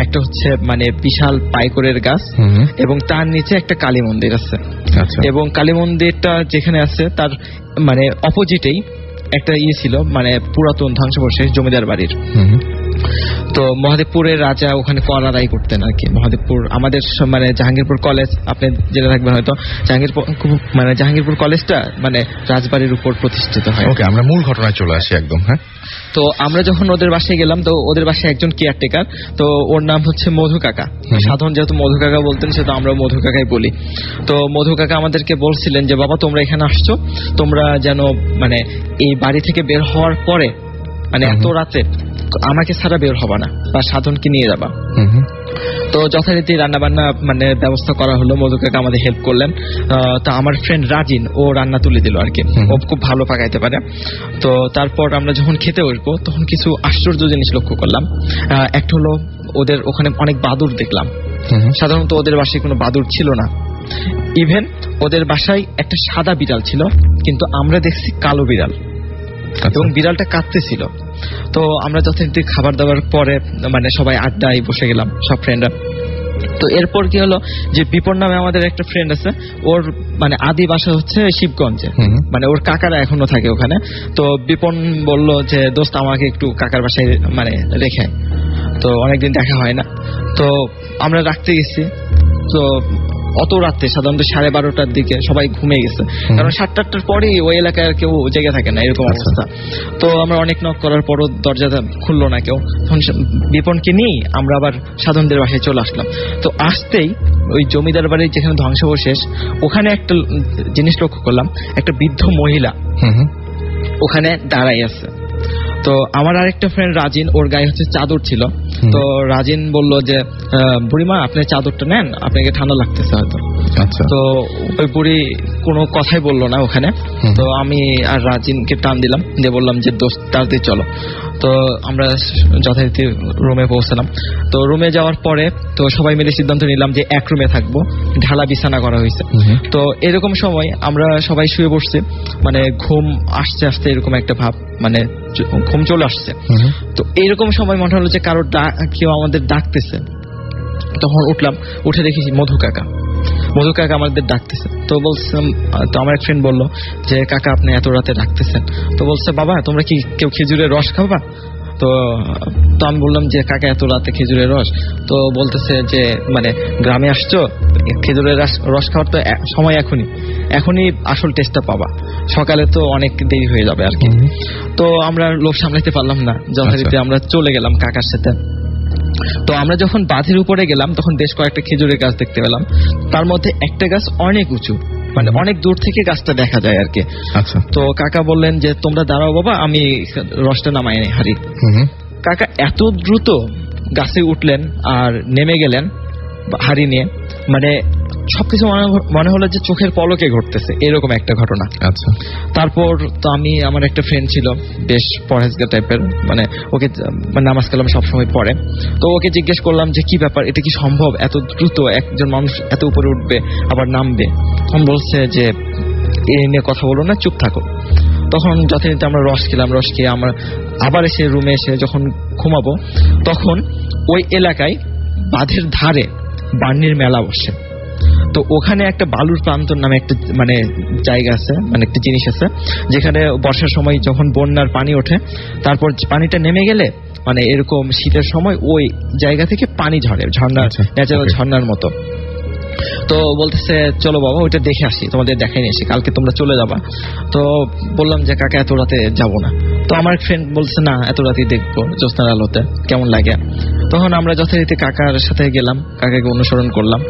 একটা হচ্ছে মানে বিশাল পাইকরের গাছ, এবং তার নিচে একটা কালী মন্দির আছে। এবং কালী মন্দিরটা যেখানে আছে তার মানে অপোজিটেই একটা ছিল মানে পুরাতন ধ্বংসাবশেষ জমিদার বাড়ির। তো মহাদেবপুরের রাজা ওখানে কর আদায় করতেন আর কি। মহাদেবপুর আমাদের মানে জাহাঙ্গীরপুর কলেজ, আপনি জেনে থাকবেন হয়তো, জাহাঙ্গীরপুর কলেজটা মানে রাজবাড়ির উপর প্রতিষ্ঠিত হয়। ওকে, আমরা মূল ঘটনায় চলে আসি একদম। হ্যাঁ। তো আমরা যখন ওদের বাসায় গেলাম, তো ওদের বাসায় একজন কেয়ারটেকার, তো ওর নাম হচ্ছে মধু কাকা। সাধারণ যেহেতু মধু কাকা বলতেন, সেহেতু আমরা মধু কাকাই বলি। তো মধু কাকা আমাদেরকে বলছিলেন যে বাবা তোমরা এখানে আসছো, তোমরা যেন মানে এই বাড়ি থেকে বের হওয়ার পরে মানে এত রাতে আমাকে ছাড়া বের হবা না, বা সাধনকে নিয়ে যাবা। তো যথারীতি রান্না বান্না মানে ব্যবস্থা করা হলো, মধু কাকা আমাদের হেল্প করলেন। তা আমার ফ্রেন্ড রাজিন ও রান্না তুলে দিল আর কি, ও খুব ভালো পাকাইতে পারে। তো তারপর আমরা যখন খেতে উঠবো তখন কিছু আশ্চর্য জিনিস লক্ষ্য করলাম। একটা হলো ওদের ওখানে অনেক বাদুড় দেখলাম। সাধারণত ওদের বাসায় কোনো বাদুড় ছিল না। ইভেন ওদের বাসায় একটা সাদা বিড়াল ছিল, কিন্তু আমরা দেখছি কালো বিড়াল, এবং বিড়ালটা কাঁদতেছিল। তো আমরা যথারীতি খাবার দাবার পরে মানে সবাই আড্ডায় বসে গেলাম সব ফ্রেন্ডরা। তো এরপর কি হলো যে বিপন নামে আমাদের একটা ফ্রেন্ড আছে, ওর মানে আদি বাসা হচ্ছে শিবগঞ্জে, মানে ওর কাকারা এখনো থাকে ওখানে। তো বিপন বলল যে দোস্ত আমাকে একটু কাকার বাসায় মানে রেখে, তো অনেকদিন দেখা হয় না। তো আমরা রাখতে গেছি। তো অত রাতে সাধারণত 12:30টার দিকে সবাই ঘুমিয়ে গেছে, কারণ 7-8টার পরে ওই এলাকায় আর কেউ জেগে থাকে না, এরকম অবস্থা। তো আমরা অনেক নক করার পরও দরজাটা খুললো না কেউ। তখন বিপনকে নিয়ে আমরা আবার সাধনদের বাসায় চলে আসলাম। তো আসতেই ওই জমিদার বাড়ির যেখানে ধ্বংসাবশেষ, ওখানে একটা জিনিস লক্ষ্য করলাম, একটা বৃদ্ধ মহিলা ওখানে দাঁড়াই আছে। তো আমার আরেকটা ফ্রেন্ড রাজিন, ওর গায়ে হচ্ছে চাদর ছিল। তো রাজিন বলল যে বুড়িমা আপনি চাদরটা নেন, আপনাকে ঠান্ডা লাগতেছে হয়তো। তো ওই বুড়ি কোনো কথাই বললো না ওখানে। তো আমি আর রাজিনকে টান দিলাম, দিয়ে বললাম যে দোস্ত তাড়াতাড়ি চলো। তো আমরা যথারীতি রুমে পৌঁছলাম। তো রুমে যাওয়ার পরে তো সবাই মিলে সিদ্ধান্ত নিলাম যে এক রুমে থাকবো, ঢালা বিছানা করা হয়েছে। তো এরকম সময় আমরা সবাই শুয়ে বসছি, মানে ঘুম আসতে আসতে এরকম একটা ভাব, মানে ঘুম চলে আসছে। তো এইরকম সময় মনে হলো যে কারো কেউ আমাদের ডাকতেছে। তখন উঠলাম, উঠে দেখি মধু কাকা আমাদের ডাকতেছে। তো বলছিলাম, তো আমার এক ফ্রেন্ড বললো যে কাকা আপনি এত রাতে ডাকতেছেন। তো বলছে বাবা তোমরা কি কেউ খেজুরের রস খাবা? তো আমি বললাম যে কাকা এত রাতে খেজুরের রস? তো বলতেছে যে মানে গ্রামে আসছো, খেজুরের রস খাওয়ার তো সময় এখনই আসল টেস্টটা পাবা, সকালে তো অনেক দেরি হয়ে যাবে আর কি। তো আমরা লোভ সামলাইতে পারলাম না, যথারীতি আমরা চলে গেলাম কাকার সাথে। তো আমরা যখন বাঁধের উপরে গেলাম তখন বেশ কয়েকটা খেজুরের গাছ দেখতে পেলাম। তার মধ্যে একটা গাছ অনেক উঁচু, মানে অনেক দূর থেকে গাছটা দেখা যায় আর কি। তো কাকা বললেন যে তোমরা দাঁড়াও বাবা, আমি রসটা নামাই হারি। কাকা এত দ্রুত গাছে উঠলেন আর নেমে গেলেন হাড়ি নিয়ে, মানে সবকিছু মনে হলো যে চোখের পলকে ঘটতেছে, এরকম একটা ঘটনা। তারপর তো আমার একটা ফ্রেন্ড ছিল বেশ পরহেজগার টাইপের, মানে ওকে নামাজ কালাম সবসময় পড়ে। তো ওকে জিজ্ঞেস করলাম যে কি ব্যাপার, এটা কি সম্ভব এত দ্রুত একজন মানুষ এত উপরে উঠবে আবার নামবে? তখন বলছে যে এই নিয়ে কথা বলো না, চুপ থাকো। তখন যথারীতি আমরা রস খেয়ে আমরা আবার এসে রুমে এসে যখন ঘুমাবো, তখন ওই এলাকায় বাঁধের ধারে বার্নির মেলা বসে। তো ওখানে একটা বালুর প্রান্তর নামে একটা মানে জায়গা আছে, মানে একটা জিনিস আছে, যেখানে বর্ষার সময় যখন বন্যার পানি ওঠে, তারপর পানিটা নেমে গেলে মানে এরকম শীতের সময় ওই জায়গা থেকে পানি ঝরে, ঝর্ণার ন্যাচারাল ঝর্ণার মতো। তো বলতেছে চলো বাবা ওইটা দেখে আসি, তোমাদের দেখাই নিয়ে আসি, কালকে তোমরা চলে যাবা। তো বললাম যে কাকা এত রাতে যাবো না। তো আমার ফ্রেন্ড বলছে না এত রাতে দেখবো জ্যোৎস্নার আলোতে কেমন লাগে। তখন আমরা যথারীতি কাকার সাথে গেলাম, কাকাকে অনুসরণ করলাম।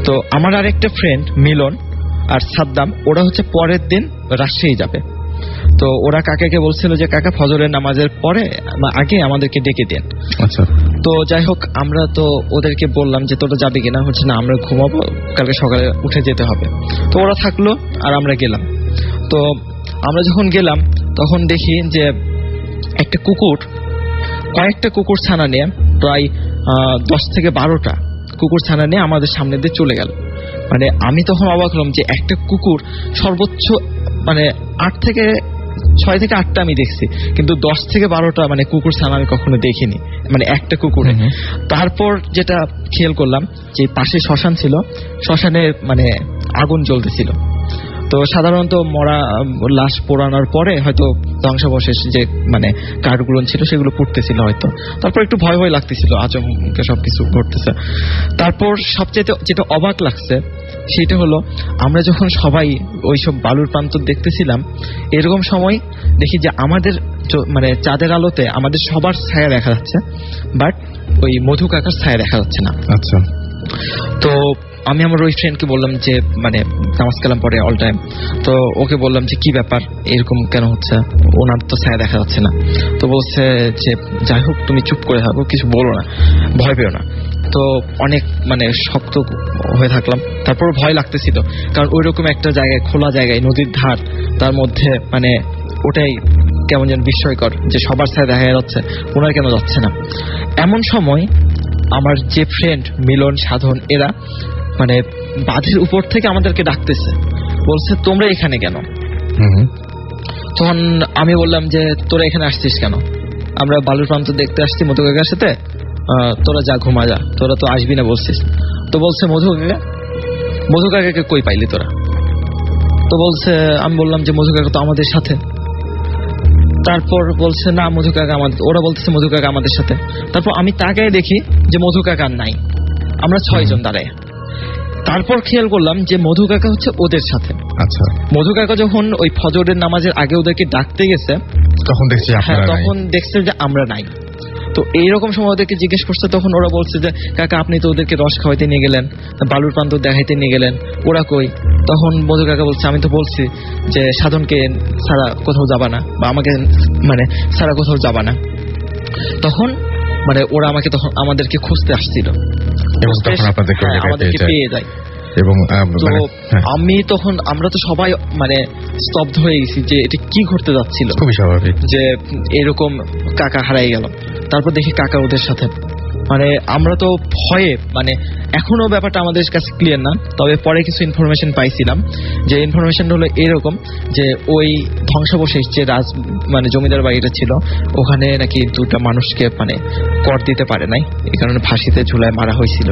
তো আমার আরেকটা ফ্রেন্ড মিলন আর সাদ্দাম, ওরা হচ্ছে পরের দিন রাজশাহী যাবে। তো ওরা কাকাকে বলছিল যে কাকা ফজরের নামাজের পরে আগে আমাদেরকে ডেকে দেন। তো যাই হোক আমরা তো ওদেরকে বললাম যে তোরা যাবে কিনা, হচ্ছে না আমরা ঘুমাবো, কালকে সকালে উঠে যেতে হবে। তো ওরা থাকলো আর আমরা গেলাম। তো আমরা যখন গেলাম তখন দেখি যে একটা কয়েকটা কুকুর ছানা নিয়ে, প্রায় 10 থেকে 12টা কুকুর ছানা নিয়ে আমাদের সামনে দিয়ে চলে গেল। মানে আমি তখন অবাক হলাম যে একটা কুকুর সর্বোচ্চ মানে 6 থেকে 8টা আমি দেখছি, কিন্তু 10 থেকে 12টা মানে কুকুর ছানা আমি কখনো দেখিনি, মানে একটা কুকুরে। তারপর যেটা খেয়াল করলাম যে পাশে শ্মশান ছিল, শ্মশানে মানে আগুন জ্বলতেছিল। তো সাধারণত মরা লাশ পোড়ানোর পরে হয়তো ধ্বংসাবশেষ যে মানে কাঠগুলো ছিল সেগুলো পুড়তেছিল হয়তো। তারপর একটু ভয় লাগতেছিল, আচমকা সবকিছু ঘটতেছে। তারপর সবচেয়ে যেটা অবাক লাগছে সেটা হলো আমরা যখন সবাই ওইসব বালুর প্রান্তর দেখতেছিলাম, এরকম সময় দেখি যে আমাদের মানে চাঁদের আলোতে আমাদের সবার ছায়া দেখা যাচ্ছে, বাট ওই মধু কাকার ছায়া দেখা যাচ্ছে না। তো আমি আমার ওই ফ্রেন্ডকে বললাম যে মানে নামাজ কালাম পড়ে অল টাইম, তো ওকে বললাম যে কি ব্যাপার এরকম কেন হচ্ছে, ওনার তো ছায়া দেখা যাচ্ছে না। তো বলছে যে যাই হোক তুমি চুপ করে থাকো, কিছু বলো না, ভয় পেও না। তো অনেক মানে শক্ত হয়ে থাকলাম। তারপর ভয় লাগতেছিল, কারণ ওইরকম একটা জায়গায়, খোলা জায়গায়, নদীর ধার, তার মধ্যে মানে ওটাই কেমন যেন বিস্ময়কর যে সবার ছায়া দেখা যাচ্ছে, ওনার কেন যাচ্ছে না। এমন সময় আমার যে ফ্রেন্ড মিলন, সাধন, এরা মানে বাঁধের উপর থেকে আমাদেরকে ডাকতেছে, বলছে তোমরা এখানে কেন? তখন আমি বললাম যে তোরা এখানে আসছিস কেন? আমরা বালুর প্রান্ত দেখতে আসছি মধু কাকার সাথে, তোরা যা ঘুমা যা, তোরা তো আসবি না বলছিস। তো বলছে মধু কাকাকে কই পাইলি তোরা? তো বলছে, আমি বললাম যে মধু কাকা তো আমাদের সাথে। তারপর বলছে না মধু কাকা আমাদের, ওরা বলতেছে মধু কাকা আমাদের সাথে। তারপর আমি তাকায় দেখি যে মধু কাকা নাই, আমরা 6 জন দাঁড়ায়। তারপর খেয়াল করলাম যে মধু কাকা হচ্ছে ওদের সাথে। আচ্ছা, মধু কাকা যখন ওই ফজরের নামাজের আগে ওদেরকে ডাকতে গেছে তখন দেখছি তখন দেখছে যে আমরা নাই। তো এইরকম সময় ওদেরকে জিজ্ঞেস করছে, তখন ওরা বলছে যে কাকা আপনি তো ওদেরকে রস খাওয়াইতে নিয়ে গেলেন, বালুর প্রান্ত দেখাইতে নিয়ে গেলেন, ওরা কই? তখন মধু কাকা বলছে আমি তো বলছি যে সাধনকে ছাড়া কোথাও যাবা না, বা আমাকে মানে ছাড়া কোথাও যাবা না। তখন মানে ওরা আমাকে তখন আমাদেরকে খুঁজতে আসছিল এবং তখন আমাদেরকে পেয়ে যায়। এবং আমি তখন আমরা তো সবাই মানে স্তব্ধ হয়ে গেছি যে এটা কি ঘটতে যাচ্ছিল। খুবই স্বাভাবিক যে এরকম কাকা হারাই গেল। তারপর দেখি কাকা ওদের সাথে, মানে আমরা তো ভয়ে মানে এখনো ব্যাপারটা আমাদের কাছে ক্লিয়ার না, তবে পরে কিছু ইনফরমেশন পাইছিলাম। যে ইনফরমেশনটা হলো এরকম যে ওই ধ্বংসাবশেষ যে মানে জমিদার বাড়িটা ছিল ওখানে নাকি দুটা মানুষকে মানে কর দিতে পারে নাই, এই কারণে ফাঁসিতে ঝুলায় মারা হয়েছিল,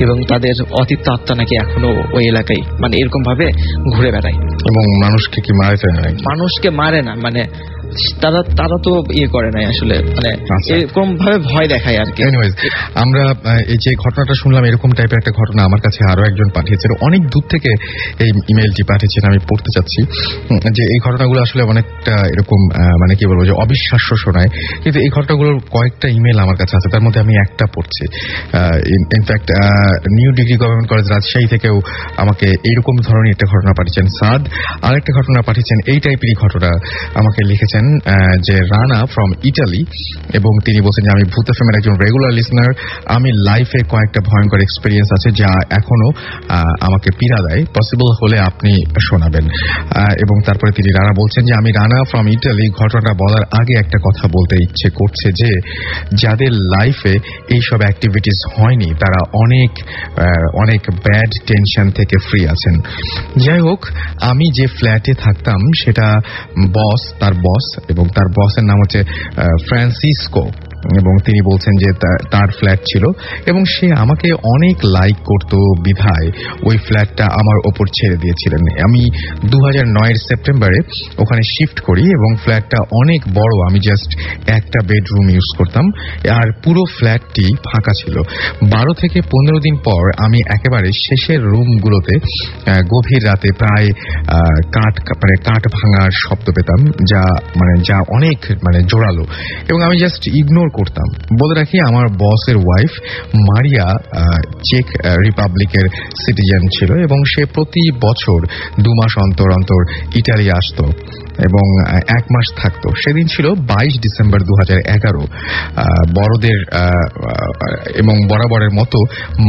এবং তাদের অতীত আত্মা নাকি এখনো ওই এলাকায় মানে এরকম ভাবে ঘুরে বেড়ায়। এবং মানুষকে কি মারতে না? মানুষকে মারে না, মানে তারা তো করে নাই আসলে, মানে এরকম ভাবে ভয় দেখায় আর কি। আমরা এই যে ঘটনাটা শুনলাম, এরকম টাইপের একটা ঘটনা আমার কাছে আরো একজন পাঠিয়েছেন, অনেক দূর থেকে এই ইমেলটি পাঠিয়েছেন, আমি পড়তে চাচ্ছি। যে এই ঘটনাগুলো আসলে অনেকটা এরকম মানে কি বলবো যে অবিশ্বাস্য শোনায়, কিন্তু এই ঘটনাগুলোর কয়েকটা ইমেল আমার কাছে আছে, তার মধ্যে আমি একটা পড়ছি। In fact new degree government college Rajshahi থেকেও আমাকে এইরকম ধরনের একটা ঘটনা পাঠিয়েছেন সাদ। আরেকটা ঘটনা পাঠিয়েছেন এই টাইপেরই ঘটনা আমাকে লিখেছেন যে রানা ফ্রম ইটালি, এবং তিনি বলছেন যে আমি ভূত এফএম এর একজন রেগুলার লিসনার, আমি লাইফে কয়েকটা ভয়ঙ্কর এক্সপেরিয়েন্স আছে যা এখনো আমাকে পীড়া দেয়, পসিবল হলে আপনি শোনাবেন। এবং তারপরে তিনি রানা বলছেন যে আমি রানা ফ্রম ইটালি, ঘটনাটা বলার আগে একটা কথা বলতে ইচ্ছে করছে যে যাদের লাইফে এইসব অ্যাক্টিভিটিস হয়নি তারা অনেক অনেক ব্যাড টেনশন থেকে ফ্রি আছেন। যাই হোক, আমি যে ফ্ল্যাটে থাকতাম সেটা তার বস এবং তার বসের নাম হচ্ছে ফ্রান্সিসকো, এবং তিনি বলছেন যে তার ফ্ল্যাট ছিল এবং সে আমাকে অনেক লাইক করত বিধায় ওই ফ্ল্যাটটা আমার ওপর ছেড়ে দিয়েছিলেন। আমি 2009 সেপ্টেম্বরে ওখানে শিফট করি এবং ফ্ল্যাটটা অনেক বড়, আমি জাস্ট একটা বেডরুম ইউজ করতাম আর পুরো ফ্ল্যাটটি ফাঁকা ছিল। 12 থেকে 15 দিন পর আমি একেবারে শেষের রুমগুলোতে গভীর রাতে প্রায় কাঠ ভাঙার শব্দ পেতাম, যা অনেক জোরালো, এবং আমি জাস্ট ইগনোর করতাম। বলে রাখি আমার বসের ওয়াইফ মারিয়া চেক রিপাবলিকের সিটিজেন ছিল এবং সে প্রতি বছর 2 মাস অন্তর অন্তর ইটালি আসতো এবং 1 মাস থাকতো। সেদিন ছিল 22 ডিসেম্বর 2011। বড়দের এবং বরাবরের মতো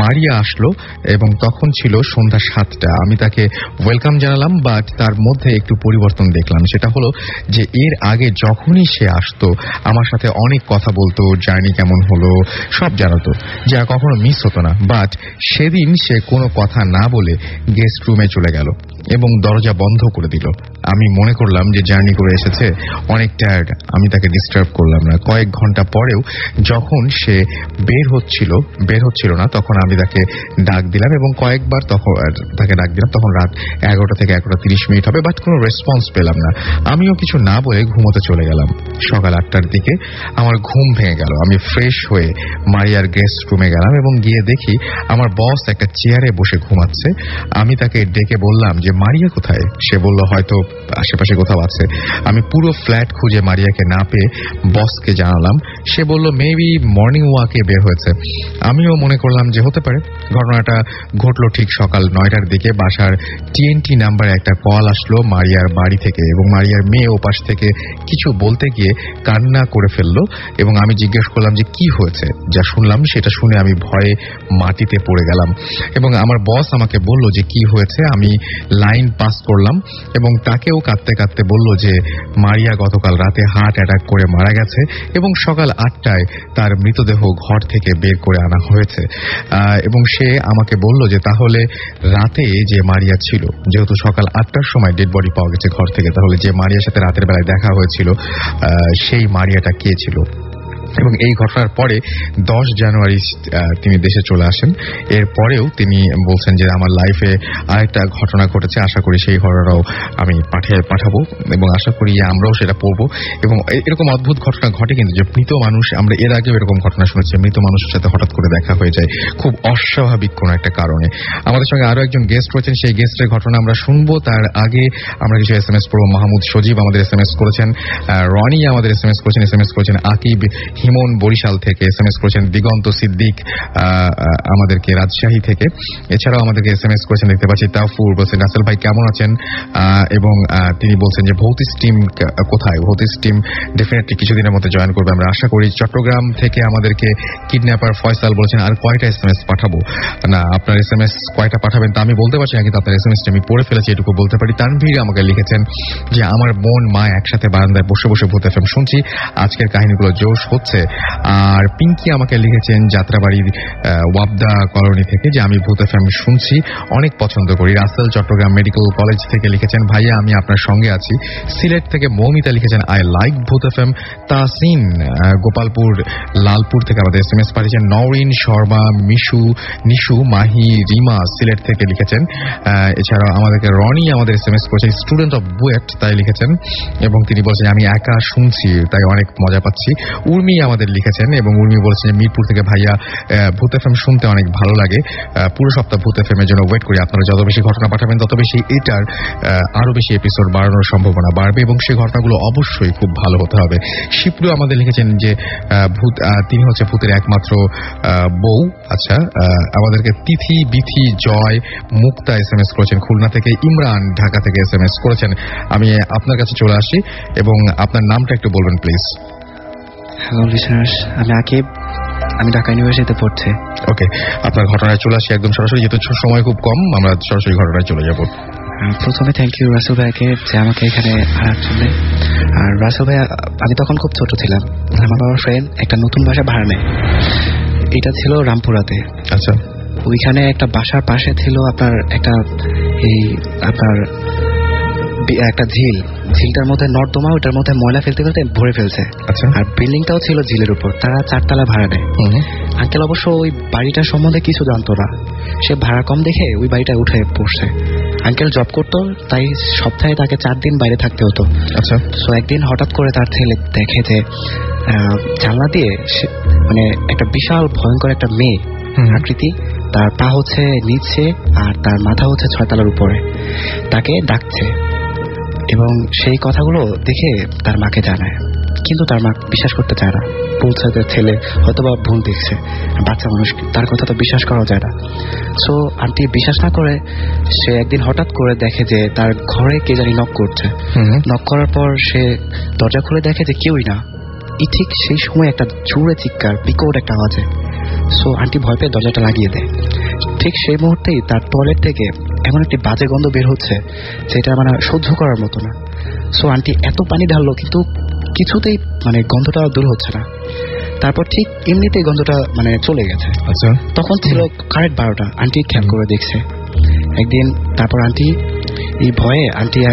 মারিয়া আসলো এবং তখন ছিল সন্ধ্যা 7টা। আমি তাকে ওয়েলকাম জানালাম, বাট তার মধ্যে একটু পরিবর্তন দেখলাম। সেটা হলো যে এর আগে যখনই সে আসতো আমার সাথে অনেক কথা বলতো, জার্নি কেমন হলো সব জানাতো, যা কখনো মিস হতো না। বাট সেদিন সে কোনো কথা না বলে গেস্ট রুমে চলে গেল এবং দরজা বন্ধ করে দিল। আমি মনে করলাম যে জার্নি করে এসেছে, অনেক টায়ার্ড, আমি তাকে ডিস্টার্ব করলাম না। কয়েক ঘন্টা পরেও যখন সে বের হচ্ছিল না তখন আমি তাকে ডাক দিলাম এবং কয়েকবার তাকে ডাক দিলাম। তখন রাত 11টা থেকে 11:30 মিনিট হবে, বাট কোনো রেসপন্স পেলাম না। আমিও কিছু না বলে ঘুমোতে চলে গেলাম। সকাল 8টার দিকে আমার ঘুম ভেঙে গেল। আমি ফ্রেশ হয়ে মারিয়ার গেস্ট রুমে গেলাম এবং গিয়ে দেখি আমার বস একটা চেয়ারে বসে ঘুমাচ্ছে। আমি তাকে ডেকে বললাম যে মারিয়া কোথায়? সে বলল হয়তো আশেপাশে কোথাও আছে। আমি পুরো ফ্ল্যাট খুঁজে মারিয়াকে না পেয়ে বসকে জানালাম। সে বলল মেবি মর্নিং ওয়াকে বের হয়েছে। আমিও মনে করলাম যে হতে পারে। ঘটনাটা ঘটলো ঠিক সকাল 9টার দিকে। বাসার টিএনটি নাম্বারে একটা কল আসলো মারিয়ার বাড়ি থেকে এবং মারিয়ার মেয়ে ওপাশ থেকে কিছু বলতে গিয়ে কান্না করে ফেললো এবং আমি জিজ্ঞেস করলাম যে কি হয়েছে। যা শুনলাম সেটা শুনে আমি ভয়ে মাটিতে পড়ে গেলাম এবং আমার বস আমাকে বলল যে কি হয়েছে। আমি লাইন পাস করলাম এবং তাকেও কাঁদতে কাঁদতে বলল যে মারিয়া গতকাল রাতে হার্ট অ্যাটাক করে মারা গেছে এবং সকাল 8টায় তার মৃতদেহ ঘর থেকে বের করে আনা হয়েছে। এবং সে আমাকে বলল যে তাহলে রাতে যে মারিয়া ছিল, যেহেতু সকাল 8টার সময় ডেড বডি পাওয়া গেছে ঘর থেকে, তাহলে যে মারিয়ার সাথে রাতের বেলায় দেখা হয়েছিল সেই মারিয়াটা কে ছিল। এবং এই ঘটনার পরে 10 জানুয়ারি তিনি দেশে চলে আসেন। এরপরেও তিনি বলছেন যে আমার লাইফে আরেকটা ঘটনা ঘটেছে, আশা করি সেই ঘটনাটাও আমি পাঠাবো এবং আশা করি আমরাও সেটা পড়বো। এবং এরকম অদ্ভুত ঘটনা ঘটে কিন্তু, যে মৃত মানুষ, আমরা এর আগেও এরকম ঘটনা শুনেছি, মৃত মানুষের সাথে হঠাৎ করে দেখা হয়ে যায় খুব অস্বাভাবিক কোনো একটা কারণে। আমাদের সঙ্গে আরো একজন গেস্ট রয়েছেন, সেই গেস্টের ঘটনা আমরা শুনবো। তার আগে আমরা কিছু SMS পড়বো। মাহমুদ সজীব আমাদের SMS করেছেন, রনি আমাদের SMS করেছেন আকিব হিমন বরিশাল থেকে, SMS করেছেন দিগন্ত সিদ্দিক আমাদেরকে রাজশাহী থেকে। এছাড়াও আমাদেরকে SMS করেছেন দেখতে পাচ্ছি তাফুর, বলছেন রাসেল ভাই কেমন আছেন, এবং তিনি বলছেন যে ভৌতিস টিম কোথায়। ভৌতিস টিম ডেফিনেটলি কিছুদিনের মধ্যে জয়েন করবে আমরা আশা করি। চট্টগ্রাম থেকে আমাদেরকে কিডন্যাপার ফয়সাল বলেছেন আর কয়টা SMS পাঠাবো। না, আপনার SMS কয়টা পাঠাবেন তা আমি বলতে পারছি না, কিন্তু আপনার SMS আমি পড়ে ফেলেছি এটুকু বলতে পারি। তানভীর আমাকে লিখেছেন যে আমার বোন মা একসাথে বারান্দায় বসে বসে ভূত FM শুনছি, আজকের কাহিনীগুলো জোশ হচ্ছে। আর পিঙ্কি আমাকে লিখেছেন যাত্রাবাড়ির ওয়াবদা কলোনি থেকে যে আমি ভূত FM শুনছি, অনেক পছন্দ করি। রাসেল চট্টগ্রাম মেডিকেল কলেজ থেকে লিখেছেন ভাইয়া আমি আপনার সঙ্গে আছি। সিলেট থেকে মৌমিতা লিখেছেন আই লাইক ভূত FM। তাসিন গোপালপুর লালপুর থেকে আমাদের SMS পাঠিয়েছেন। নওরিন শর্মা, নিশু মাহি রিমা সিলেট থেকে লিখেছেন। এছাড়াও আমাদেরকে রনি আমাদের SMS করেছেন, স্টুডেন্ট অফ বুয়েট তাই লিখেছেন, এবং তিনি বলছেন আমি একা শুনছি তাই অনেক মজা পাচ্ছি। উর্মি আমাদের লিখেছেন এবং উর্মি বলছেন মিরপুর থেকে ভাইয়া ভূত FM শুনতে অনেক ভালো লাগে, পুরো সপ্তাহ ভূত FM এর জন্য ওয়েট করি। আপনারা যত বেশি ঘটনা পাঠাবেন তত বেশি এটার আরো বেশি এপিসোড বাড়ানোর সম্ভাবনা বাড়বে এবং সেই ঘটনাগুলো অবশ্যই খুব ভালো হতে হবে। শিবলু আমাদের লিখেছেন যে তিনি হচ্ছে ভূতের একমাত্র বউ। আচ্ছা, আমাদেরকে তিথি বিথি জয় মুক্তা SMS করেছেন খুলনা থেকে। ইমরান ঢাকা থেকে SMS করেছেন। আমি আপনার কাছে চলে আসি এবং আপনার নামটা একটু বলবেন প্লিজ। হ্যালো লিসনার্স, আমি আকিব, আমি ঢাকা ইউনিভার্সিটিতে পড়ছি। ওকে, আপনার ঘটনায় চলে আসি একদম সরাসরি, যেহেতু সময় খুব কম আমরা সরাসরি ঘটনায় চলে যাব। প্রথমে থ্যাংক ইউ রাসেল ভাইকে যে আমাকে এখানে আনার জন্য। আর রাসেল ভাই, আমি তখন খুব ছোট ছিলাম, আমার বাবার ফ্রেন্ড একটা নতুন বাসা ভাড়া নেয়, এটা ছিল রামপুরাতে। আচ্ছা, ওইখানে একটা বাসার পাশে ছিল আপনার একটা ঝিলটার মধ্যে নর্দমা, ওটার মধ্যে ময়লা ফেলতে ফেলতে ভরে ফেলছে। আচ্ছা, আর বিল্ডিংটাও ছিল ঝিলের উপর, তারা 4 তলা ভাড়া নেয়। আঙ্কেল অবশ্য ওই বাড়িটার সম্বন্ধে কিছু জানতো না, সে ভাড়া কম দেখে ওই বাড়িটা উঠে পড়ছে। আঙ্কেল জব করতো, তাই সপ্তাহে তাকে 4 দিন বাইরে থাকতে হতো। আচ্ছা, সো একদিন হঠাৎ করে তার ছেলে দেখে যে জানলা দিয়ে মানে একটা বিশাল ভয়ঙ্কর একটা মেয়ে আকৃতি, তার পা হচ্ছে নিচে আর তার মাথা হচ্ছে 6 তলার উপরে, তাকে ডাকছে। এবং সেই কথাগুলো দেখে তার মাকে জানায়, কিন্তু তার মা বিশ্বাস করতে চায় না, বলছে যে ছেলে হয়তোবা ভুল দেখছে, বাচ্চা মানুষ, তার কথা তো বিশ্বাস করা যায় না। সো আন্টি বিশ্বাস না করে সে একদিন হঠাৎ করে দেখে যে তার ঘরে কে জানি নক করছে। নক করার পর সে দরজা খুলে দেখে যে কেউই না। ঠিক সেই সময় একটা জোরে চিৎকার, বিকট একটা আওয়াজে। সো আন্টি ভয় পেয়ে দরজাটা লাগিয়ে দেয়। ঠিক সেই মুহূর্তেই তার টয়লেট থেকে এমন একটি বাজে গন্ধ বের হচ্ছে যেটা মানে সহ্য করার মতো না। সো আন্টি এত পানি ঢাললো কিন্তু কিছুতেই মানে গন্ধটা দূর হচ্ছে না। তারপর ঠিক এমনিতেই গন্ধটা মানে চলে গেছে। আচ্ছা, তখন ছিল কারেক্ট 12টা। আন্টি খেয়াল করে দেখছে একদিন। তারপর আন্টি এই ভয়ে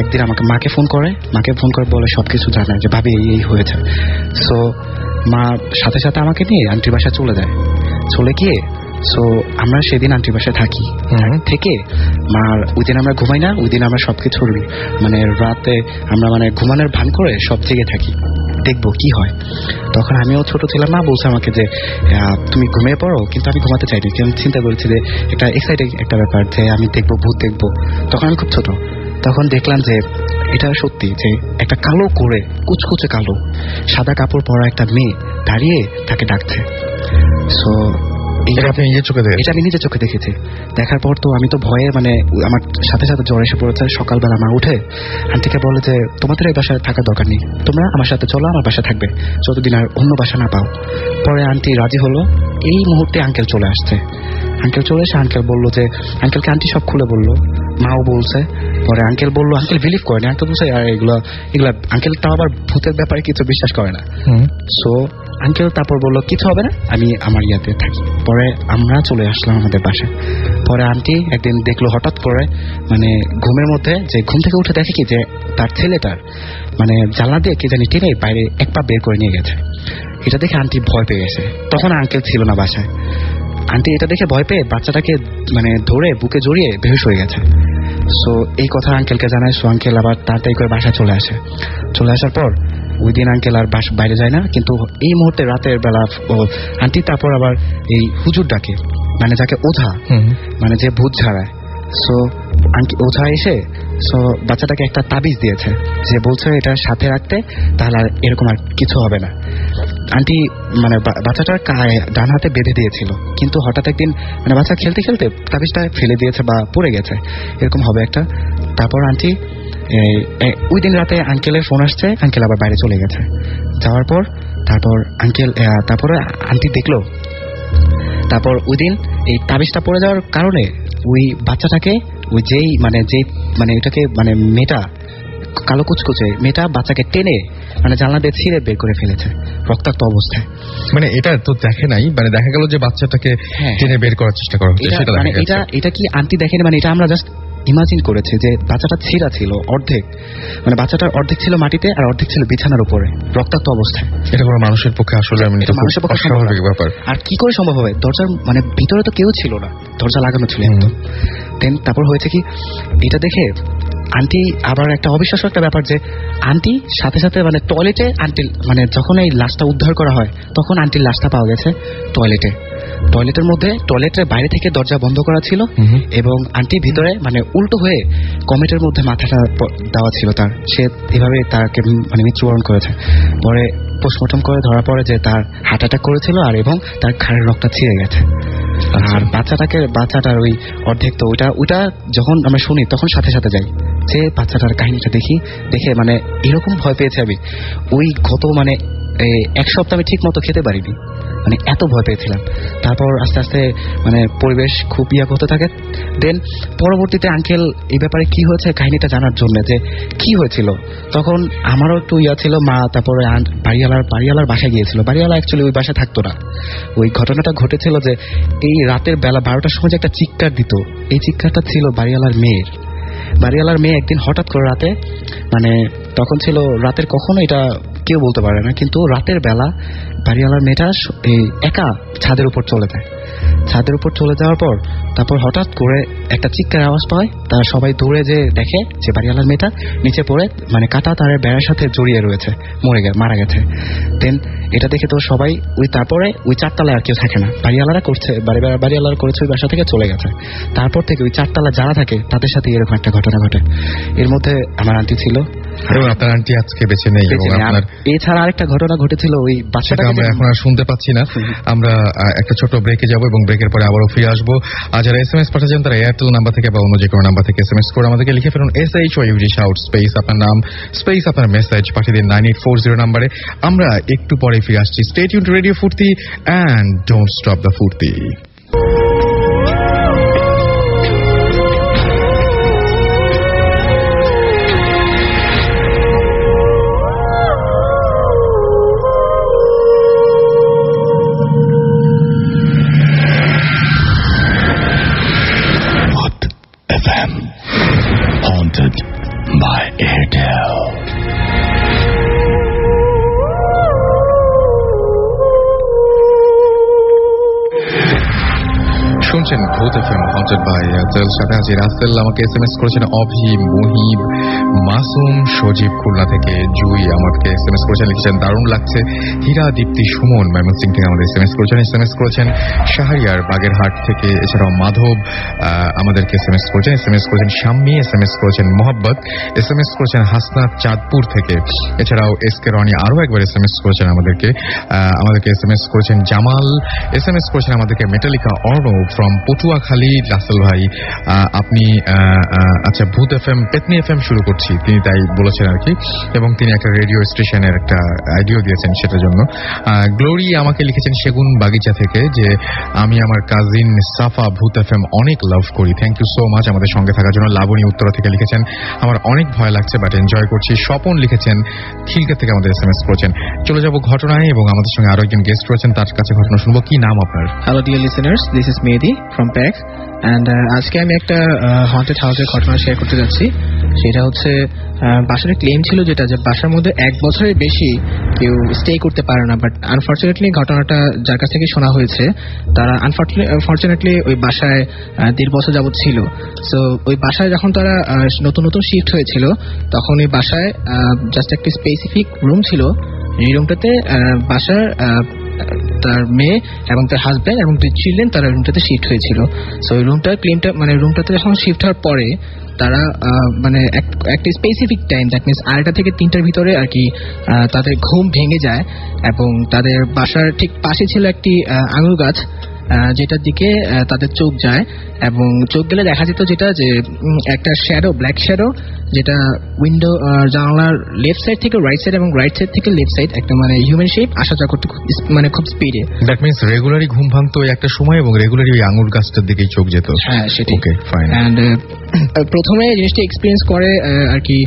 একদিন মাকে ফোন করে বলে সবকিছু জানায় যে ভাবি এই হয়েছে। সো মা সাথে সাথে আমাকে নিয়ে আন্টির বাসায় চলে যায়। চলে গিয়ে সো আমরা সেদিন আন্টির বাসায় থাকি। থেকে মার ওই দিন আমরা ঘুমাই না, ওই দিন আমরা সবকিছু মানে রাতে আমরা মানে ঘুমানোর ভান করে সব জেগে থাকি, দেখবো কি হয়। তখন আমিও ছোট ছিলাম, মা বলছে আমাকে যে তুমি ঘুমিয়ে পড়ো, কিন্তু আমি ঘুমাতে চাইনি, কিন্তু চিন্তা করেছি যে একটা এক্সাইটিং একটা ব্যাপার যে আমি দেখবো, ভূত দেখবো। তখন আমি খুব ছোট, তখন দেখলাম যে এটা সত্যি যে একটা কালো করে কুচকুচে কালো সাদা কাপড় পরা একটা মেয়ে দাঁড়িয়ে তাকে ডাকছে। সো এটা আমি নিজের চোখে দেখেছি। দেখার পর তো আমি তো ভয়ে মানে আমার সাথে সাথে জ্বর এসে পড়েছে। সকালবেলা মা উঠে আন্টিকে বলে যে তোমাদের এই বাসায় থাকার দরকার নেই, তোমরা আমার সাথে চলো, আমার বাসায় থাকবে যতদিন আর অন্য বাসা না পাও। পরে আন্টি রাজি হলো। এই মুহূর্তে আঙ্কেল চলে আসছে। আঙ্কেল চলে এসে আঙ্কেল বললো যে আঙ্কেলকে আন্টি সব খুলে বললো, মাও বলছে। পরে আঙ্কেল বললো, আঙ্কেল বিলিভ করেনি, আঙ্কেল বলছে আর এগুলা আঙ্কেল তাও আবার ভূতের ব্যাপারে কিছু বিশ্বাস করে না। সো আঙ্কেল তারপর বললো কিছু হবে না, আমি আমার ইয়াতে থাকি। পরে আমরা চলে আসলাম আমাদের বাসায়। পরে আন্টি একদিন দেখলো হঠাৎ করে মানে ঘুমের মধ্যে, যে ঘুম থেকে উঠে দেখে কি যে তার ছেলেটার মানে জানলা দিয়ে কে জানি টেনে বাইরে এক পা বের করে নিয়ে গেছে। এটা দেখে আন্টি ভয় পেয়ে গেছে। তখন আঙ্কেল ছিল না বাসায়। আন্টি এটা দেখে ভয় পেয়ে বাচ্চাটাকে মানে ধরে বুকে জড়িয়ে বেহুশ হয়ে গেছে। সো এই কথা আঙ্কেলকে জানায়। সো আঙ্কেল আবার তাড়াতাড়ি করে বাসায় চলে আসে। চলে আসার পর ওই দিন আঙ্কেল আর বাইরে যায় না, কিন্তু এই মুহূর্তে রাতের বেলা আন্টি তারপর আবার এই হুজুর ডাকে, মানে যাকে ওঝা, মানে যে ভূত ঝাড়ায়। সো ওঝা এসে সো বাচ্চাটাকে একটা তাবিজ দিয়েছে, যে বলছে এটা সাথে রাখতে, তাহলে আর এরকম আর কিছু হবে না। আন্টি মানে বাচ্চাটার ডান হাতে বেঁধে দিয়েছিল, কিন্তু হঠাৎ একদিন মানে বাচ্চা খেলতে খেলতে তাবিজটা ফেলে দিয়েছে বা পড়ে গেছে, এরকম হবে একটা। তারপর আন্টি ওই দিন রাতে আঙ্কেলের ফোন আসছে, আঙ্কেল আবার বাইরে চলে গেছে। যাওয়ার পর তারপরে আন্টি দেখলো, তারপর ওই দিন এই তাবিজটা পড়ে যাওয়ার কারণে ওই বাচ্চাটাকে ওই যেই মানে এটাকে মানে মেয়েটা কালো কুচকুচে মেয়েটা বাচ্চাকে টেনে মানে জানলা দিয়ে ছিঁড়ে বের করে ফেলেছে রক্তাক্ত অবস্থায়। মানে এটা তো দেখে নাই, মানে দেখা গেল যে বাচ্চাটাকে টেনে বের করার চেষ্টা করা হচ্ছে, সেটা মানে এটা কি আন্টি দেখেনি, মানে এটা আমরা জাস্ট ইমাজিন করেছে যে বাচ্চাটা ছিঁড়া ছিল অর্ধেক, মানে বাচ্চাটার অর্ধেক ছিল মাটিতে আর অর্ধেক ছিল বিছানার উপরে রক্তাক্ত অবস্থায়। এটা কোনো মানুষের পক্ষে আসলে মানুষের পক্ষে অস্বাভাবিক ব্যাপার। আর কি করে সম্ভব হবে? দরজার মানে ভিতরে তো কেউ ছিল না, দরজা লাগানো ছিল একদম। দেন তারপর হয়েছে কি, এটা দেখে আন্টি আবার একটা অবিশ্বাস্য একটা ব্যাপার, যে আন্টি সাথে সাথে মানে টয়লেটে আন্টি মানে যখন এই লাশটা উদ্ধার করা হয় তখন আন্টির লাশটা পাওয়া গেছে টয়লেটের মধ্যে, টয়লেটের বাইরে থেকে দরজা বন্ধ করা ছিল এবং আন্টি ভিতরে মানে উল্টো হয়ে কমেটের মধ্যে মাথাটা দেওয়া ছিল তার। সে এভাবে তাকে মানে মৃত্যুবরণ করেছে। পরে পোস্টমর্টম করে ধরা পড়ে যে তার হার্ট অ্যাটাক করেছিল আর এবং তার ঘাড়ের রক্তটা ছিঁড়ে গেছে। আর বাচ্চাটার ওই অর্ধেক তো ওইটা যখন আমরা শুনি তখন সাথে সাথে যাই যে বাচ্চাটার কাহিনীটা দেখে মানে এরকম ভয় পেয়েছে আমি ওই গত মানে এক সপ্তাহ আমি ঠিক মতো খেতে পারিনি, মানে এত ভয় পেয়েছিলাম। তারপর আস্তে আস্তে মানে পরিবেশ খুব হতে থাকে। দেন পরবর্তীতে আঙ্কেল এই ব্যাপারে কি হয়েছে কাহিনীটা জানার জন্য যে কি হয়েছিল, তখন আমারও একটু ছিল। মা তারপরে বাড়িওয়ালার বাসায় গিয়েছিল। বাড়িওয়ালা অ্যাকচুয়ালি ওই বাসায় থাকতো না। ওই ঘটনাটা ঘটেছিল যে এই রাতের বেলা 12টার সময় যে একটা চিৎকার দিত, এই চিৎকারটা ছিল বাড়িওয়ালার মেয়ে একদিন হঠাৎ করে রাতে, মানে তখন ছিল রাতের কখনো এটা কেউ বলতে পারে না, কিন্তু রাতের বেলা বাড়িওয়ালার মেয়েটা একা ছাদের উপর চলে যায়। ছাদের উপর চলে যাওয়ার পর তারপর হঠাৎ করে একটা চিৎকার আওয়াজ পায়। তারা সবাই দৌড়ে যে দেখে যে বাড়িওয়ালার মেয়েটা নিচে পড়ে মানে কাটা তারের বেড়ার সাথে জড়িয়ে রয়েছে, মারা গেছে। দেন এটা দেখে তো সবাই তারপরে ওই 4 তলায় আর কেউ থাকে না, বাড়িওয়ালারা করেছে ওই বাসা থেকে চলে গেছে। তারপর থেকে ওই 4 তলা যারা থাকে তাদের সাথে এরকম একটা ঘটনা ঘটে। এর মধ্যে আমার আন্টি ছিল এবং আপনার আন্টি আজকে বেঁচে নেই। এছাড়া আরেকটা ঘটনা ঘটেছিল ওই বাচ্চাটা আমরা এখন আর শুনতে পাচ্ছি না। আমরা একটা ছোট ব্রেকে যাব এবং ব্রেকের পরে আবারও ফিরে আসবো। আর যারা SMS পাঠাচ্ছেন তারা এয়ারটেল নাম্বার থেকে বা অন্য যে কোনো নাম্বার থেকে SMS করে আমাদেরকে লিখে ফেলুন SHOUT শাউট স্পেস আপনার নাম স্পেস আপনার মেসেজ পাঠিয়ে দিন 9840 নাম্বারে। আমরা একটু পরে ফিরে আসছি। স্টে টিউন টু রেডিও ফুর্তি এন্ড ডোন্ট স্টপ দ্য ফুর্তি। Haunted by Airtel. শুনছেন ভূত FM হন্টেড বাই এয়ারটেল। সাথে আছি রাসেল। আমাকে SMS করেছেন অভি, মুহিব, মাসুম, সজীব খুলনা থেকে, জুই আমাকে SMS করেছেন, লিখেছেন দারুণ লাগছে। হীরা, দীপ্তি, সুমন ময়মনসিং থেকে আমাদের SMS করেছেন শাহরিয়ার বাগেরহাট থেকে, এছাড়াও মাধব আমাদেরকে SMS করেছেন শাম্মী, SMS করেছেন মোহাব্বত, SMS করেছেন হাসনাত চাঁদপুর থেকে, এছাড়াও SK রনি আরো একবার SMS করেছেন আমাদেরকে SMS করেছেন জামাল, SMS করেছেন আমাদেরকে মেটালিকা অর্ণব ফ্রম পটুয়াখালী। রাসেল ভাই আপনি আচ্ছা ভূত FM পেতনি FM শুরু করছি, তিনি তাই বলেছেন আর কি, এবং তিনি একটা রেডিও স্টেশনের একটা আইডিয়া দিয়েছেন সেটার জন্য। গ্লোরি আমাকে লিখেছেন সেগুন বাগিচা থেকে যে আমি আমার কাজিন সাফা ভূত FM অনেক লাভ করি, থ্যাংক ইউ সো মাচ আমাদের সঙ্গে থাকার জন্য। লাবণী উত্তরা থেকে লিখেছেন আমার অনেক ভয় লাগছে বাট এনজয় করছি। স্বপন লিখেছেন খিলগা থেকে আমাদের SMS করেছেন। চলে যাব ঘটনায় এবং আমাদের সঙ্গে আরো একজন গেস্ট রয়েছেন, তার কাছে ঘটনা শুনবো। কি নাম আপনার? Hello dear listeners, this is Mehedi. From packs and আজকে আমি একটা হন্টেড হাউসের ঘটনা শেয়ার করতে যাচ্ছি। সেটা হচ্ছে বাসার ক্লেম ছিল যেটা যে বাসার মধ্যে 1 বছরের বেশি কেউ স্টে করতে পারে না, বাট আনফর্চুনেটলি ঘটনাটা যার কাছ থেকে শোনা হয়েছে তারা আনফর্চুনেটলি ওই বাসায় 1.5 বছর যাবৎ ছিল। সো ওই বাসায় যখন তারা নতুন নতুন শিফট হয়েছিল তখন ওই বাসায় জাস্ট একটা স্পেসিফিক রুম ছিল, এই রুমটাতে বাসার তার মেয়ে এবং তার হাজব্যান্ড এবং 2 চিলড্রেন তারা রুমটাতে শিফট হয়েছিল। সো ওই রুমটাতে যখন শিফট হওয়ার পরে তারা মানে একটা স্পেসিফিক টাইম, দ্যাট মিনস 2টা থেকে 3টার ভিতরে আর কি তাদের ঘুম ভেঙে যায় এবং তাদের বাসার ঠিক পাশে ছিল একটি আঙুর গাছ, যেটার দিকে তাদের চোখ যায় এবং চোখ গেলে দেখা যেত যেটা যে একটা শ্যাডো, ব্ল্যাক শ্যাডো, যেটা উইন্ডো জানালার লেফট সাইড থেকে রাইট সাইড এবং রাইট সাইড থেকে লেফট সাইড একটা মানে হিউম্যান শেপ আসা যাওয়া করতে মানে খুব স্পিডে। দ্যাট মিন্স রেগুলারই ঘুম ভাঙতো একটা সময় এবং রেগুলারই ওই আঙুর গাছটার দিকেই চোখ যেত। হ্যাঁ সেটাই। Okay fine. এন্ড প্রথমে জিনিসটা এক্সপিরিয়েন্স করে আর কি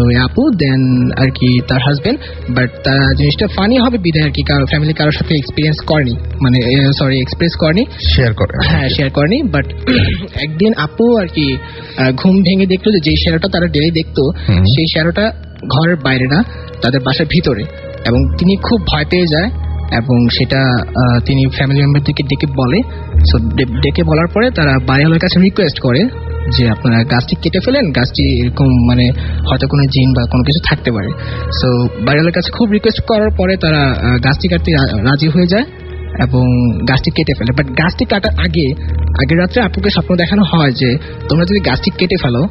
ওই আপু, দেন আর কি তার হাজবেন্ড, বাট জিনিসটা ফানি হবে বিধায় আর কি ফ্যামিলি কারোর সাথে এক্সপিরিয়েন্স করেনি, মানে সরি এক্সপ্রেস করেনি, শেয়ার করেনি। বাট একদিন আপু আর কি ঘুম ভেঙে দেখলো যে যেই শ্যাডোটা তারা ডেলি দেখতো সেই শ্যাডোটা ঘরের বাইরে না, তাদের বাসার ভিতরে, এবং তিনি খুব ভয় পেয়ে যায় এবং সেটা তিনি ফ্যামিলি মেম্বারদেরকে ডেকে বলে। সো ডেকে বলার পরে তারা বাড়িওয়ালার কাছে রিকোয়েস্ট করে যে আপনারা গাছটি কেটে ফেলেন, গাছটি এরকম মানে হয়তো কোনো জিন বা কোনো কিছু থাকতে পারে। সো বাড়িওয়ালার কাছে খুব রিকোয়েস্ট করার পরে তারা গাছটি কাটতে রাজি হয়ে যায় এবং গাছটি কেটে ফেলে। বাট গাছটি কাটার আগের রাত্রে আপুকে স্বপ্ন দেখানো হয় যে তোমরা যদি গাছটি কেটে ফেলো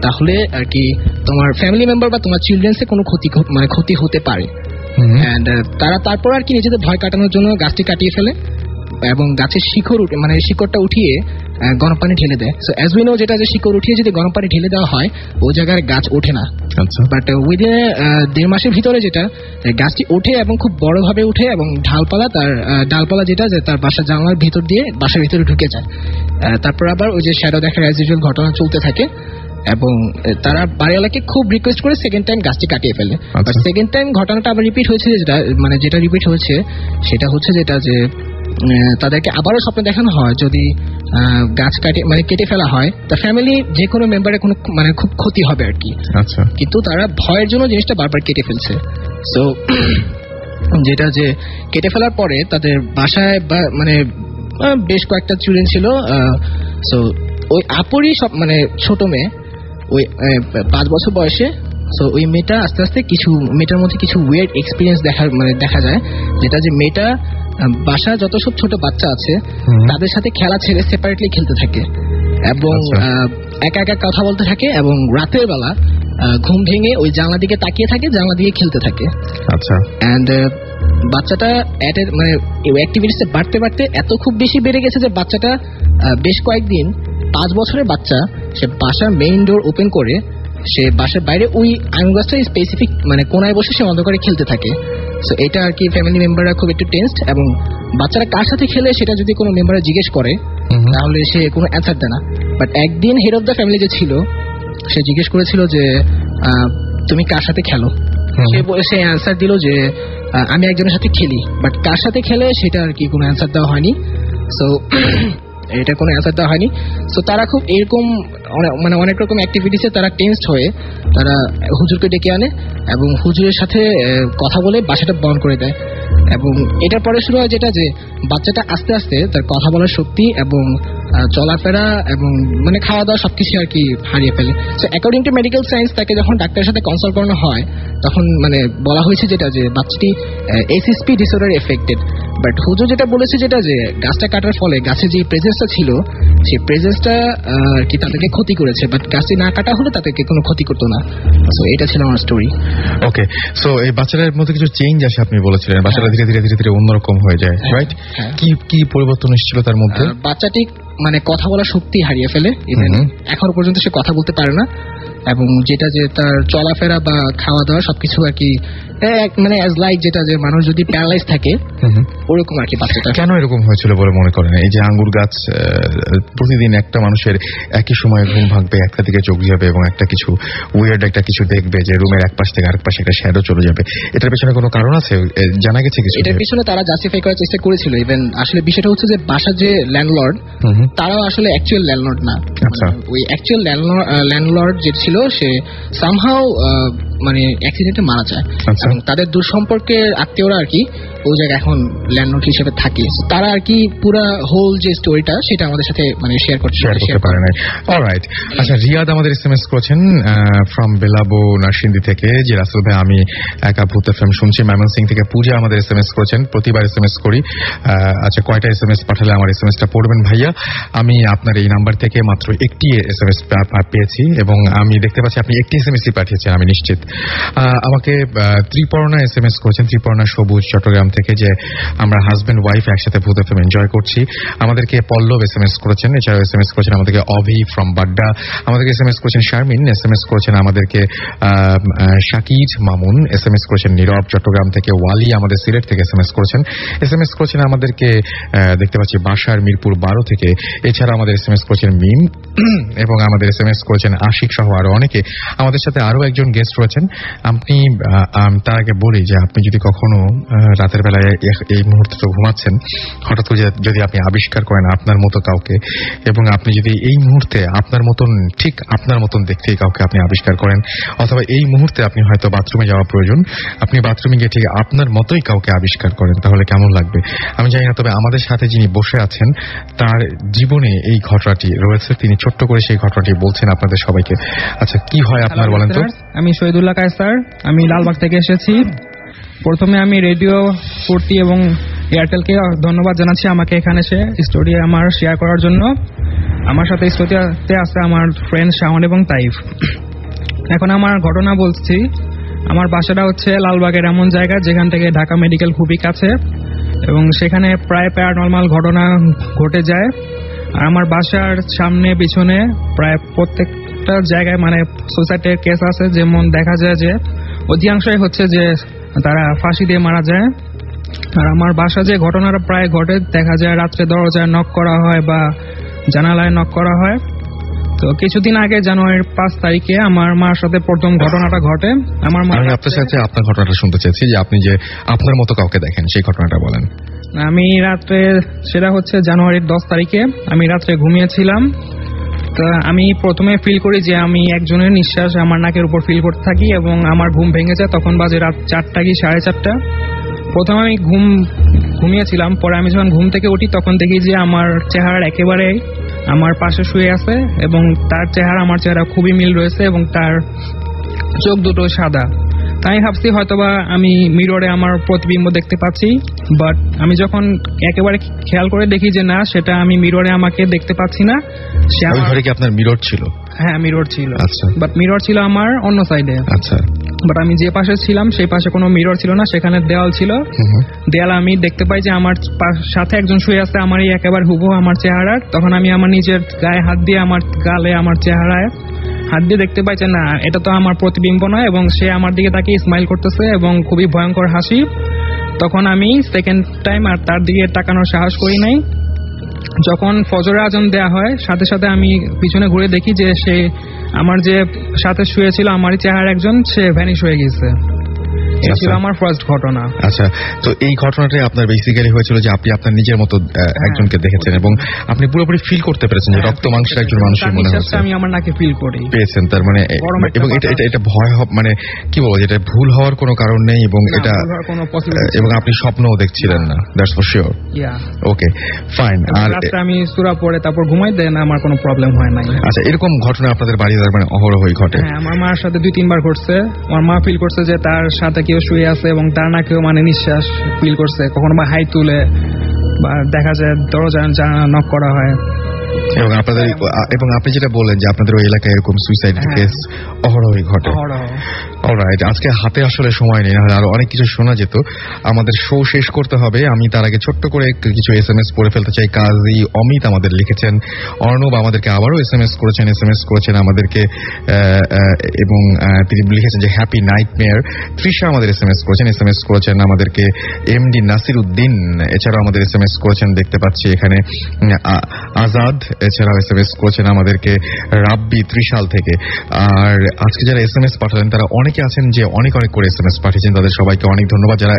তাহলে আর কি তোমার ফ্যামিলি মেম্বার বা তোমার চিলড্রেন্সে কোনো ক্ষতি হতে পারে। এন্ড তারা তারপর আর কি নিজেদের ভয় কাটানোর জন্য গাছটি কাটিয়ে ফেলে এবং গাছের শিকড়টা উঠিয়ে গরম পানি ঢেলে দেয়। সো অ্যাজ উই নো যেটা যে শিকড় উঠিয়ে যদি গরম পানি ঢেলে দেওয়া হয় ওই জায়গায় গাছ ওঠে না। বাট উইদিন 1.5 মাসের ভিতরে যেটা গাছটি ওঠে এবং খুব বড়ভাবে ওঠে এবং ডালপালা যেটা যে তার বাসার জানলার ভিতর দিয়ে বাসার ভিতরে ঢুকে যায়। তারপর আবার ওই যে শ্যাডো দেখার অ্যাজ ইউজুয়াল ঘটনা চলতে থাকে এবং তারা বাড়িওয়ালাকে খুব রিকোয়েস্ট করে সেকেন্ড টাইম গাছটি কাটিয়ে ফেলে। বাট সেকেন্ড টাইম ঘটনাটা আবার রিপিট হয়েছে, যেটা রিপিট হয়েছে সেটা হচ্ছে যেটা যে তাদেরকে আবারও স্বপ্ন দেখানো হয় যদি গাছ কেটে ফেলা হয় তা ফ্যামিলি যে কোনো মেম্বারের কোনো খুব ক্ষতি হবে আর কি। আচ্ছা, কিন্তু তারা ভয়ের জন্য জিনিসটা বারবার কেটে ফেলছে। সো যেটা যে কেটে ফেলার পরে তাদের বাসায় বেশ কয়েকটা চিলড্রেন ছিল। সো ওই আপুরই সব ছোট মেয়ে, ওই 5 বছর বয়সে। সো ওই মেয়েটা আস্তে আস্তে মেয়েটার মধ্যে কিছু ওয়েয়ার্ড এক্সপিরিয়েন্স দেখা যায়, যেটা যে মেয়েটা বাসা যত সব ছোট বাচ্চা আছে তাদের সাথে খেলা ছেড়ে সেপারেটলি খেলতে থাকে এবং একা একা কথা বলতে থাকে এবং রাতের বেলা ঘুম ভেঙে ওই জানলা দিকে তাকিয়ে থাকে, জানলা দিকে খেলতে থাকে। আচ্ছা, এন্ড বাচ্চাটা অ্যাক্টিভিটিসে বাড়তে বাড়তে এত খুব বেশি বেড়ে গেছে যে বাচ্চাটা বেশ কয়েকদিন 5 বছরের বাচ্চা সে বাসার মেইন ডোর ওপেন করে সে বাসার বাইরে ওই আঙুর গাছটা স্পেসিফিক কোনায় বসে সে অন্ধকারে খেলতে থাকে। সো এটা আর কি ফ্যামিলি মেম্বাররা খুব একটু টেন্সড এবং বাচ্চারা কার সাথে খেলে সেটা যদি কোনো মেম্বাররা জিজ্ঞেস করে তাহলে সে কোনো অ্যান্সার দেয় না। বাট একদিন হেড অফ দ্য ফ্যামিলি যে ছিল সে জিজ্ঞেস করেছিল যে তুমি কার সাথে খেলো, সে অ্যান্সার দিল যে আমি একজনের সাথে খেলি, বাট কার সাথে খেলে সেটা আর কি কোনো অ্যান্সার দেওয়া হয়নি। সো এটা কোনো অ্যান্সার দেওয়া হয়নি। সো তারা খুব এরকম অনেক রকম অ্যাক্টিভিটিসে তারা টেন্সড হয়ে তারা হুজুরকে ডেকে আনে এবং হুজুরের সাথে কথা বলে বাসাটা বন্ধ করে দেয়। এবং এটার পরে শুরু হয় যেটা যে বাচ্চাটা আস্তে আস্তে তার কথা বলার শক্তি এবং চলাফেরা এবং খাওয়া দাওয়া সবকিছু আর কি হারিয়ে ফেলে। So according to medical science তাকে যখন ডাক্তারের সাথে কনসাল্ট করানো হয় তখন বলা হয়েছে যেটা যে বাচ্চাটি এসএসপি ডিসঅর্ডার এফেক্টেড। বাট হুজুর যেটা বলেছে যেটা যে গাছটা কাটার ফলে গাছে যে প্রেজেন্সটা ছিল সেই প্রেজেন্সটা আর কি তাদেরকে ক্ষতি করেছে, বাট গাছটি না কাটা হলে তাদেরকে কোনো ক্ষতি করতো না। সো এটা ছিল আমার স্টোরি। ওকে, সো এই বাচ্চাদের মধ্যে কিছু চেঞ্জ আসে আপনি বলেছিলেন, বাচ্চারা ধীরে ধীরে ধীরে ধীরে অন্যরকম হয়ে যায়, রাইট? কি পরিবর্তন এসেছিল তার মধ্যে? বাচ্চাটি কথা বলার শক্তি হারিয়ে ফেলে, এখনো পর্যন্ত সে কথা বলতে পারে না এবং যেটা যে তার চলাফেরা বা খাওয়া দাওয়া সবকিছু আর কি মানে অ্যাজ লাইক যেটা যে মানুষ যদি প্যারালাইজ থাকে ওরকম আর কি বাচ্চাটা। কেন এরকম হয়েছিল বলে মনে করেন? এই যে আঙ্গুর গাছ প্রতিদিন একটা মানুষের একই সময়ে ঘুম ভাঙবে, একটা দিকে চোখ যাবে এবং একটা কিছু উইয়ার্ড একটা কিছু দেখবে যে রুমের এক পাশ থেকে আরেক পাশে একটা শ্যাডো চলে যাবে, এটার পেছনে কোনো কারণ আছে? জানা গেছে কিছু? এটার পিছনে তারা জাস্টিফাই করার চেষ্টা করেছিল। ইভেন আসলে বিষয়টা হচ্ছে যে বাসার যে ল্যান্ডলর্ড তারাও আসলে অ্যাকচুয়াল ল্যান্ডলর্ড না। ওই অ্যাকচুয়াল ল্যান্ডলর্ড যে ছিল সে সামহাও মানে অ্যাক্সিডেন্টে মারা যায় এবং তাদের দূর সম্পর্কের আত্মীয়রা আর কি ওই জায়গায় এখন ল্যান্ডলর্ড হিসেবে থাকে। তারা আর কি পুরো হোল যে স্টোরিটা সেটা আমাদের সাথে মানে শেয়ার করতে পারে না। অলরাইট, আচ্ছা, রিয়াদ আমাদের এসএমএস করেছেন ফ্রম বেলাবো নারসিংদী থেকে যে রাসেল ভাই আমি একা ভূত এফএম শুনছি। ময়মনসিংহ থেকে পূজা আমাদের এসএমএস করেছেন, প্রতিবার এসএমএস করি। আচ্ছা, কয়টা এসএমএস পাঠালে আমার এসএমএসটা পড়বেন ভাইয়া? আমি আপনার এই নাম্বার থেকে মাত্র একটি এসএমএস পেয়েছি এবং আমি দেখতে পাচ্ছি আপনি একটি এসএমএসই পাঠিয়েছেন, আমি নিশ্চিত। আমাকে ত্রিপর্ণা এসএমএস করেছেন, ত্রিপর্ণা সবুজ চট্টগ্রাম থেকে, যে আমরা হাজব্যান্ড ওয়াইফ একসাথে ভূত এফএম এনজয় করছি। আমাদেরকে পল্লব এসএমএস করেছেন, এছাড়াও এসএমএস করেছেন আমাদেরকে অভি ফ্রম বাড্ডা, আমাদেরকে এসএমএস করেছেন শারমিন, এসএমএস করেছেন আমাদেরকে শাকির মামুন, এসএমএস করেছেন নীরব চট্টগ্রাম থেকে, ওয়ালি আমাদের সিলেট থেকে এসএমএস করেছেন, এসএমএস করেছেন আমাদেরকে দেখতে পাচ্ছি বাসার মিরপুর 12 থেকে, এছাড়া আমাদের এসএমএস করেছেন মিম এবং আমাদের এসএমএস করেছেন আশিক সহ আরো অনেকে। আমাদের সাথে আরো একজন গেস্ট রয়েছেন। আপনি তার আগে বলি যে আপনি যদি কখনো রাতের বেলায় এই মুহূর্তে তো ঘুমাচ্ছেন, হঠাৎ করে যদি আপনি আবিষ্কার করেন আপনার মতো কাউকে এবং আপনি যদি এই মুহূর্তে আপনার মতন ঠিক আপনার মতন দেখতে কাউকে আপনি আবিষ্কার করেন, অথবা এই মুহূর্তে আপনি হয়তো বাথরুমে যাওয়া প্রয়োজন, আপনি বাথরুমে গিয়ে ঠিক আপনার মতোই কাউকে আবিষ্কার করেন, তাহলে কেমন লাগবে আমি জানি না। তবে আমাদের সাথে যিনি বসে আছেন তার জীবনে এই ঘটনাটি রয়েছে, তিনি ছোট্ট করে সেই ঘটনাটি বলছেন আপনাদের সবাইকে। আচ্ছা, কি হয় আপনার বলেন তো? আমি শহীদুল্লাহ কায়সার, আমি লালবাগ থেকে এসেছি। প্রথমে আমি রেডিও ফুর্তি এবং এয়ারটেলকে ধন্যবাদ জানাচ্ছি আমাকে এখানে এসে স্টোরি আমার শেয়ার করার জন্য। আমার সাথে স্টোরিতে আছে আমার ফ্রেন্ড শাওন এবং তাইফ। এখন আমার ঘটনা বলছি। আমার বাসাটা হচ্ছে লালবাগের এমন জায়গা যেখান থেকে ঢাকা মেডিকেল খুবই কাছে এবং সেখানে প্রায় প্যারানর্মাল ঘটনা ঘটে যায়। আর আমার বাসার সামনে পিছনে প্রায় প্রত্যেকটা জায়গায় মানে সুসাইডের কেস আছে। যেমন দেখা যায় যে অধিকাংশই হচ্ছে যে তারা ফাঁসি দিয়ে মারা যায়। আর আমার বাসা যে ঘটনাটা প্রায় ঘটে, দেখা যায় রাত্রে দরজায় নক করা হয় বা জানালায় নক করা হয়। তো কিছুদিন আগে জানুয়ারির 5 তারিখে আমার মার সাথে প্রথম ঘটনাটা ঘটে। আমার মা, আমি আপনার সাথে আপনার ঘটনাটা শুনতে চাইছি, যে আপনি যে আপনার মতো কাউকে দেখেন সেই ঘটনাটা বলেন। আমি রাত্রে, সেটা হচ্ছে জানুয়ারির 10 তারিখে আমি রাত্রে ঘুমিয়েছিলাম। তো আমি প্রথমে ফিল করি যে আমি একজনের নিঃশ্বাস আমার নাকের উপর ফিল করতে থাকি এবং আমার ঘুম ভেঙে যায়। তখন বাজে রাত 4টা কি 4:30। প্রথমে আমি ঘুমিয়েছিলাম, পরে আমি যখন ঘুম থেকে উঠি তখন দেখি যে আমার চেহারা একেবারে আমার পাশে শুয়ে আছে এবং তার চেহারা আমার চেহারা খুবই মিল রয়েছে এবং তার চোখ দুটো সাদা। তাই ভাবছি হয়তোবা আমি মিররে আমার প্রতিবিম্ব দেখতে পাচ্ছি, বাট আমি যখন একেবারে খেয়াল করে দেখি যে না, সেটা আমি মিররে আমাকে দেখতে পাচ্ছি না। ওই ঘরে কি আপনার মিরর ছিল? হ্যাঁ, মিরর ছিল। আচ্ছা, বাট মিরর ছিল আমার অন্য সাইডে। আচ্ছা, বাট আমি যে পাশে ছিলাম সেই পাশে কোনো মিরর ছিল না, সেখানে দেওয়াল ছিল। দেয়াল আমি দেখতে পাই যে আমার সাথে একজন শুয়ে আছে আমারই একেবারে হুবহু আমার চেহারার। তখন আমি আমার নিজের গায়ে হাত দিয়ে আমার গালে আমার চেহারায় হাত দিয়ে দেখতে পাই যে না, এটা তো আমার প্রতিবিম্ব নয় এবং সে আমার দিকে তাকিয়ে স্মাইল করতেছে এবং খুবই ভয়ঙ্কর হাসি। তখন আমি সেকেন্ড টাইম আর তার দিকে তাকানোর সাহস করি নাই। যখন ফজরের আজান দেয়া হয় সাথে সাথে আমি পিছনে ঘুরে দেখি যে সে আমার যে সাথে শুয়েছিল আমারই চেহারা একজন, সে ভ্যানিশ হয়ে গেছে। এটা ছিল আমার ফার্স্ট ঘটনা। আচ্ছা, তো এই ঘটনাটাই আপনার বেসিক্যালি হয়েছিল যে আপনি আপনার নিজের মতো একজনকে দেখেছেন এবং আপনি পুরোপুরি ফিল করতে পেরেছেন যে রক্ত মাংসের একজন মানুষের মনে হচ্ছে। আমি আমার নাকে ফিল করি পেয়েছেন, তার মানে এবং এটা ভয় মানে কি বলবো, যেটা ভুল হওয়ার কোনো কারণ নেই এবং এটা এবং আপনি স্বপ্নও দেখছিলেন না, that's for sure. Okay, fine. আর আমি সূরা পড়ে তারপর ঘুমাই দেন, আমার কোনো প্রবলেম হয় না। আচ্ছা, এরকম ঘটনা আপনাদের বাড়িতে মানে অহরহই ঘটে? হ্যাঁ, আমার মার সাথে 2-3 বার ঘটছে। আমার মা ফিল করছে যে তার সাথে কেউ শুয়ে আছে এবং তার নাকেও মানে নিঃশ্বাস ফিল করছে। কখনো বা হাই তুলে বা দেখা যায় দরজা নক করা হয়। এবং আপনাদের এবং আপনি যেটা বললেন যে আপনাদের ওই এলাকায় এরকম সুইসাইড কেস অহরহই ঘটে। অলরাইট, আজকে হাতে আসলে সময় নেই, নাহলে আরো অনেক কিছু শোনা যেত। আমাদের শো শেষ করতে হবে। আমি তার আগে ছোট্ট করে কিছু SMS পড়ে ফেলতে চাই। কাজী অমিত আমাদের লিখেছেন, অর্ণব আমাদেরকে আবারও SMS করেছেন আমাদেরকে, এবং তিনি লিখেছেন যে হ্যাপি নাইটমেয়ার। তৃষা আমাদের SMS করেছেন আমাদেরকে, MD নাসির উদ্দিন এছাড়াও আমাদের SMS করেছেন দেখতে পাচ্ছি এখানে, আজাদ এছাড়াও SMS করেছেন আমাদেরকে রাব্বি ত্রিশাল থেকে। আর আজকে যারা SMS পাঠালেন তারা অনেকে আছেন যে অনেক করে SMS পাঠিয়েছেন, তাদের সবাইকে অনেক ধন্যবাদ। যারা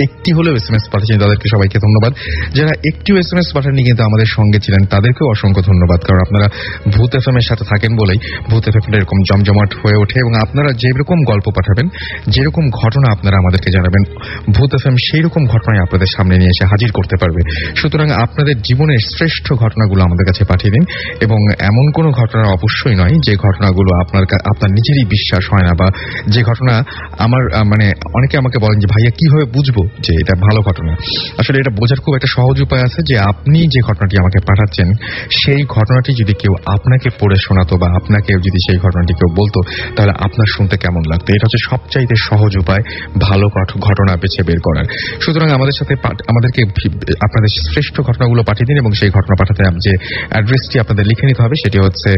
একটি হলেও SMS পাঠিয়েছেন তাদেরকে সবাইকে ধন্যবাদ। যারা একটিও SMS পাঠাননি কিন্তু আমাদের সঙ্গে ছিলেন তাদেরকেও অসংখ্য ধন্যবাদ, কারণ আপনারা ভূত FM এর সাথে থাকেন বলেই ভূত FM এরকম জমজমাট হয়ে ওঠে। এবং আপনারা যেরকম গল্প পাঠাবেন, যেরকম ঘটনা আপনারা আমাদেরকে জানাবেন, ভূত FM সেই রকম ঘটনায় আপনাদের সামনে নিয়ে এসে হাজির করতে পারবে। সুতরাং আপনাদের জীবনের শ্রেষ্ঠ ঘটনাগুলো আমাদের কাছে পাঠিয়ে দিন, এবং এমন কোনো ঘটনা অবশ্যই নয় যে ঘটনাগুলো আপনার নিজেরই বিশ্বাস হয় না, বা যে ঘটনা আমার অনেকে আমাকে বলেন যে ভাইয়া কিভাবে বুঝবো যে এটা ভালো ঘটনা। আসলে এটা বোঝার খুব একটা সহজ উপায় আছে, যে আপনি যে ঘটনাটি আমাকে পাঠাচ্ছেন সেই ঘটনাটি যদি কেউ আপনাকে পড়ে শোনাতো বা আপনাকে যদি সেই ঘটনাটি কেউ বলতো, তাহলে আপনার শুনতে কেমন লাগতো। এটা হচ্ছে সবচাইতে সহজ উপায় ভালো ঘটনা বেছে বের করার। সুতরাং আমাদেরকে আপনাদের শ্রেষ্ঠ ঘটনাগুলো পাঠিয়ে দিন, এবং সেই ঘটনা পাঠাতে যে অ্যাড্রেসটি আপনাদের লিখে নিতে হবে সেটি হচ্ছে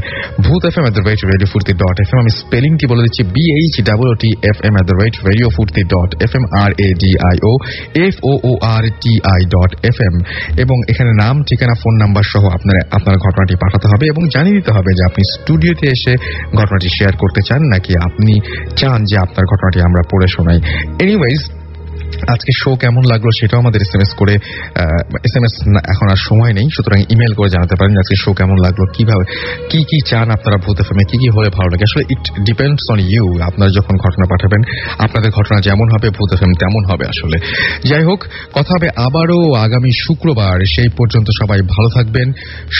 bhutfm@radiofurti.fm। আমি স্পেলিংটি বলে দিচ্ছি, BHOOTFM@radiofurti.fm, RADIOFOORTI.fm। এবং এখানে নাম, ঠিকানা, ফোন নাম্বার সহ আপনার ঘটনাটি পাঠাতে হবে, এবং জানিয়ে দিতে হবে যে আপনি স্টুডিওতে এসে ঘটনাটি শেয়ার করতে চান নাকি আপনি চান যে আপনার ঘটনাটি আমরা পড়ে শোনাই। এনিওয়েজ, আজকে শো কেমন লাগলো সেটাও আমাদের SMS এখন আর সময় নেই, সুতরাং ইমেল করে জানাতে পারেন আজকে শো কেমন লাগলো, কিভাবে কি চান আপনারা ভূত এফএমে, কি হলে ভালো লাগে। আসলে ইট ডিপেন্ডস অন ইউ। আপনারা যখন ঘটনা পাঠাবেন আপনাদের ঘটনা যেমন হবে ভূত এফএম তেমন হবে। আসলে যাই হোক, কথা হবে আবারও আগামী শুক্রবার। সেই পর্যন্ত সবাই ভালো থাকবেন,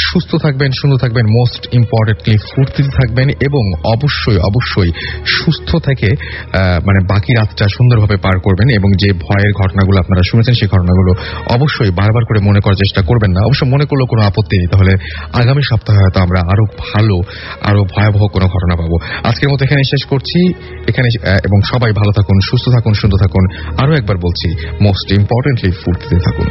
সুস্থ থাকবেন, সুন্দর থাকবেন, মোস্ট ইম্পর্টেন্টলি ফুর্তিতে থাকবেন, এবং অবশ্যই সুস্থ থেকে বাকি রাতটা সুন্দরভাবে পার করবেন। এবং যে ভয়ের ঘটনাগুলো আপনারা শুনেছেন সেই ঘটনাগুলো অবশ্যই বারবার করে মনে করার চেষ্টা করবেন না। অবশ্য মনে করলেও কোনো আপত্তি নেই, তাহলে আগামী সপ্তাহে হয়তো আমরা আরো ভালো, আরো ভয়াবহ কোনো ঘটনা পাবো। আজকের মতো এখানে শেষ করছি, এবং সবাই ভালো থাকুন, সুস্থ থাকুন, সুন্দর থাকুন। আরো একবার বলছি, মোস্ট ইম্পর্টেন্টলি ফুর্তিতে থাকুন।